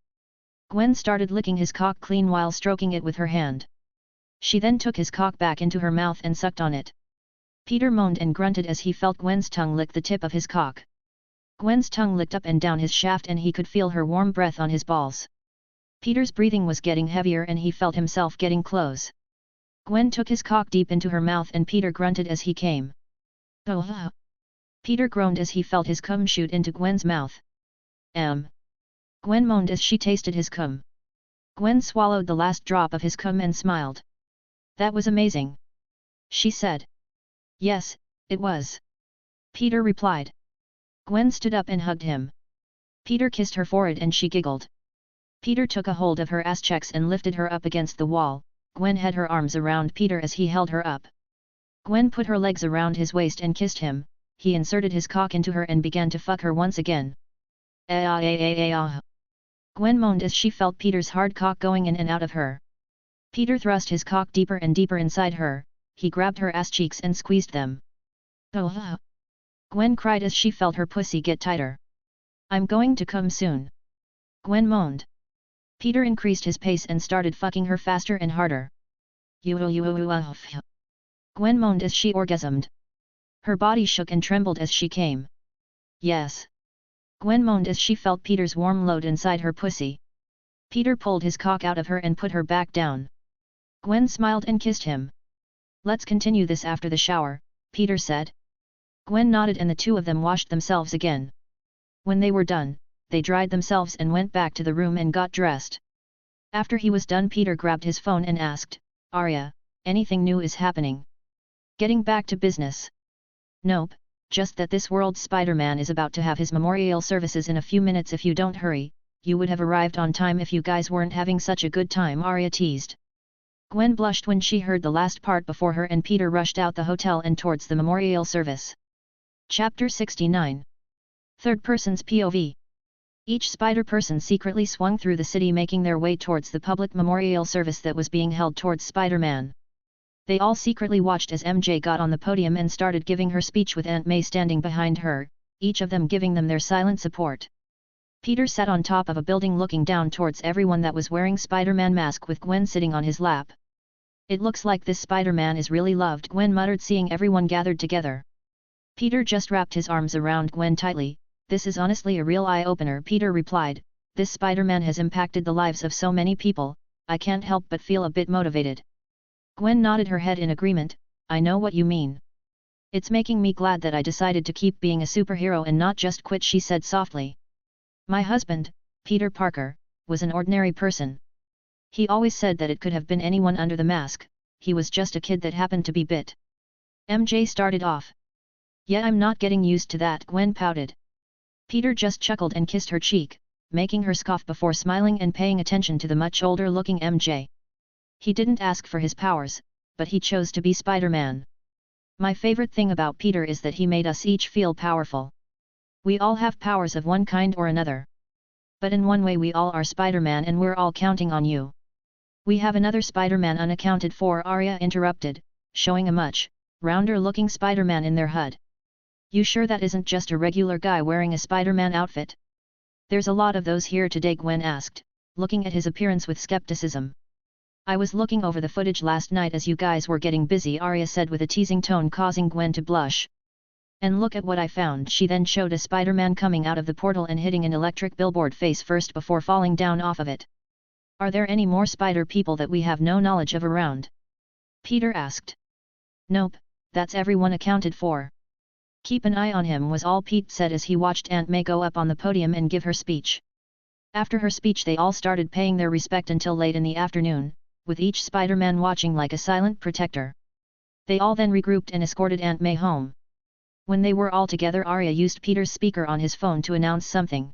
Gwen started licking his cock clean while stroking it with her hand. She then took his cock back into her mouth and sucked on it. Peter moaned and grunted as he felt Gwen's tongue lick the tip of his cock. Gwen's tongue licked up and down his shaft and he could feel her warm breath on his balls. Peter's breathing was getting heavier and he felt himself getting close. Gwen took his cock deep into her mouth and Peter grunted as he came. Oh! Peter groaned as he felt his cum shoot into Gwen's mouth. Gwen moaned as she tasted his cum. Gwen swallowed the last drop of his cum and smiled. That was amazing, she said. Yes, it was, Peter replied. Gwen stood up and hugged him. Peter kissed her forehead and she giggled. Peter took a hold of her ass cheeks and lifted her up against the wall. Gwen had her arms around Peter as he held her up. Gwen put her legs around his waist and kissed him. He inserted his cock into her and began to fuck her once again. Gwen moaned as she felt Peter's hard cock going in and out of her. Peter thrust his cock deeper and deeper inside her. He grabbed her ass cheeks and squeezed them. Oh! Gwen cried as she felt her pussy get tighter. I'm going to come soon, Gwen moaned. Peter increased his pace and started fucking her faster and harder. Gwen moaned as she orgasmed. Her body shook and trembled as she came. Yes. Gwen moaned as she felt Peter's warm load inside her pussy. Peter pulled his cock out of her and put her back down. Gwen smiled and kissed him. Let's continue this after the shower, Peter said. Gwen nodded and the two of them washed themselves again. When they were done, they dried themselves and went back to the room and got dressed. After he was done, Peter grabbed his phone and asked, Arie, anything new is happening? Getting back to business? Nope, just that this world's Spider-Man is about to have his memorial services in a few minutes. If you don't hurry, you would have arrived on time if you guys weren't having such a good time, Arie teased. Gwen blushed when she heard the last part before her and Peter rushed out the hotel and towards the memorial service. Chapter 69. Third Person's POV. Each spider person secretly swung through the city making their way towards the public memorial service that was being held towards Spider-Man. They all secretly watched as MJ got on the podium and started giving her speech with Aunt May standing behind her, each of them giving them their silent support. Peter sat on top of a building looking down towards everyone that was wearing Spider-Man mask with Gwen sitting on his lap. "It looks like this Spider-Man is really loved," Gwen muttered seeing everyone gathered together. Peter just wrapped his arms around Gwen tightly. "This is honestly a real eye-opener," Peter replied. "This Spider-Man has impacted the lives of so many people, I can't help but feel a bit motivated." Gwen nodded her head in agreement. "I know what you mean. It's making me glad that I decided to keep being a superhero and not just quit," she said softly. "My husband, Peter Parker, was an ordinary person. He always said that it could have been anyone under the mask, he was just a kid that happened to be bit." MJ started off. "Yeah, I'm not getting used to that," Gwen pouted. Peter just chuckled and kissed her cheek, making her scoff before smiling and paying attention to the much older-looking MJ. He didn't ask for his powers, but he chose to be Spider-Man. "My favorite thing about Peter is that he made us each feel powerful. We all have powers of one kind or another. But in one way we all are Spider-Man and we're all counting on you." "We have another Spider-Man unaccounted for," Arie interrupted, showing a much rounder-looking Spider-Man in their HUD. "You sure that isn't just a regular guy wearing a Spider-Man outfit?" "There's a lot of those here today," Gwen asked, looking at his appearance with skepticism. "I was looking over the footage last night as you guys were getting busy," Arie said with a teasing tone causing Gwen to blush. "And look at what I found." She then showed a Spider-Man coming out of the portal and hitting an electric billboard face first before falling down off of it. "Are there any more spider people that we have no knowledge of around?" Peter asked. "Nope, that's everyone accounted for. Keep an eye on him," was all Pete said as he watched Aunt May go up on the podium and give her speech. After her speech they all started paying their respect until late in the afternoon, with each Spider-Man watching like a silent protector. They all then regrouped and escorted Aunt May home. When they were all together, Arie used Peter's speaker on his phone to announce something.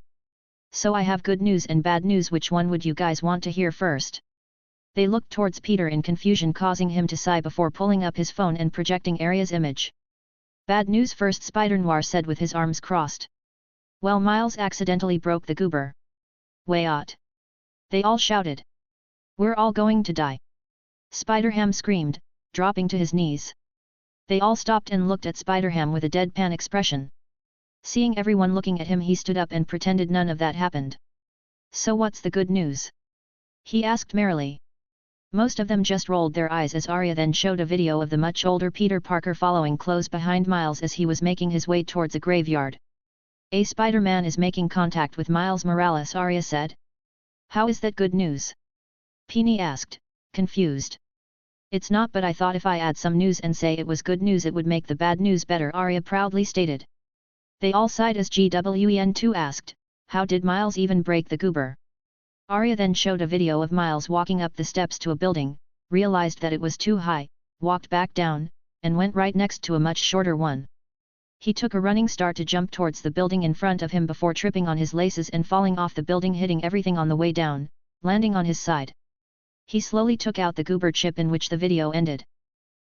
"So I have good news and bad news, which one would you guys want to hear first?" They looked towards Peter in confusion, causing him to sigh before pulling up his phone and projecting Arie's image. "Bad news first," Spider-Noir said with his arms crossed. "Well, Miles accidentally broke the goober." "Wait!" they all shouted. "We're all going to die!" Spider-Ham screamed, dropping to his knees. They all stopped and looked at Spider-Ham with a deadpan expression. Seeing everyone looking at him, he stood up and pretended none of that happened. "So what's the good news?" he asked merrily. Most of them just rolled their eyes as Arie then showed a video of the much older Peter Parker following close behind Miles as he was making his way towards a graveyard. "A Spider-Man is making contact with Miles Morales," Arie said. "How is that good news?" Peony asked, confused. "It's not, but I thought if I add some news and say it was good news it would make the bad news better," Arie proudly stated. They all sighed as GWEN2 asked, "How did Miles even break the goober?" Arie then showed a video of Miles walking up the steps to a building, realized that it was too high, walked back down, and went right next to a much shorter one. He took a running start to jump towards the building in front of him before tripping on his laces and falling off the building, hitting everything on the way down, landing on his side. He slowly took out the goober chip, in which the video ended.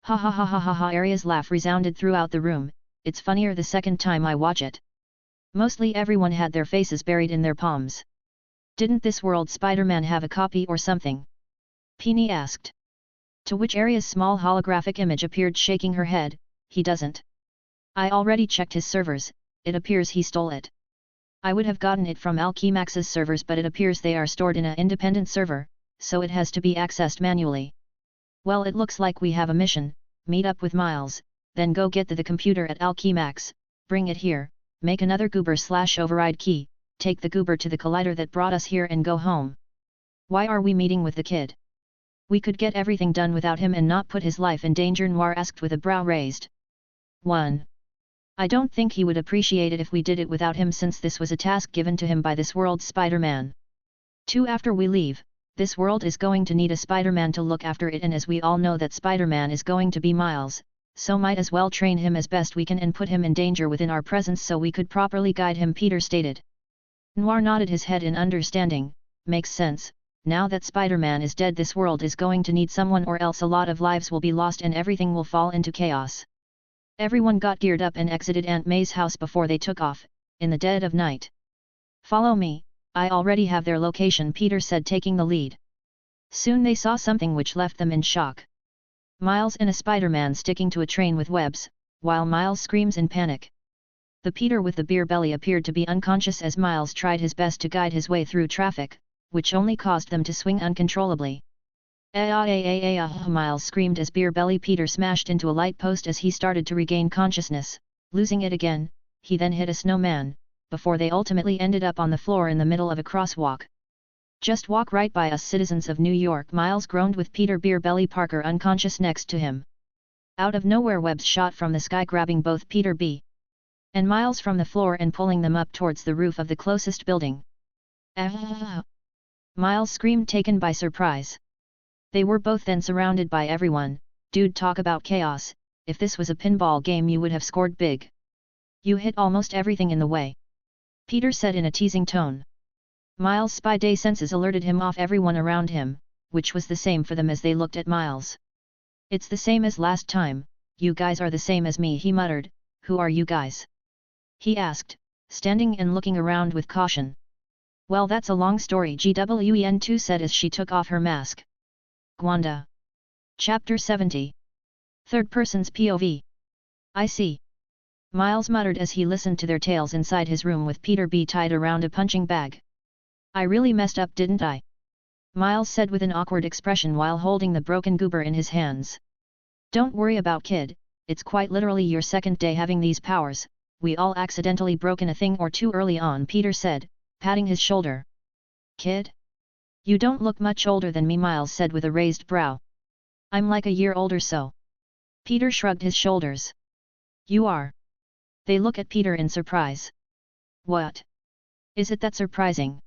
"Ha ha ha ha ha ha!" Arie's laugh resounded throughout the room. "It's funnier the second time I watch it." Mostly everyone had their faces buried in their palms. "Didn't this world Spider-Man have a copy or something?" Peony asked. To which Arie's small holographic image appeared, shaking her head. "He doesn't. I already checked his servers, it appears he stole it. I would have gotten it from Alchemax's servers, but it appears they are stored in an independent server, so it has to be accessed manually. Well, it looks like we have a mission: meet up with Miles, then go get the computer at Alchemax, bring it here, make another goober/override key, take the goober to the collider that brought us here and go home." "Why are we meeting with the kid? We could get everything done without him and not put his life in danger," Noir asked with a brow raised. 1. I don't think he would appreciate it if we did it without him, since this was a task given to him by this world's Spider-Man. 2. After we leave, this world is going to need a Spider-Man to look after it, and as we all know that Spider-Man is going to be Miles, so might as well train him as best we can and put him in danger within our presence so we could properly guide him," Peter stated. Noir nodded his head in understanding. "Makes sense, now that Spider-Man is dead this world is going to need someone or else a lot of lives will be lost and everything will fall into chaos. Everyone got geared up and exited Aunt May's house before they took off, in the dead of night. Follow me, I already have their location, Peter said, taking the lead. Soon they saw something which left them in shock. Miles and a Spider-Man sticking to a train with webs, while Miles screams in panic. The Peter with the beer belly appeared to be unconscious as Miles tried his best to guide his way through traffic, which only caused them to swing uncontrollably. Miles screamed as beer belly Peter smashed into a light post as he started to regain consciousness, losing it again. He then hit a snowman, before they ultimately ended up on the floor in the middle of a crosswalk. Just walk right by us, citizens of New York, Miles groaned with Peter beer belly Parker unconscious next to him. Out of nowhere webs shot from the sky, grabbing both Peter B. and Miles from the floor and pulling them up towards the roof of the closest building. Miles screamed, taken by surprise. They were both then surrounded by everyone. Dude, talk about chaos, if this was a pinball game you would have scored big. You hit almost everything in the way, Peter said in a teasing tone. Miles' spy-day senses alerted him off everyone around him, which was the same for them as they looked at Miles. It's the same as last time, you guys are the same as me, he muttered. Who are you guys? He asked, standing and looking around with caution. Well, that's a long story, GWEN2 said as she took off her mask. Gwanda. Chapter 70. Third person's POV. I see. Miles muttered as he listened to their tales inside his room with Peter B tied around a punching bag. I really messed up, didn't I? Miles said with an awkward expression while holding the broken goober in his hands. Don't worry about kid, it's quite literally your second day having these powers, we all accidentally broken a thing or two early on, Peter said, patting his shoulder. Kid? You don't look much older than me, Miles said with a raised brow. I'm like a year older so. Peter shrugged his shoulders. You are. They look at Peter in surprise. What? Is it that surprising?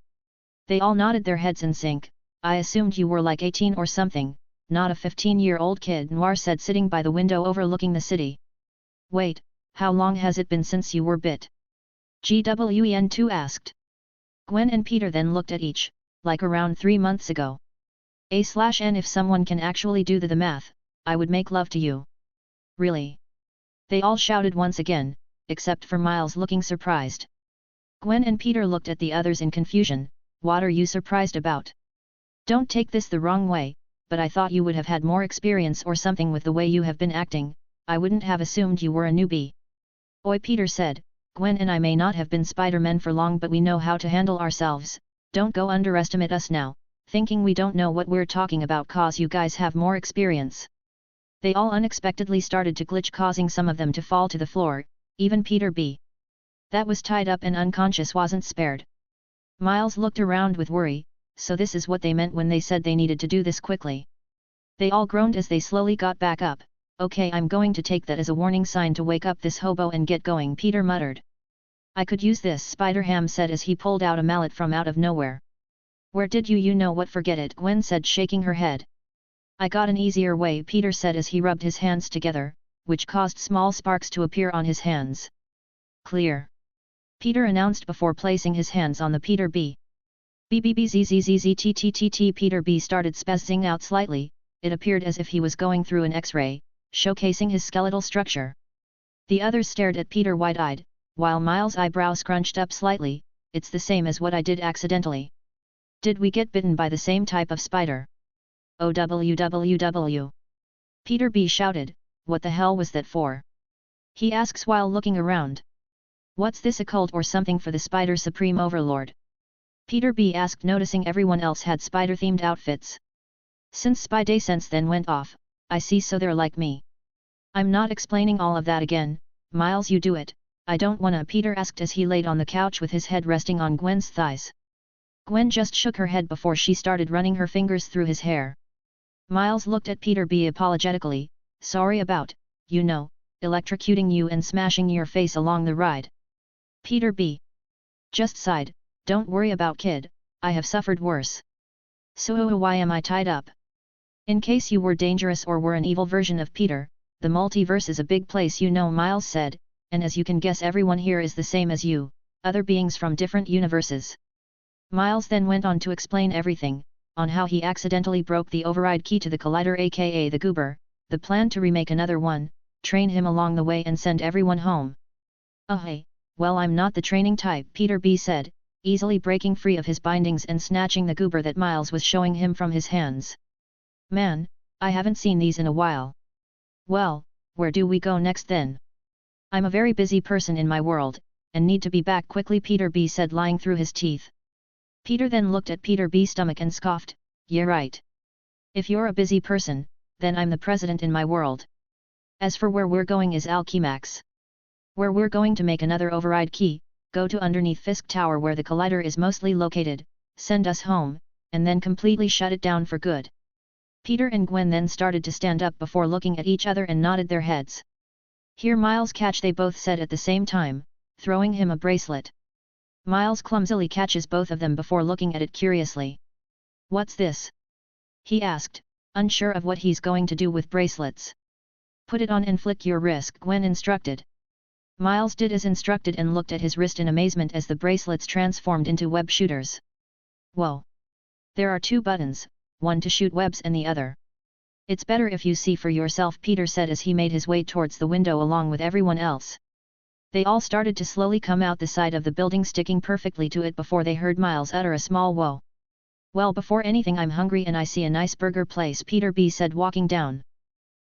They all nodded their heads in sync. I assumed you were like 18 or something, not a 15-year-old kid, Noir said, sitting by the window overlooking the city. Wait, how long has it been since you were bit? GWEN2 asked. Gwen and Peter then looked at each, like around 3 months ago. A/N if someone can actually do the math, I would make love to you. Really? They all shouted once again, except for Miles looking surprised. Gwen and Peter looked at the others in confusion. What are you surprised about? Don't take this the wrong way, but I thought you would have had more experience or something with the way you have been acting. I wouldn't have assumed you were a newbie. Oi, Peter said, Gwen and I may not have been Spider-Men for long, but we know how to handle ourselves. Don't go underestimate us now, thinking we don't know what we're talking about cause you guys have more experience. They all unexpectedly started to glitch, causing some of them to fall to the floor, even Peter B. That was tied up and unconscious wasn't spared. Miles looked around with worry, so this is what they meant when they said they needed to do this quickly. They all groaned as they slowly got back up. Okay, I'm going to take that as a warning sign to wake up this hobo and get going, Peter muttered. I could use this, Spider-Ham said as he pulled out a mallet from out of nowhere. Where did you know what, forget it, Gwen said, shaking her head. I got an easier way, Peter said as he rubbed his hands together, which caused small sparks to appear on his hands. Clear. Peter announced before placing his hands on the Peter B. BBBZZZZTTTT. Peter B started spazzing out slightly. It appeared as if he was going through an X-ray, showcasing his skeletal structure. The others stared at Peter wide-eyed, while Miles' eyebrow scrunched up slightly. It's the same as what I did accidentally. Did we get bitten by the same type of spider? OWWW. Peter B shouted, what the hell was that for? He asks while looking around. What's this, a cult or something for the Spider Supreme Overlord? Peter B asked, noticing everyone else had spider-themed outfits. Since Spy Day Sense then went off, I see, so they're like me. I'm not explaining all of that again, Miles, you do it. I don't wanna, Peter asked as he laid on the couch with his head resting on Gwen's thighs. Gwen just shook her head before she started running her fingers through his hair. Miles looked at Peter B apologetically. Sorry about, electrocuting you and smashing your face along the ride. Peter B just sighed. Don't worry about kid, I have suffered worse. So why am I tied up? In case you were dangerous or were an evil version of Peter, the multiverse is a big place, Miles said, and as you can guess, everyone here is the same as you, other beings from different universes. Miles then went on to explain everything. on how he accidentally broke the override key to the collider aka the goober, the plan to remake another one, train him along the way and send everyone home. Oh hey, well I'm not the training type, Peter B said, easily breaking free of his bindings and snatching the goober that Miles was showing him from his hands. Man, I haven't seen these in a while. Well, where do we go next then? I'm a very busy person in my world, and need to be back quickly, Peter B said, lying through his teeth. Peter then looked at Peter B's stomach and scoffed, yeah right. If you're a busy person, then I'm the president in my world. As for where we're going is Alchemax. Where we're going to make another override key, go to underneath Fisk Tower where the collider is mostly located, send us home, and then completely shut it down for good. Peter and Gwen then started to stand up before looking at each other and nodded their heads. Here Miles catch, they both said at the same time, throwing him a bracelet. Miles clumsily catches both of them before looking at it curiously. What's this? He asked, unsure of what he's going to do with bracelets. Put it on and flick your wrist, Gwen instructed. Miles did as instructed and looked at his wrist in amazement as the bracelets transformed into web shooters. Whoa! There are two buttons, one to shoot webs and the other. It's better if you see for yourself, Peter said as he made his way towards the window along with everyone else. They all started to slowly come out the side of the building, sticking perfectly to it before they heard Miles utter a small whoa. Well, before anything, I'm hungry and I see a nice burger place, Peter B said, walking down.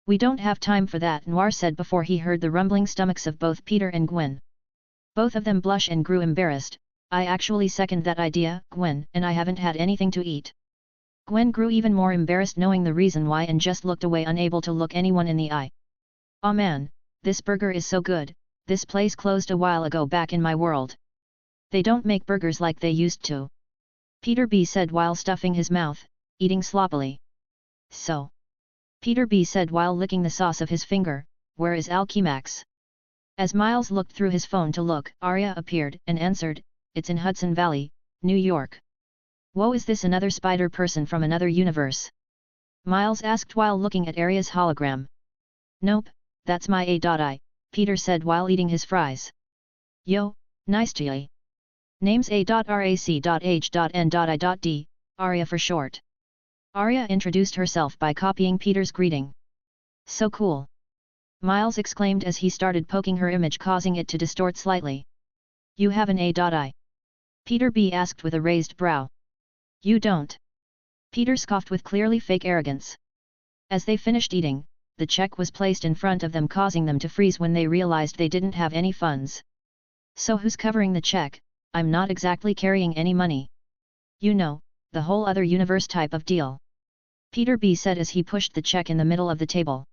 We don't have time for that, Noir said before he heard the rumbling stomachs of both Peter and Gwen. Both of them blushed and grew embarrassed. I actually second that idea, Gwen, and I haven't had anything to eat. Gwen grew even more embarrassed knowing the reason why and just looked away, unable to look anyone in the eye. Aw man, this burger is so good, this place closed a while ago back in my world. They don't make burgers like they used to. Peter B said while stuffing his mouth, eating sloppily. So? Peter B said while licking the sauce of his finger, where is Alchemax? As Miles looked through his phone to look, Arie appeared and answered, it's in Hudson Valley, New York. Whoa, is this another spider person from another universe? Miles asked while looking at Arie's hologram. Nope, that's my A.I, Peter said while eating his fries. Yo, nice to ya. Name's A.rac.H.N.I.D, Arie for short. Arie introduced herself by copying Peter's greeting. So cool! Miles exclaimed as he started poking her image, causing it to distort slightly. You have an A.I? Peter B asked with a raised brow. You don't. Peter scoffed with clearly fake arrogance. As they finished eating, the check was placed in front of them, causing them to freeze when they realized they didn't have any funds. So who's covering the check? I'm not exactly carrying any money. You know, the whole other universe type of deal. Peter B said as he pushed the check in the middle of the table.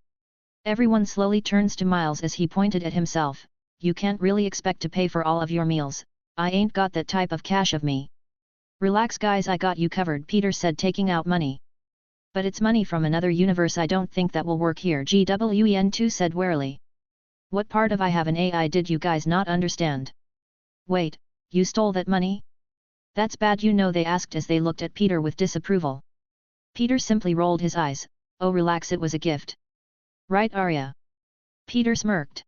Everyone slowly turns to Miles as he pointed at himself. You can't really expect to pay for all of your meals, I ain't got that type of cash of me. Relax guys, I got you covered, Peter said, taking out money. But it's money from another universe, I don't think that will work here, GWEN2 said warily. What part of I have an AI did you guys not understand? Wait, you stole that money? That's bad, you know, they asked as they looked at Peter with disapproval. Peter simply rolled his eyes. Oh relax, it was a gift. Right Arie? Peter smirked.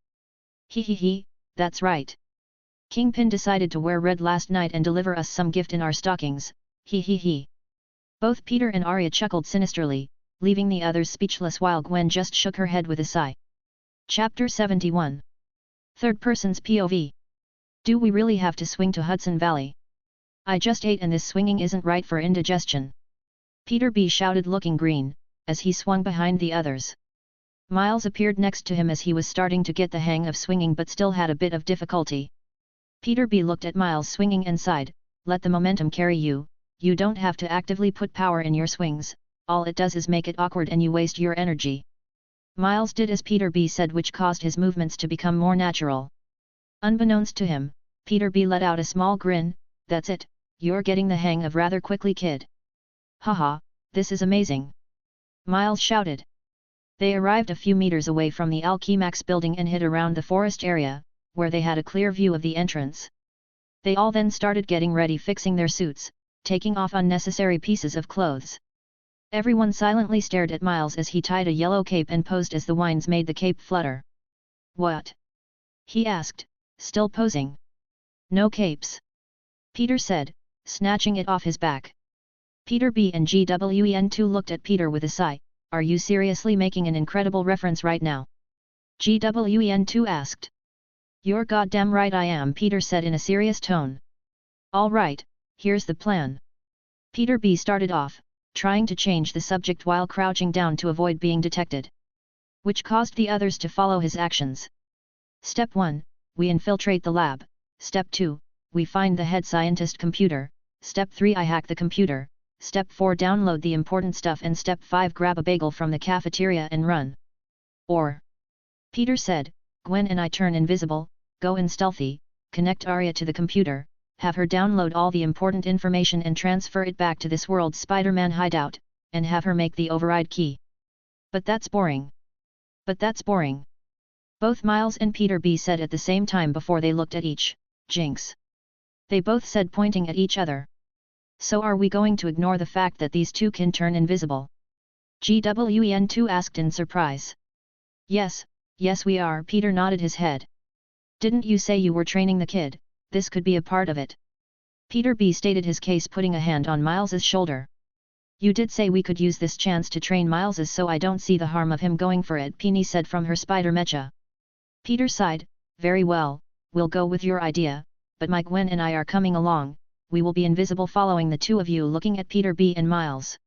He, that's right. Kingpin decided to wear red last night and deliver us some gift in our stockings, he. Both Peter and Arie chuckled sinisterly, leaving the others speechless while Gwen just shook her head with a sigh. Chapter 71. Third Person's POV. Do we really have to swing to Hudson Valley? I just ate and this swinging isn't right for indigestion. Peter B shouted, looking green, as he swung behind the others. Miles appeared next to him as he was starting to get the hang of swinging but still had a bit of difficulty. Peter B looked at Miles swinging and sighed, let the momentum carry you, you don't have to actively put power in your swings, all it does is make it awkward and you waste your energy. Miles did as Peter B said, which caused his movements to become more natural. Unbeknownst to him, Peter B let out a small grin, that's it, you're getting the hang of rather quickly, kid. Haha, this is amazing. Miles shouted. They arrived a few meters away from the Alchemax building and hid around the forest area, where they had a clear view of the entrance. They all then started getting ready, fixing their suits, taking off unnecessary pieces of clothes. Everyone silently stared at Miles as he tied a yellow cape and posed as the winds made the cape flutter. What? He asked, still posing. No capes. Peter said, snatching it off his back. Peter B and GWEN2 looked at Peter with a sigh. Are you seriously making an incredible reference right now? GWEN2 asked. You're goddamn right I am, Peter said in a serious tone. All right, here's the plan. Peter B started off, trying to change the subject while crouching down to avoid being detected, which caused the others to follow his actions. Step 1, we infiltrate the lab. Step 2, we find the head scientist computer. Step 3, I hack the computer. Step 4, download the important stuff, and Step 5, grab a bagel from the cafeteria and run. Or, Peter said, Gwen and I turn invisible, go in stealthy, connect Arie to the computer, have her download all the important information and transfer it back to this world's Spider-Man hideout, and have her make the override key. But that's boring. Both Miles and Peter B said at the same time before they looked at each. Jinx. They both said, pointing at each other. So are we going to ignore the fact that these two can turn invisible? GWEN2 asked in surprise. Yes we are, Peter nodded his head. Didn't you say you were training the kid? This could be a part of it. Peter B stated his case, putting a hand on Miles's shoulder. You did say we could use this chance to train Miles's, so I don't see the harm of him going for it, Peony said from her spider mecha. Peter sighed, very well, we'll go with your idea, but my Gwen and I are coming along. We will be invisible following the two of you, looking at Peter B and Miles.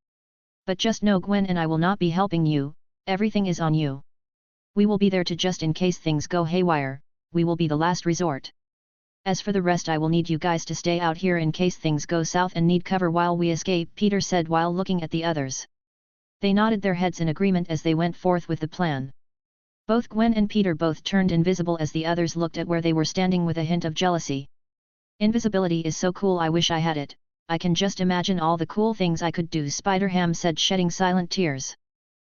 But just know Gwen and I will not be helping you, everything is on you. We will be there to just in case things go haywire, we will be the last resort. As for the rest, I will need you guys to stay out here in case things go south and need cover while we escape, Peter said while looking at the others. They nodded their heads in agreement as they went forth with the plan. Both Gwen and Peter both turned invisible as the others looked at where they were standing with a hint of jealousy. Invisibility is so cool, I wish I had it. I can just imagine all the cool things I could do, Spider-Ham said, shedding silent tears.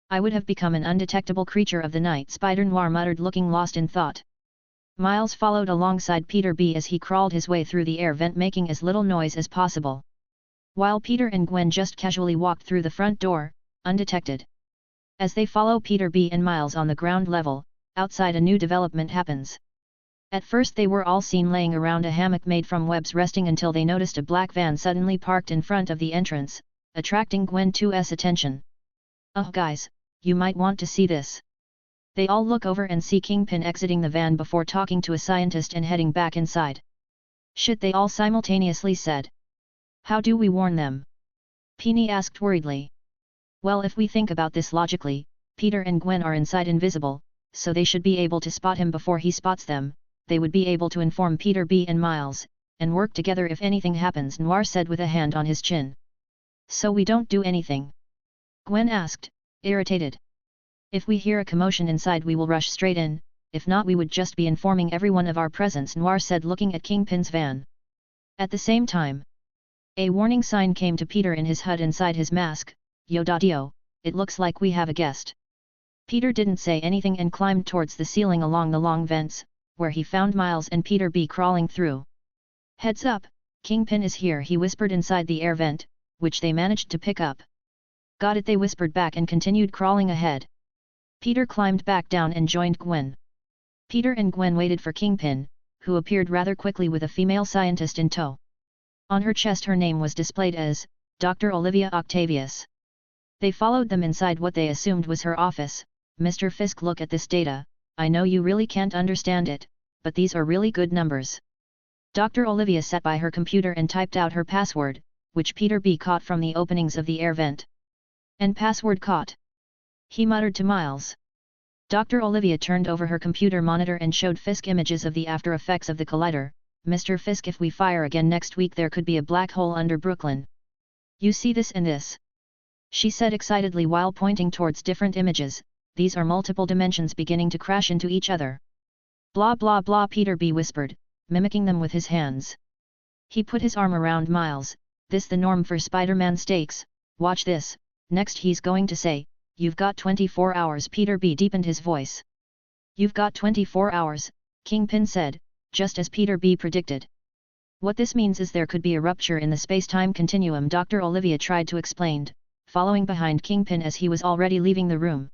I would have become an undetectable creature of the night, Spider-Noir muttered, looking lost in thought. Miles followed alongside Peter B as he crawled his way through the air vent, making as little noise as possible, while Peter and Gwen just casually walked through the front door, undetected. As they follow Peter B and Miles on the ground level, outside a new development happens. At first they were all seen laying around a hammock made from webs resting until they noticed a black van suddenly parked in front of the entrance, attracting Gwen 2's attention. Oh guys, you might want to see this. They all look over and see Kingpin exiting the van before talking to a scientist and heading back inside. Shit, they all simultaneously said. How do we warn them? Peony asked worriedly. Well, if we think about this logically, Peter and Gwen are inside invisible, so they should be able to spot him before he spots them. They would be able to inform Peter B and Miles, and work together if anything happens, Noir said with a hand on his chin. So we don't do anything? Gwen asked, irritated. If we hear a commotion inside we will rush straight in, if not we would just be informing everyone of our presence, Noir said, looking at Kingpin's van. At the same time, a warning sign came to Peter in his HUD inside his mask. Yo, it looks like we have a guest. Peter didn't say anything and climbed towards the ceiling along the long vents, where he found Miles and Peter B crawling through. Heads up, Kingpin is here, he whispered inside the air vent, which they managed to pick up. Got it, they whispered back and continued crawling ahead. Peter climbed back down and joined Gwen. Peter and Gwen waited for Kingpin, who appeared rather quickly with a female scientist in tow. On her chest her name was displayed as Dr. Olivia Octavius. They followed them inside what they assumed was her office. Mr. Fisk, look at this data. I know you really can't understand it, but these are really good numbers. Dr. Olivia sat by her computer and typed out her password, which Peter B caught from the openings of the air vent. And password caught. He muttered to Miles. Dr. Olivia turned over her computer monitor and showed Fisk images of the after effects of the collider. Mr. Fisk, if we fire again next week there could be a black hole under Brooklyn. You see this and this? She said excitedly while pointing towards different images. These are multiple dimensions beginning to crash into each other. Blah blah blah, Peter B whispered, mimicking them with his hands. He put his arm around Miles. This the norm for Spider-Man stakes, watch this, next he's going to say, you've got 24 hours, Peter B deepened his voice. You've got 24 hours, Kingpin said, just as Peter B predicted. What this means is there could be a rupture in the space-time continuum, Dr. Olivia tried to explain, following behind Kingpin as he was already leaving the room.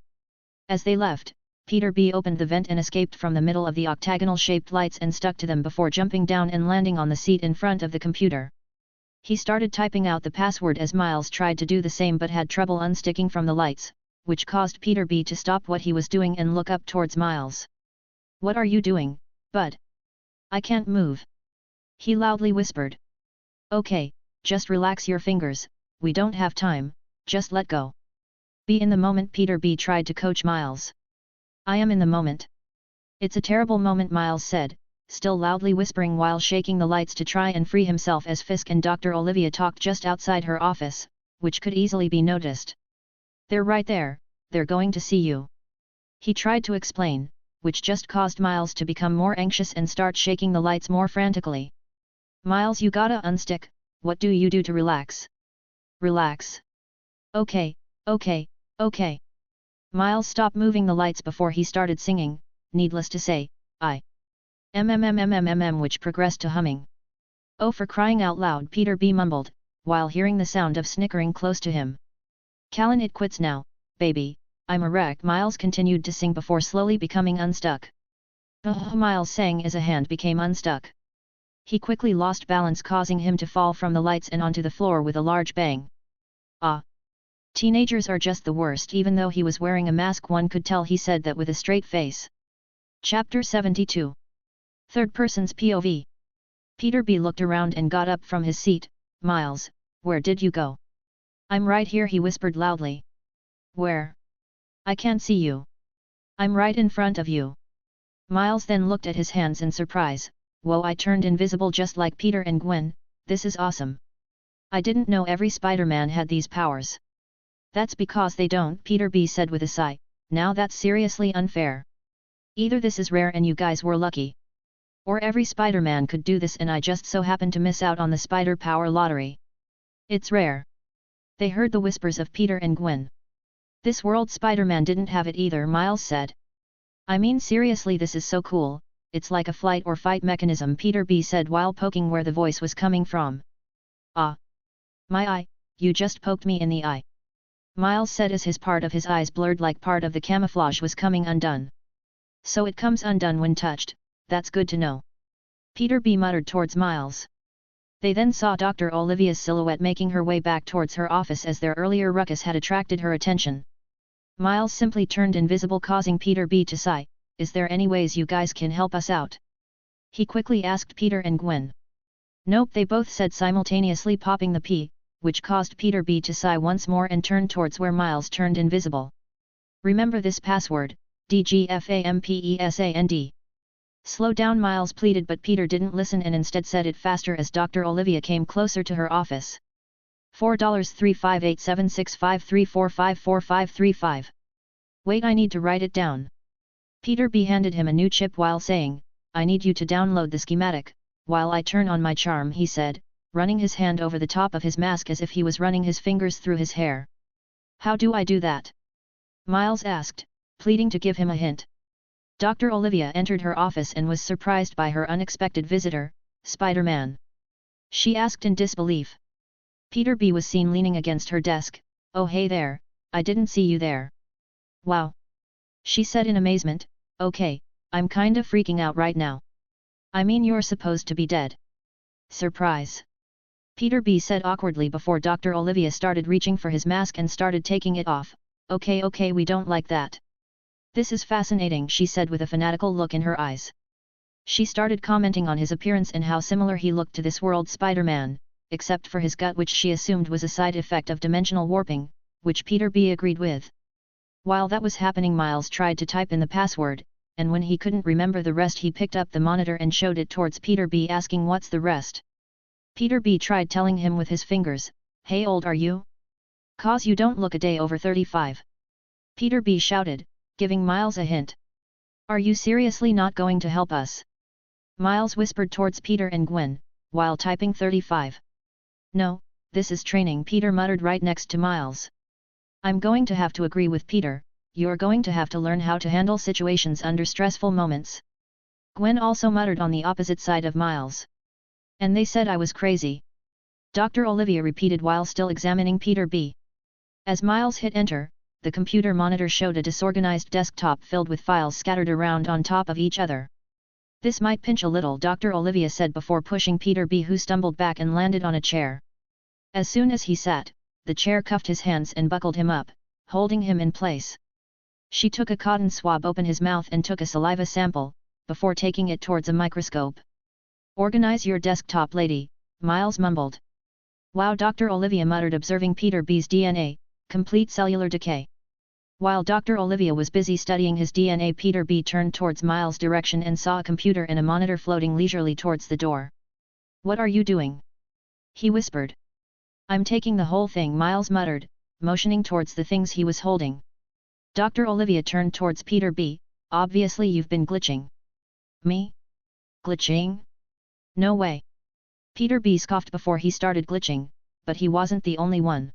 As they left, Peter B opened the vent and escaped from the middle of the octagonal-shaped lights and stuck to them before jumping down and landing on the seat in front of the computer. He started typing out the password as Miles tried to do the same but had trouble unsticking from the lights, which caused Peter B to stop what he was doing and look up towards Miles. "What are you doing, bud? I can't move," he loudly whispered. "Okay, just relax your fingers, we don't have time, just let go. Be in the moment," Peter B tried to coach Miles. "I am in the moment." "It's a terrible moment," Miles said, still loudly whispering while shaking the lights to try and free himself as Fisk and Dr. Olivia talked just outside her office, which could easily be noticed. "They're right there, they're going to see you," he tried to explain, which just caused Miles to become more anxious and start shaking the lights more frantically. "Miles, you gotta unstick, what do you do to relax?" "Relax. Okay, okay, okay." Miles stopped moving the lights before he started singing, needless to say, which progressed to humming. "Oh, for crying out loud," Peter B mumbled, while hearing the sound of snickering close to him. "Callan, it quits now, baby, I'm a wreck," Miles continued to sing before slowly becoming unstuck. Miles sang as a hand became unstuck. He quickly lost balance, causing him to fall from the lights and onto the floor with a large bang. Teenagers are just the worst. Even though he was wearing a mask, one could tell he said that with a straight face. Chapter 72. Third person's POV. Peter B looked around and got up from his seat. "Miles, where did you go?" "I'm right here," he whispered loudly. "Where? I can't see you." "I'm right in front of you." Miles then looked at his hands in surprise. "Whoa, I turned invisible just like Peter and Gwen, this is awesome. I didn't know every Spider-Man had these powers." "That's because they don't," Peter B said with a sigh. "Now that's seriously unfair. Either this is rare and you guys were lucky, or every Spider-Man could do this and I just so happened to miss out on the spider power lottery." "It's rare." They heard the whispers of Peter and Gwen. "This world Spider-Man didn't have it either," Miles said. "I mean seriously, this is so cool, it's like a flight or fight mechanism," Peter B said while poking where the voice was coming from. "Ah! My eye, you just poked me in the eye," Miles said as his part of his eyes blurred like part of the camouflage was coming undone. "So it comes undone when touched, that's good to know," Peter B muttered towards Miles. They then saw Dr. Olivia's silhouette making her way back towards her office as their earlier ruckus had attracted her attention. Miles simply turned invisible, causing Peter B to sigh. "Is there any ways you guys can help us out?" he quickly asked Peter and Gwen. "Nope," they both said simultaneously, popping the P, which caused Peter B to sigh once more and turn towards where Miles turned invisible. "Remember this password, DGFAMPESAND. "Slow down," Miles pleaded, but Peter didn't listen and instead said it faster as Dr. Olivia came closer to her office. $4,3587653454535. "Wait, I need to write it down." Peter B handed him a new chip while saying, "I need you to download the schematic, while I turn on my charm," he said, running his hand over the top of his mask as if he was running his fingers through his hair. "How do I do that?" Miles asked, pleading to give him a hint. Dr. Olivia entered her office and was surprised by her unexpected visitor, Spider-Man. She asked in disbelief. Peter B was seen leaning against her desk. "Oh hey there, I didn't see you there." "Wow," she said in amazement. "Okay, I'm kinda freaking out right now. I mean, you're supposed to be dead." "Surprise," Peter B said awkwardly before Dr. Olivia started reaching for his mask and started taking it off. Okay, we don't like that." "This is fascinating," she said with a fanatical look in her eyes. She started commenting on his appearance and how similar he looked to this world's Spider-Man, except for his gut, which she assumed was a side effect of dimensional warping, which Peter B agreed with. While that was happening, Miles tried to type in the password, and when he couldn't remember the rest, he picked up the monitor and showed it towards Peter B, asking what's the rest. Peter B tried telling him with his fingers. "Hey, old are you? 'Cause you don't look a day over 35. Peter B shouted, giving Miles a hint. "Are you seriously not going to help us?" Miles whispered towards Peter and Gwen, while typing 35. "No, this is training," Peter muttered right next to Miles. "I'm going to have to agree with Peter, you're going to have to learn how to handle situations under stressful moments." Gwen also muttered on the opposite side of Miles. "And they said I was crazy," Dr. Olivia repeated while still examining Peter B. As Miles hit enter, the computer monitor showed a disorganized desktop filled with files scattered around on top of each other. "This might pinch a little," Dr. Olivia said before pushing Peter B, who stumbled back and landed on a chair. As soon as he sat, the chair cuffed his hands and buckled him up, holding him in place. She took a cotton swab, opened his mouth and took a saliva sample, before taking it towards a microscope. "Organize your desktop, lady," Miles mumbled. "Wow," Dr. Olivia muttered, observing Peter B's DNA, complete cellular decay. While Dr. Olivia was busy studying his DNA, Peter B turned towards Miles' direction and saw a computer and a monitor floating leisurely towards the door. "What are you doing?" he whispered. "I'm taking the whole thing," Miles muttered, motioning towards the things he was holding. Dr. Olivia turned towards Peter B. "Obviously you've been glitching." "Me? Glitching? No way." Peter B scoffed before he started glitching, but he wasn't the only one.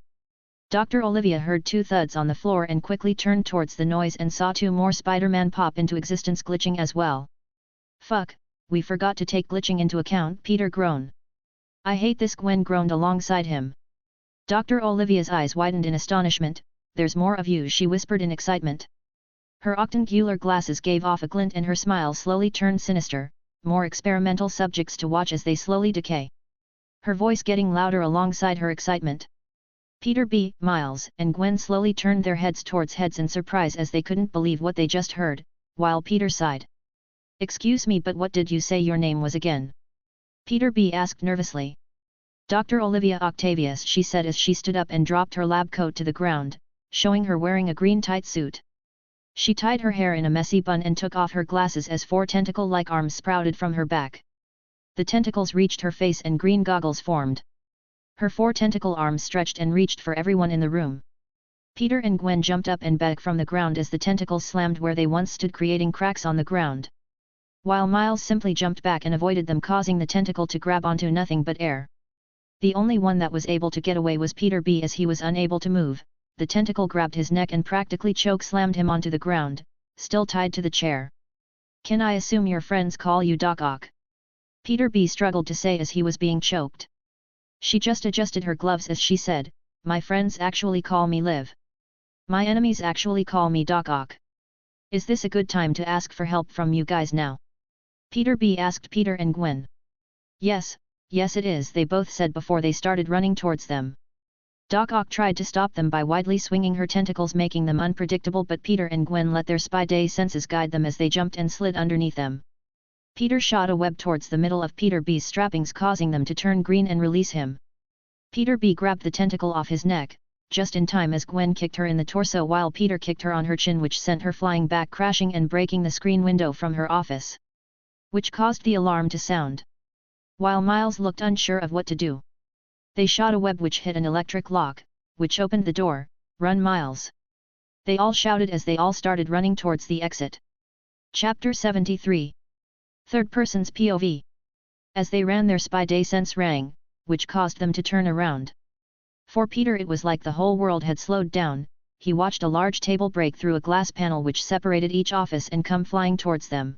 Dr. Olivia heard two thuds on the floor and quickly turned towards the noise and saw two more Spider-Man pop into existence, glitching as well. "Fuck, we forgot to take glitching into account," Peter groaned. "I hate this," Gwen groaned alongside him. Dr. Olivia's eyes widened in astonishment. "There's more of you," she whispered in excitement. Her octangular glasses gave off a glint and her smile slowly turned sinister. "More experimental subjects to watch as they slowly decay." Her voice getting louder alongside her excitement. Peter B, Miles, and Gwen slowly turned their heads towards heads in surprise as they couldn't believe what they just heard, while Peter sighed. "Excuse me, but what did you say your name was again?" Peter B asked nervously. "Dr. Olivia Octavius," she said as she stood up and dropped her lab coat to the ground, showing her wearing a green tight suit. She tied her hair in a messy bun and took off her glasses as four tentacle-like arms sprouted from her back. The tentacles reached her face and green goggles formed. Her four tentacle arms stretched and reached for everyone in the room. Peter and Gwen jumped up and back from the ground as the tentacles slammed where they once stood, creating cracks on the ground. While Miles simply jumped back and avoided them, causing the tentacle to grab onto nothing but air. The only one that was able to get away was Peter B. As he was unable to move, the tentacle grabbed his neck and practically choke-slammed him onto the ground, still tied to the chair. "Can I assume your friends call you Doc Ock?" Peter B. struggled to say as he was being choked. She just adjusted her gloves as she said, "My friends actually call me Liv. My enemies actually call me Doc Ock. Is this a good time to ask for help from you guys now?" Peter B. asked Peter and Gwen. Yes it is," they both said before they started running towards them. Doc Ock tried to stop them by widely swinging her tentacles, making them unpredictable, but Peter and Gwen let their spy day senses guide them as they jumped and slid underneath them. Peter shot a web towards the middle of Peter B's strappings, causing them to turn green and release him. Peter B grabbed the tentacle off his neck, just in time as Gwen kicked her in the torso while Peter kicked her on her chin, which sent her flying back, crashing and breaking the screen window from her office, which caused the alarm to sound. While Miles looked unsure of what to do, they shot a web which hit an electric lock, which opened the door. "Run, Miles!" they all shouted as they all started running towards the exit. Chapter 73. Third person's POV. As they ran, their spy day sense rang, which caused them to turn around. For Peter it was like the whole world had slowed down. He watched a large table break through a glass panel which separated each office and come flying towards them.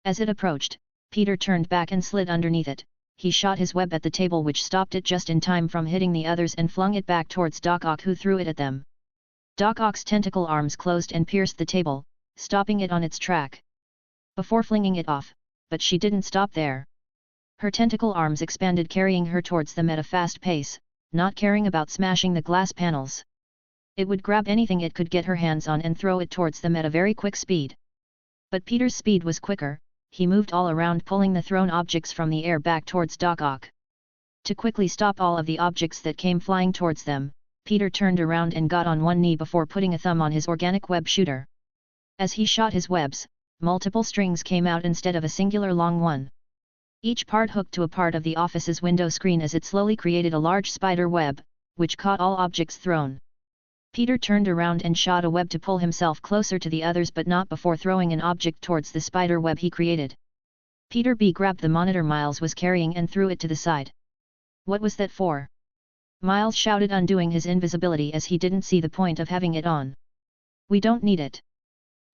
As it approached, Peter turned back and slid underneath it. He shot his web at the table, which stopped it just in time from hitting the others, and flung it back towards Doc Ock, who threw it at them. Doc Ock's tentacle arms closed and pierced the table, stopping it on its track. Before flinging it off, but she didn't stop there. Her tentacle arms expanded, carrying her towards them at a fast pace, not caring about smashing the glass panels. It would grab anything it could get her hands on and throw it towards them at a very quick speed. But Peter's speed was quicker. He moved all around, pulling the thrown objects from the air back towards Doc Ock. To quickly stop all of the objects that came flying towards them, Peter turned around and got on one knee before putting a thumb on his organic web shooter. As he shot his webs, multiple strings came out instead of a singular long one. Each part hooked to a part of the office's window screen as it slowly created a large spider web, which caught all objects thrown. Peter turned around and shot a web to pull himself closer to the others, but not before throwing an object towards the spider web he created. Peter B grabbed the monitor Miles was carrying and threw it to the side. "What was that for?" Miles shouted, undoing his invisibility as he didn't see the point of having it on. "We don't need it.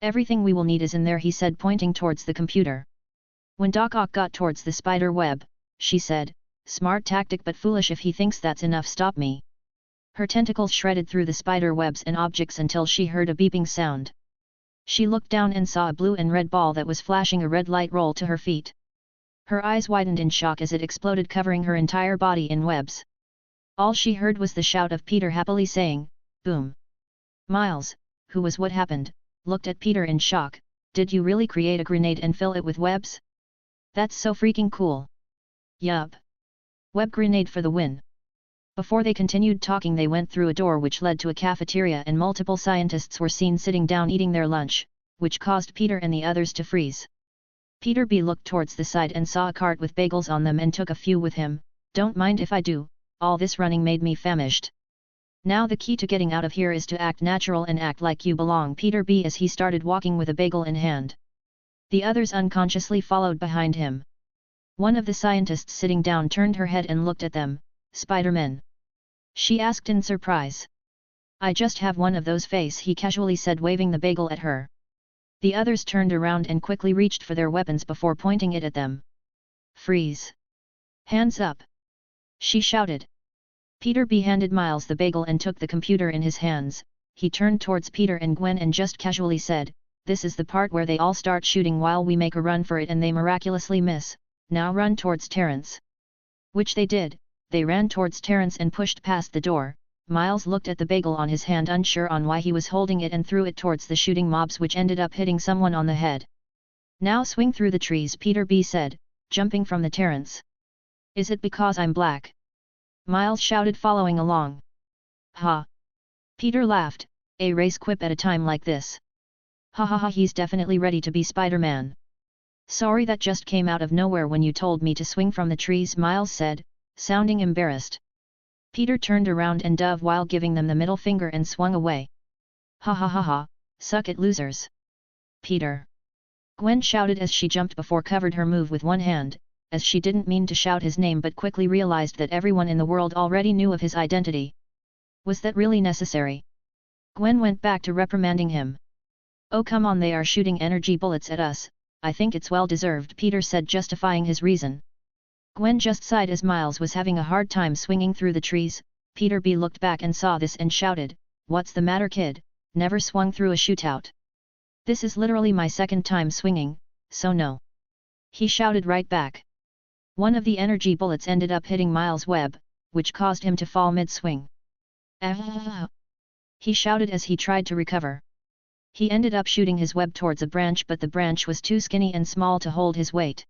Everything we will need is in there," he said, pointing towards the computer. When Doc Ock got towards the spider web, she said, "Smart tactic, but foolish if he thinks that's enough. Stop me." Her tentacles shredded through the spider webs and objects until she heard a beeping sound. She looked down and saw a blue and red ball that was flashing a red light roll to her feet. Her eyes widened in shock as it exploded, covering her entire body in webs. All she heard was the shout of Peter happily saying, "Boom." Miles, who was what happened, looked at Peter in shock. "Did you really create a grenade and fill it with webs? That's so freaking cool." "Yup. Web grenade for the win." Before they continued talking, they went through a door which led to a cafeteria, and multiple scientists were seen sitting down eating their lunch, which caused Peter and the others to freeze. Peter B looked towards the side and saw a cart with bagels on them and took a few with him. "Don't mind if I do, all this running made me famished. Now the key to getting out of here is to act natural and act like you belong." Peter B as he started walking with a bagel in hand. The others unconsciously followed behind him. One of the scientists sitting down turned her head and looked at them. "Spider-Man?" she asked in surprise. "I just have one of those face," he casually said, waving the bagel at her. The others turned around and quickly reached for their weapons before pointing it at them. "Freeze! Hands up!" she shouted. Peter B handed Miles the bagel and took the computer in his hands. He turned towards Peter and Gwen and just casually said, "This is the part where they all start shooting while we make a run for it and they miraculously miss. Now run towards Terrence." Which they did. They ran towards Terrence and pushed past the door. Miles looked at the bagel on his hand, unsure on why he was holding it, and threw it towards the shooting mobs, which ended up hitting someone on the head. "Now swing through the trees," Peter B said, jumping from the Terrence. "Is it because I'm black?" Miles shouted, following along. "Ha!" Peter laughed, "A race quip at a time like this. Ha ha ha, he's definitely ready to be Spider-Man." "Sorry, that just came out of nowhere when you told me to swing from the trees," Miles said, sounding embarrassed. Peter turned around and dove while giving them the middle finger and swung away. "Ha ha ha ha, suck it, losers." "Peter!" Gwen shouted as she jumped before covered her move with one hand, as she didn't mean to shout his name but quickly realized that everyone in the world already knew of his identity. Was that really necessary? Gwen went back to reprimanding him. "Oh come on, they are shooting energy bullets at us, I think it's well deserved," Peter said, justifying his reason. Gwen just sighed as Miles was having a hard time swinging through the trees. Peter B looked back and saw this and shouted, "What's the matter, kid? Never swung through a shootout?" "This is literally my second time swinging, so no," he shouted right back. One of the energy bullets ended up hitting Miles' web, which caused him to fall mid-swing. "Ah!" he shouted as he tried to recover. He ended up shooting his web towards a branch, but the branch was too skinny and small to hold his weight.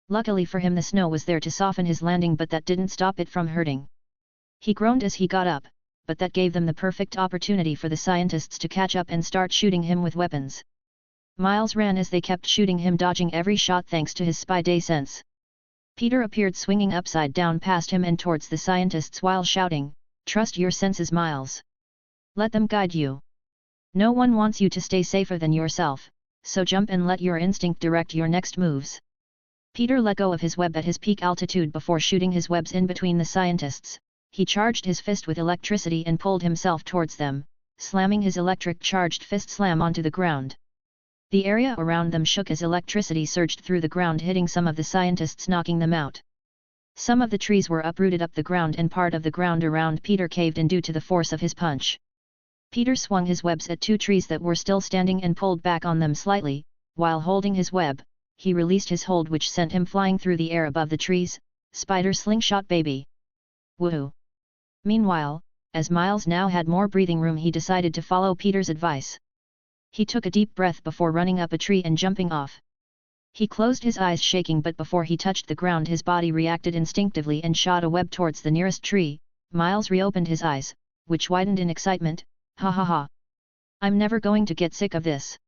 Luckily for him, the snow was there to soften his landing, but that didn't stop it from hurting. He groaned as he got up, but that gave them the perfect opportunity for the scientists to catch up and start shooting him with weapons. Miles ran as they kept shooting him, dodging every shot thanks to his spy day sense. Peter appeared swinging upside down past him and towards the scientists while shouting, "Trust your senses, Miles. Let them guide you. No one wants you to stay safer than yourself, so jump and let your instinct direct your next moves." Peter let go of his web at his peak altitude before shooting his webs in between the scientists. He charged his fist with electricity and pulled himself towards them, slamming his electric-charged fist slam onto the ground. The area around them shook as electricity surged through the ground, hitting some of the scientists, knocking them out. Some of the trees were uprooted up the ground and part of the ground around Peter caved in due to the force of his punch. Peter swung his webs at two trees that were still standing and pulled back on them slightly. While holding his web, he released his hold, which sent him flying through the air above the trees. "Spider slingshot, baby! Woohoo!" Meanwhile, as Miles now had more breathing room, he decided to follow Peter's advice. He took a deep breath before running up a tree and jumping off. He closed his eyes, shaking, but before he touched the ground his body reacted instinctively and shot a web towards the nearest tree. Miles reopened his eyes, which widened in excitement. "Ha ha ha! I'm never going to get sick of this."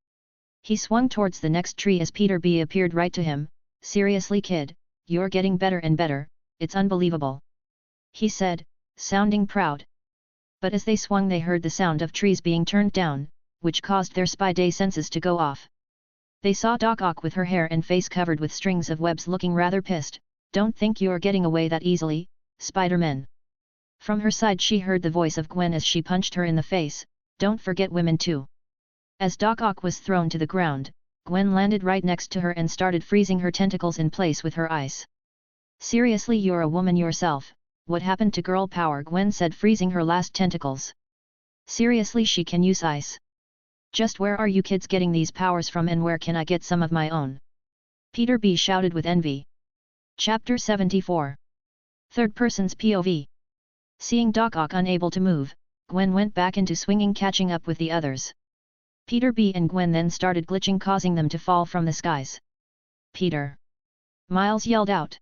He swung towards the next tree as Peter B appeared right to him. "Seriously, kid, you're getting better and better, it's unbelievable," he said, sounding proud. But as they swung they heard the sound of trees being turned down, which caused their spy day senses to go off. They saw Doc Ock with her hair and face covered with strings of webs looking rather pissed. "Don't think you're getting away that easily, Spider-Man." From her side she heard the voice of Gwen as she punched her in the face. "Don't forget women too." As Doc Ock was thrown to the ground, Gwen landed right next to her and started freezing her tentacles in place with her ice. "Seriously, you're a woman yourself, what happened to girl power?" Gwen said, freezing her last tentacles. "Seriously, she can use ice. Just where are you kids getting these powers from, and where can I get some of my own?" Peter B shouted with envy. Chapter 74. Third Person's POV. Seeing Doc Ock unable to move, Gwen went back into swinging, catching up with the others. Peter B and Gwen then started glitching, causing them to fall from the skies. Peter! Miles yelled out.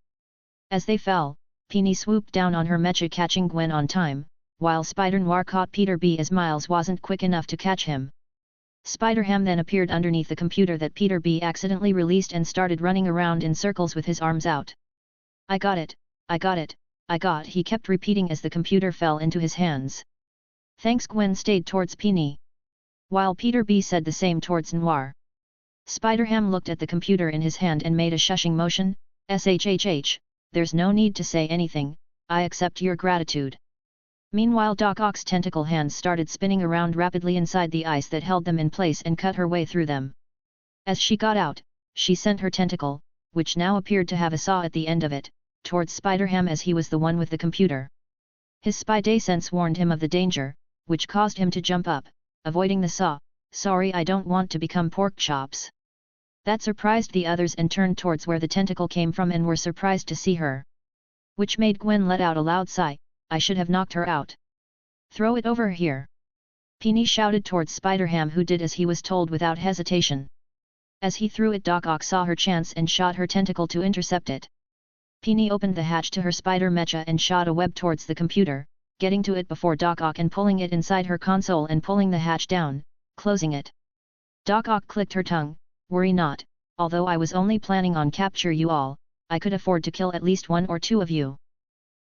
As they fell, Penny swooped down on her mecha, catching Gwen on time, while Spider Noir caught Peter B as Miles wasn't quick enough to catch him. Spider-Ham then appeared underneath the computer that Peter B accidentally released and started running around in circles with his arms out. I got it, I got it, I got, he kept repeating as the computer fell into his hands. Thanks. Gwen stayed towards Penny, while Peter B said the same towards Noir. Spider-Ham looked at the computer in his hand and made a shushing motion. SHHH, there's no need to say anything, I accept your gratitude. Meanwhile Doc Ock's tentacle hands started spinning around rapidly inside the ice that held them in place and cut her way through them. As she got out, she sent her tentacle, which now appeared to have a saw at the end of it, towards Spider-Ham as he was the one with the computer. His spy day sense warned him of the danger, which caused him to jump up, avoiding the saw. Sorry, I don't want to become pork chops. That surprised the others and turned towards where the tentacle came from and were surprised to see her. Which made Gwen let out a loud sigh. I should have knocked her out. Throw it over here. Penny shouted towards Spider-Ham, who did as he was told without hesitation. As he threw it, Doc Ock saw her chance and shot her tentacle to intercept it. Penny opened the hatch to her spider mecha and shot a web towards the computer, getting to it before Doc Ock and pulling it inside her console and pulling the hatch down, closing it. Doc Ock clicked her tongue. Worry not, although I was only planning on capture you all, I could afford to kill at least one or two of you.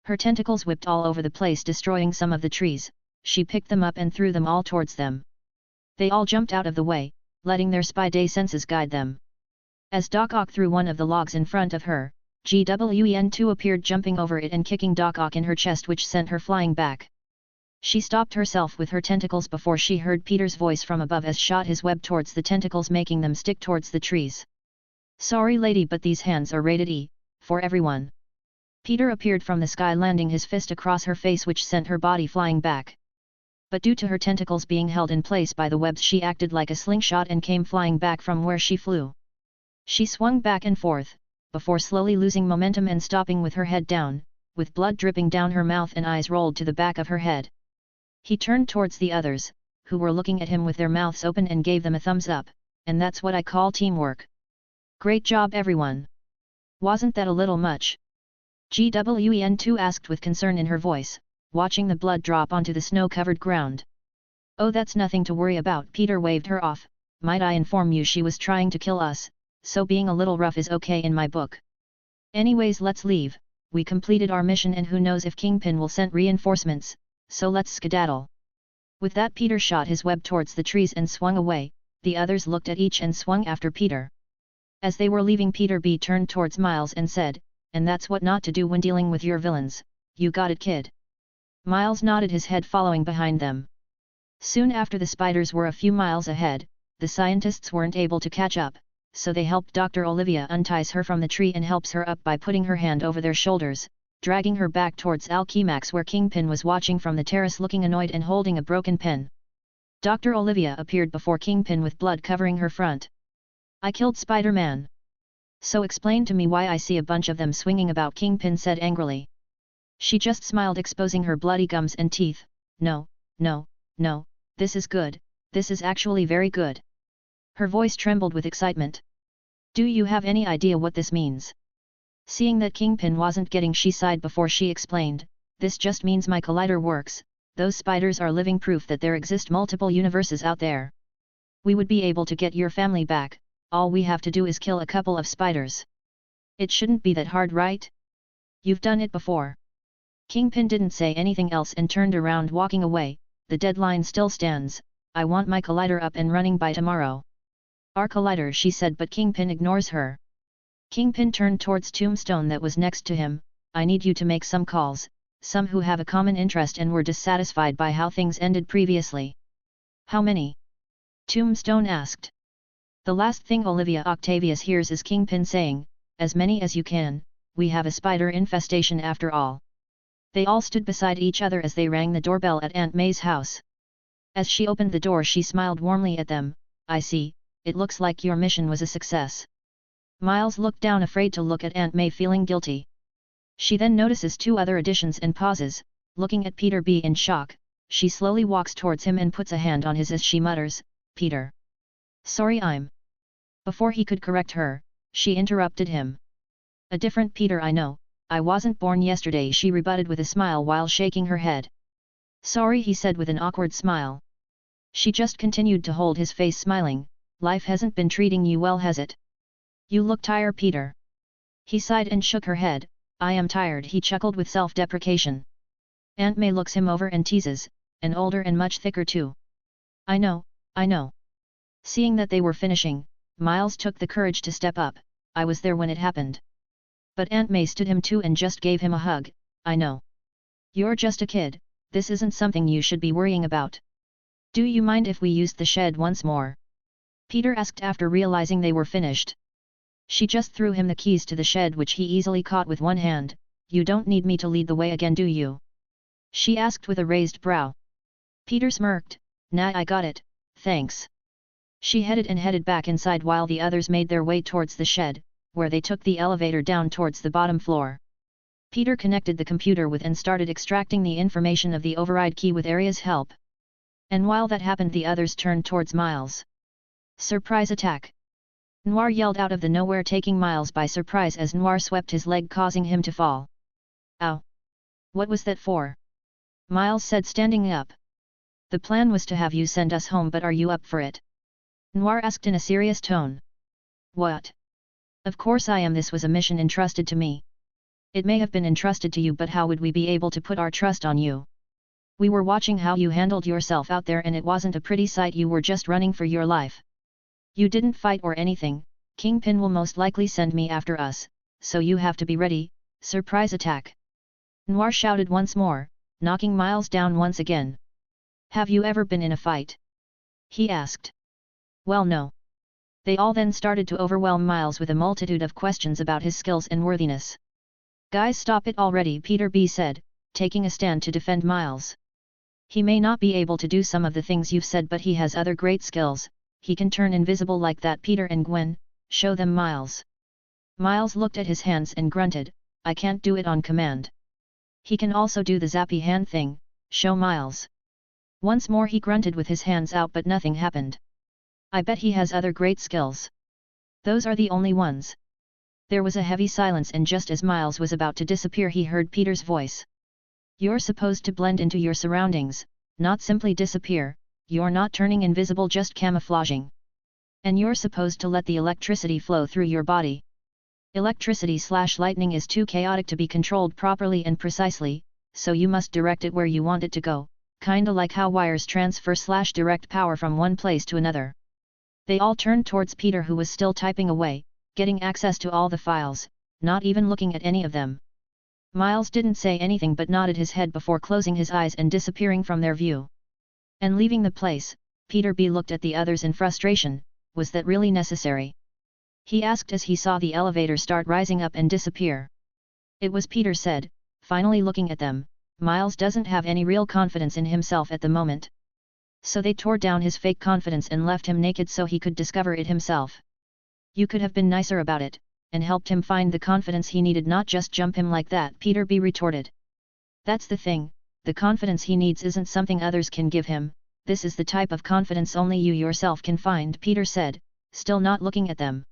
Her tentacles whipped all over the place, destroying some of the trees. She picked them up and threw them all towards them. They all jumped out of the way, letting their spy day senses guide them. As Doc Ock threw one of the logs in front of her, GWEN2 appeared, jumping over it and kicking Doc Ock in her chest, which sent her flying back. She stopped herself with her tentacles before she heard Peter's voice from above as shot his web towards the tentacles, making them stick towards the trees. Sorry lady, but these hands are rated E, for everyone. Peter appeared from the sky, landing his fist across her face, which sent her body flying back. But due to her tentacles being held in place by the webs, she acted like a slingshot and came flying back from where she flew. She swung back and forth, before slowly losing momentum and stopping with her head down, with blood dripping down her mouth and eyes rolled to the back of her head. He turned towards the others, who were looking at him with their mouths open, and gave them a thumbs up, and that's what I call teamwork. Great job everyone! Wasn't that a little much? GWEN2 asked with concern in her voice, watching the blood drop onto the snow-covered ground. Oh, that's nothing to worry about. Peter waved her off. Might I inform you, she was trying to kill us, so being a little rough is okay in my book. Anyways, let's leave. We completed our mission and who knows if Kingpin will send reinforcements, so let's skedaddle. With that, Peter shot his web towards the trees and swung away. The others looked at each and swung after Peter. As they were leaving, Peter B turned towards Miles and said, and that's what not to do when dealing with your villains. You got it, kid? Miles nodded his head, following behind them. Soon after, the spiders were a few miles ahead. The scientists weren't able to catch up, so they helped Dr. Olivia unties her from the tree and helps her up by putting her hand over their shoulders, dragging her back towards Alchemax, where Kingpin was watching from the terrace, looking annoyed and holding a broken pen. Dr. Olivia appeared before Kingpin with blood covering her front. I killed Spider-Man. So explain to me why I see a bunch of them swinging about, Kingpin said angrily. She just smiled, exposing her bloody gums and teeth. No, no, no, this is good, this is actually very good. Her voice trembled with excitement. Do you have any idea what this means? Seeing that Kingpin wasn't getting, she sighed before she explained, this just means my collider works. Those spiders are living proof that there exist multiple universes out there. We would be able to get your family back. All we have to do is kill a couple of spiders. It shouldn't be that hard, right? You've done it before. Kingpin didn't say anything else and turned around, walking away. The deadline still stands. I want my collider up and running by tomorrow. Our collider, she said, but Kingpin ignores her. Kingpin turned towards Tombstone that was next to him. I need you to make some calls, some who have a common interest and were dissatisfied by how things ended previously. How many? Tombstone asked. The last thing Olivia Octavius hears is Kingpin saying, as many as you can, we have a spider infestation after all. They all stood beside each other as they rang the doorbell at Aunt May's house. As she opened the door, she smiled warmly at them. I see, it looks like your mission was a success. Miles looked down, afraid to look at Aunt May, feeling guilty. She then notices two other additions and pauses. looking at Peter B in shock, she slowly walks towards him and puts a hand on his as she mutters, "Peter. Sorry I'm..." Before he could correct her, she interrupted him. "A different Peter I know, I wasn't born yesterday," she rebutted with a smile while shaking her head. "Sorry," he said with an awkward smile. She just continued to hold his face smiling, "Life hasn't been treating you well, has it? You look tired, Peter." He sighed and shook her head. "I am tired," he chuckled with self-deprecation. Aunt May looks him over and teases, "And older and much thicker too." I know. Seeing that they were finishing, Miles took the courage to step up. "I was there when it happened." But Aunt May stood him too and just gave him a hug. "I know. You're just a kid, this isn't something you should be worrying about. Do you mind if we used the shed once more?" Peter asked after realizing they were finished. She just threw him the keys to the shed, which he easily caught with one hand. "You don't need me to lead the way again, do you?" she asked with a raised brow. Peter smirked. "Nah, I got it, thanks." She headed back inside while the others made their way towards the shed, where they took the elevator down towards the bottom floor. Peter connected the computer with and started extracting the information of the override key with Arie's help. And while that happened, the others turned towards Miles. "Surprise attack!" Noir yelled out of the nowhere, taking Miles by surprise as Noir swept his leg, causing him to fall. "Ow! What was that for?" Miles said, standing up. "The plan was to have you send us home, but are you up for it?" Noir asked in a serious tone. "What? Of course I am. This was a mission entrusted to me. It may have been entrusted to you, but how would we be able to put our trust on you? We were watching how you handled yourself out there, and it wasn't a pretty sight. You were just running for your life. You didn't fight or anything. Kingpin will most likely send me after us, so you have to be ready." "Surprise attack!" Noir shouted once more, knocking Miles down once again. "Have you ever been in a fight?" he asked. "Well, no." They all then started to overwhelm Miles with a multitude of questions about his skills and worthiness. "Guys, stop it already," Peter B said, taking a stand to defend Miles. "He may not be able to do some of the things you've said, but he has other great skills. He can turn invisible like that." "Peter and Gwen, show them, Miles." Miles looked at his hands and grunted, "I can't do it on command." "He can also do the zappy hand thing, show Miles." Once more he grunted with his hands out, but nothing happened. "I bet he has other great skills. Those are the only ones." There was a heavy silence, and just as Miles was about to disappear, he heard Peter's voice. "You're supposed to blend into your surroundings, not simply disappear. You're not turning invisible, just camouflaging. And you're supposed to let the electricity flow through your body. Electricity/lightning is too chaotic to be controlled properly and precisely, so you must direct it where you want it to go, kinda like how wires transfer/direct power from one place to another." They all turned towards Peter, who was still typing away, getting access to all the files, not even looking at any of them. Miles didn't say anything but nodded his head before closing his eyes and disappearing from their view. And leaving the place, Peter B looked at the others in frustration. Was that really necessary? He asked as he saw the elevator start rising up and disappear. "It was," Peter said, finally looking at them. "Miles doesn't have any real confidence in himself at the moment. So they tore down his fake confidence and left him naked so he could discover it himself." "You could have been nicer about it, and helped him find the confidence he needed, not just jump him like that," Peter B retorted. "That's the thing, the confidence he needs isn't something others can give him. This is the type of confidence only you yourself can find," Peter said, still not looking at them.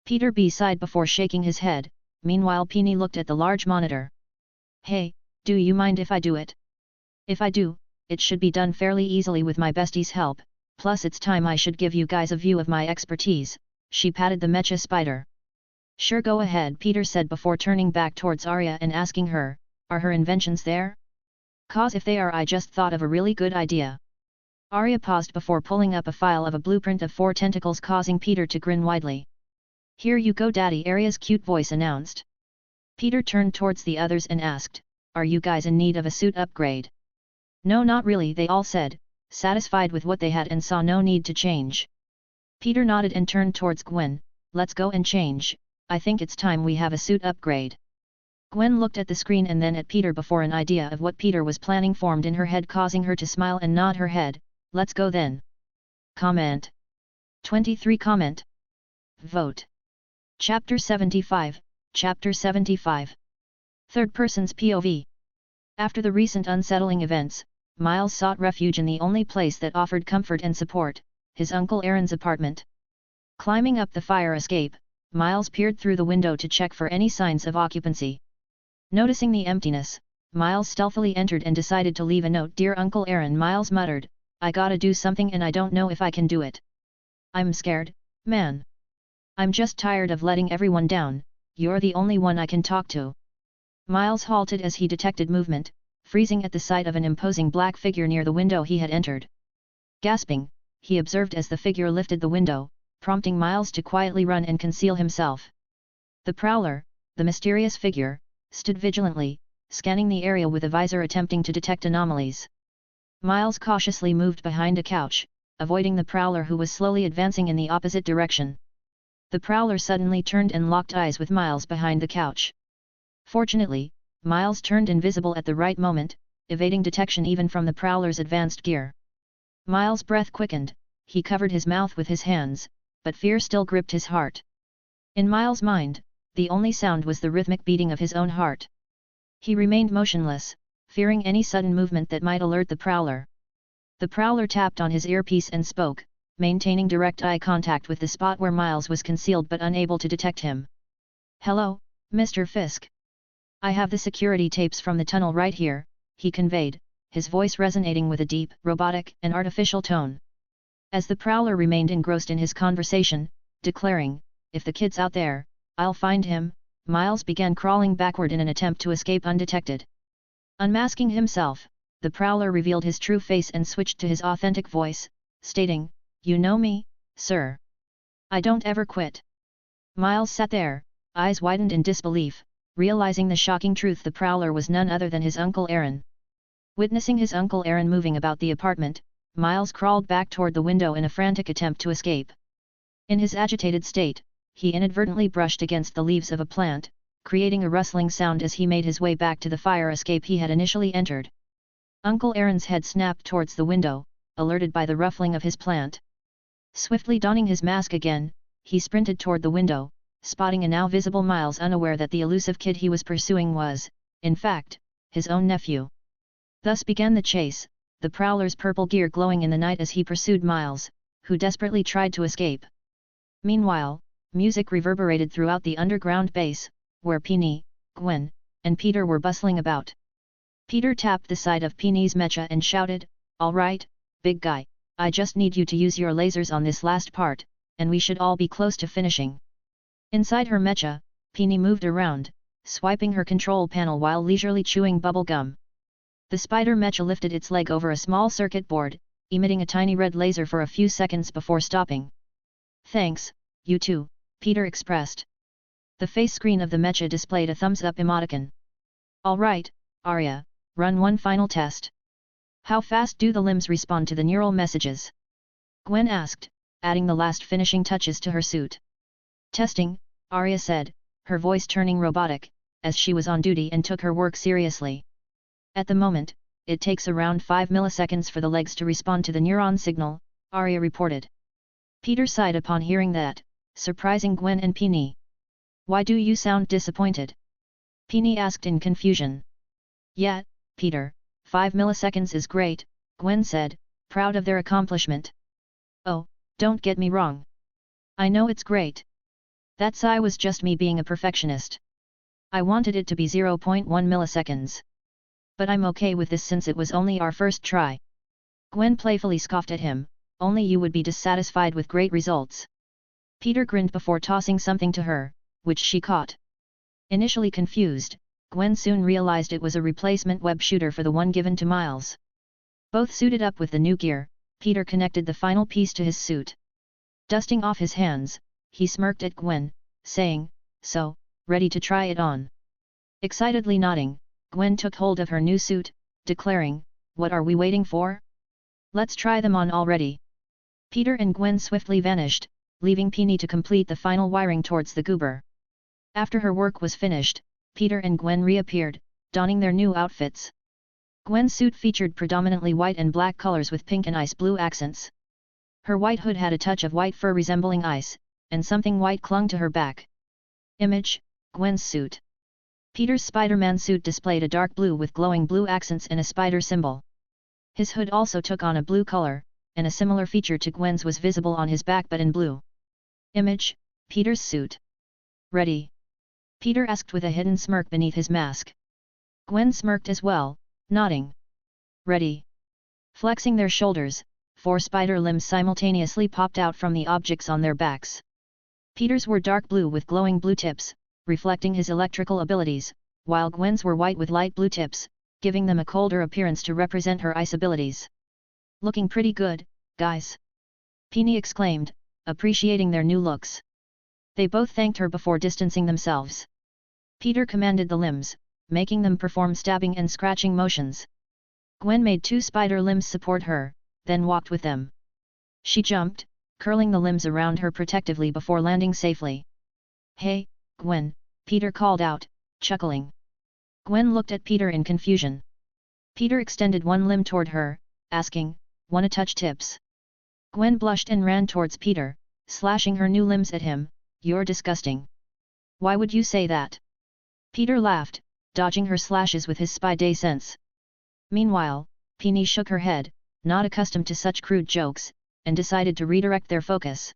Peter B sighed before shaking his head. Meanwhile, Peony looked at the large monitor. "Hey, do you mind if I do it? If I do, it should be done fairly easily with my bestie's help, plus it's time I should give you guys a view of my expertise." She patted the mecha spider. "Sure, go ahead," Peter said before turning back towards Aria and asking her, "Are her inventions there? 'Cause if they are, I just thought of a really good idea." Aria paused before pulling up a file of a blueprint of 4 tentacles, causing Peter to grin widely. "Here you go, Daddy," Aria's cute voice announced. Peter turned towards the others and asked, "Are you guys in need of a suit upgrade?" "No, not really," they all said, satisfied with what they had and saw no need to change. Peter nodded and turned towards Gwen. "Let's go and change, I think it's time we have a suit upgrade." Gwen looked at the screen and then at Peter before an idea of what Peter was planning formed in her head, causing her to smile and nod her head. "Let's go then." Comment. 23 Comment. Vote. Chapter 75, Chapter 75. Third person's POV. After the recent unsettling events, Miles sought refuge in the only place that offered comfort and support, his Uncle Aaron's apartment. Climbing up the fire escape, Miles peered through the window to check for any signs of occupancy. Noticing the emptiness, Miles stealthily entered and decided to leave a note. "Dear Uncle Aaron," Miles muttered, "I gotta do something and I don't know if I can do it. I'm scared, man. I'm just tired of letting everyone down, you're the only one I can talk to." Miles halted as he detected movement, freezing at the sight of an imposing black figure near the window he had entered. Gasping, he observed as the figure lifted the window, prompting Miles to quietly run and conceal himself. The Prowler, the mysterious figure, stood vigilantly, scanning the area with a visor attempting to detect anomalies. Miles cautiously moved behind a couch, avoiding the Prowler who was slowly advancing in the opposite direction. The Prowler suddenly turned and locked eyes with Miles behind the couch. Fortunately, Miles turned invisible at the right moment, evading detection even from the Prowler's advanced gear. Miles' breath quickened, he covered his mouth with his hands, but fear still gripped his heart. In Miles' mind, the only sound was the rhythmic beating of his own heart. He remained motionless, fearing any sudden movement that might alert the Prowler. The Prowler tapped on his earpiece and spoke, maintaining direct eye contact with the spot where Miles was concealed but unable to detect him. "Hello, Mr. Fisk. I have the security tapes from the tunnel right here," he conveyed, his voice resonating with a deep, robotic, and artificial tone. As the Prowler remained engrossed in his conversation, declaring, "If the kid's out there, I'll find him," Miles began crawling backward in an attempt to escape undetected. Unmasking himself, the Prowler revealed his true face and switched to his authentic voice, stating, "You know me, sir. I don't ever quit." Miles sat there, eyes widened in disbelief, realizing the shocking truth: the Prowler was none other than his Uncle Aaron. Witnessing his Uncle Aaron moving about the apartment, Miles crawled back toward the window in a frantic attempt to escape. In his agitated state, he inadvertently brushed against the leaves of a plant, creating a rustling sound as he made his way back to the fire escape he had initially entered. Uncle Aaron's head snapped towards the window, alerted by the ruffling of his plant. Swiftly donning his mask again, he sprinted toward the window, spotting a now visible Miles, unaware that the elusive kid he was pursuing was, in fact, his own nephew. Thus began the chase, the Prowler's purple gear glowing in the night as he pursued Miles, who desperately tried to escape. Meanwhile, music reverberated throughout the underground base, where Peony, Gwen, and Peter were bustling about. Peter tapped the side of Peony's mecha and shouted, "All right, big guy, I just need you to use your lasers on this last part, and we should all be close to finishing." Inside her mecha, Peony moved around, swiping her control panel while leisurely chewing bubble gum. The spider mecha lifted its leg over a small circuit board, emitting a tiny red laser for a few seconds before stopping. "Thanks, you too," Peter expressed. The face screen of the mecha displayed a thumbs-up emoticon. "All right, Arie, run one final test. How fast do the limbs respond to the neural messages?" Gwen asked, adding the last finishing touches to her suit. "Testing," Arie said, her voice turning robotic, as she was on duty and took her work seriously. "At the moment, it takes around 5 milliseconds for the legs to respond to the neuron signal," Arie reported. Peter sighed upon hearing that, surprising Gwen and Peony. "Why do you sound disappointed?" Peony asked in confusion. "Yeah, Peter, 5 milliseconds is great," Gwen said, proud of their accomplishment. "Oh, don't get me wrong. I know it's great. That's was just me being a perfectionist. I wanted it to be 0.1 milliseconds. But I'm okay with this since it was only our first try." Gwen playfully scoffed at him, "Only you would be dissatisfied with great results." Peter grinned before tossing something to her, which she caught. Initially confused, Gwen soon realized it was a replacement web shooter for the one given to Miles. Both suited up with the new gear, Peter connected the final piece to his suit. Dusting off his hands, he smirked at Gwen, saying, "So, ready to try it on?" Excitedly nodding, Gwen took hold of her new suit, declaring, "What are we waiting for? Let's try them on already." Peter and Gwen swiftly vanished, leaving Peony to complete the final wiring towards the goober. After her work was finished, Peter and Gwen reappeared, donning their new outfits. Gwen's suit featured predominantly white and black colors with pink and ice blue accents. Her white hood had a touch of white fur resembling ice, and something white clung to her back. Image, Gwen's suit. Peter's Spider-Man suit displayed a dark blue with glowing blue accents and a spider symbol. His hood also took on a blue color, and a similar feature to Gwen's was visible on his back but in blue. Image, Peter's suit. Ready? Peter asked with a hidden smirk beneath his mask. Gwen smirked as well, nodding. Ready. Flexing their shoulders, 4 spider limbs simultaneously popped out from the objects on their backs. Peter's were dark blue with glowing blue tips, reflecting his electrical abilities, while Gwen's were white with light blue tips, giving them a colder appearance to represent her ice abilities. Looking pretty good, guys. Peony exclaimed, appreciating their new looks. They both thanked her before distancing themselves. Peter commanded the limbs, making them perform stabbing and scratching motions. Gwen made 2 spider limbs support her, then walked with them. She jumped, curling the limbs around her protectively before landing safely. Hey, Gwen, Peter called out, chuckling. Gwen looked at Peter in confusion. Peter extended one limb toward her, asking, "Wanna touch tips?" Gwen blushed and ran towards Peter, slashing her new limbs at him. "You're disgusting. Why would you say that?" Peter laughed, dodging her slashes with his spy day sense. Meanwhile, Peony shook her head, not accustomed to such crude jokes, and decided to redirect their focus.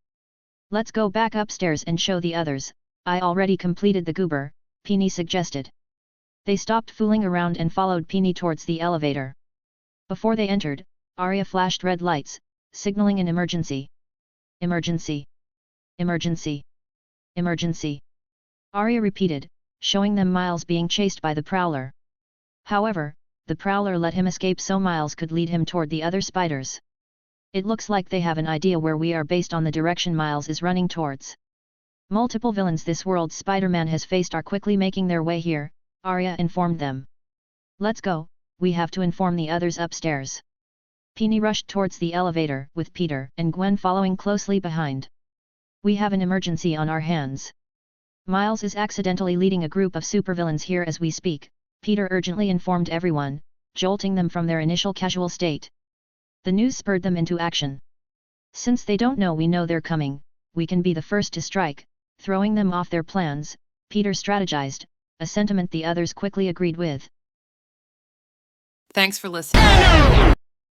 "Let's go back upstairs and show the others. I already completed the goober," Peony suggested. They stopped fooling around and followed Peony towards the elevator. Before they entered, Arie flashed red lights, signaling an emergency. "Emergency! Emergency! Emergency!" Arie repeated, showing them Miles being chased by the Prowler. However, the Prowler let him escape so Miles could lead him toward the other spiders. "It looks like they have an idea where we are based on the direction Miles is running towards. Multiple villains this world Spider-Man has faced are quickly making their way here," Arie informed them. "Let's go, we have to inform the others upstairs." Peony rushed towards the elevator, with Peter and Gwen following closely behind. "We have an emergency on our hands. Miles is accidentally leading a group of supervillains here as we speak," Peter urgently informed everyone, jolting them from their initial casual state. The news spurred them into action. "Since they don't know we know they're coming, we can be the first to strike," throwing them off their plans, Peter strategized, a sentiment the others quickly agreed with. Thanks for listening.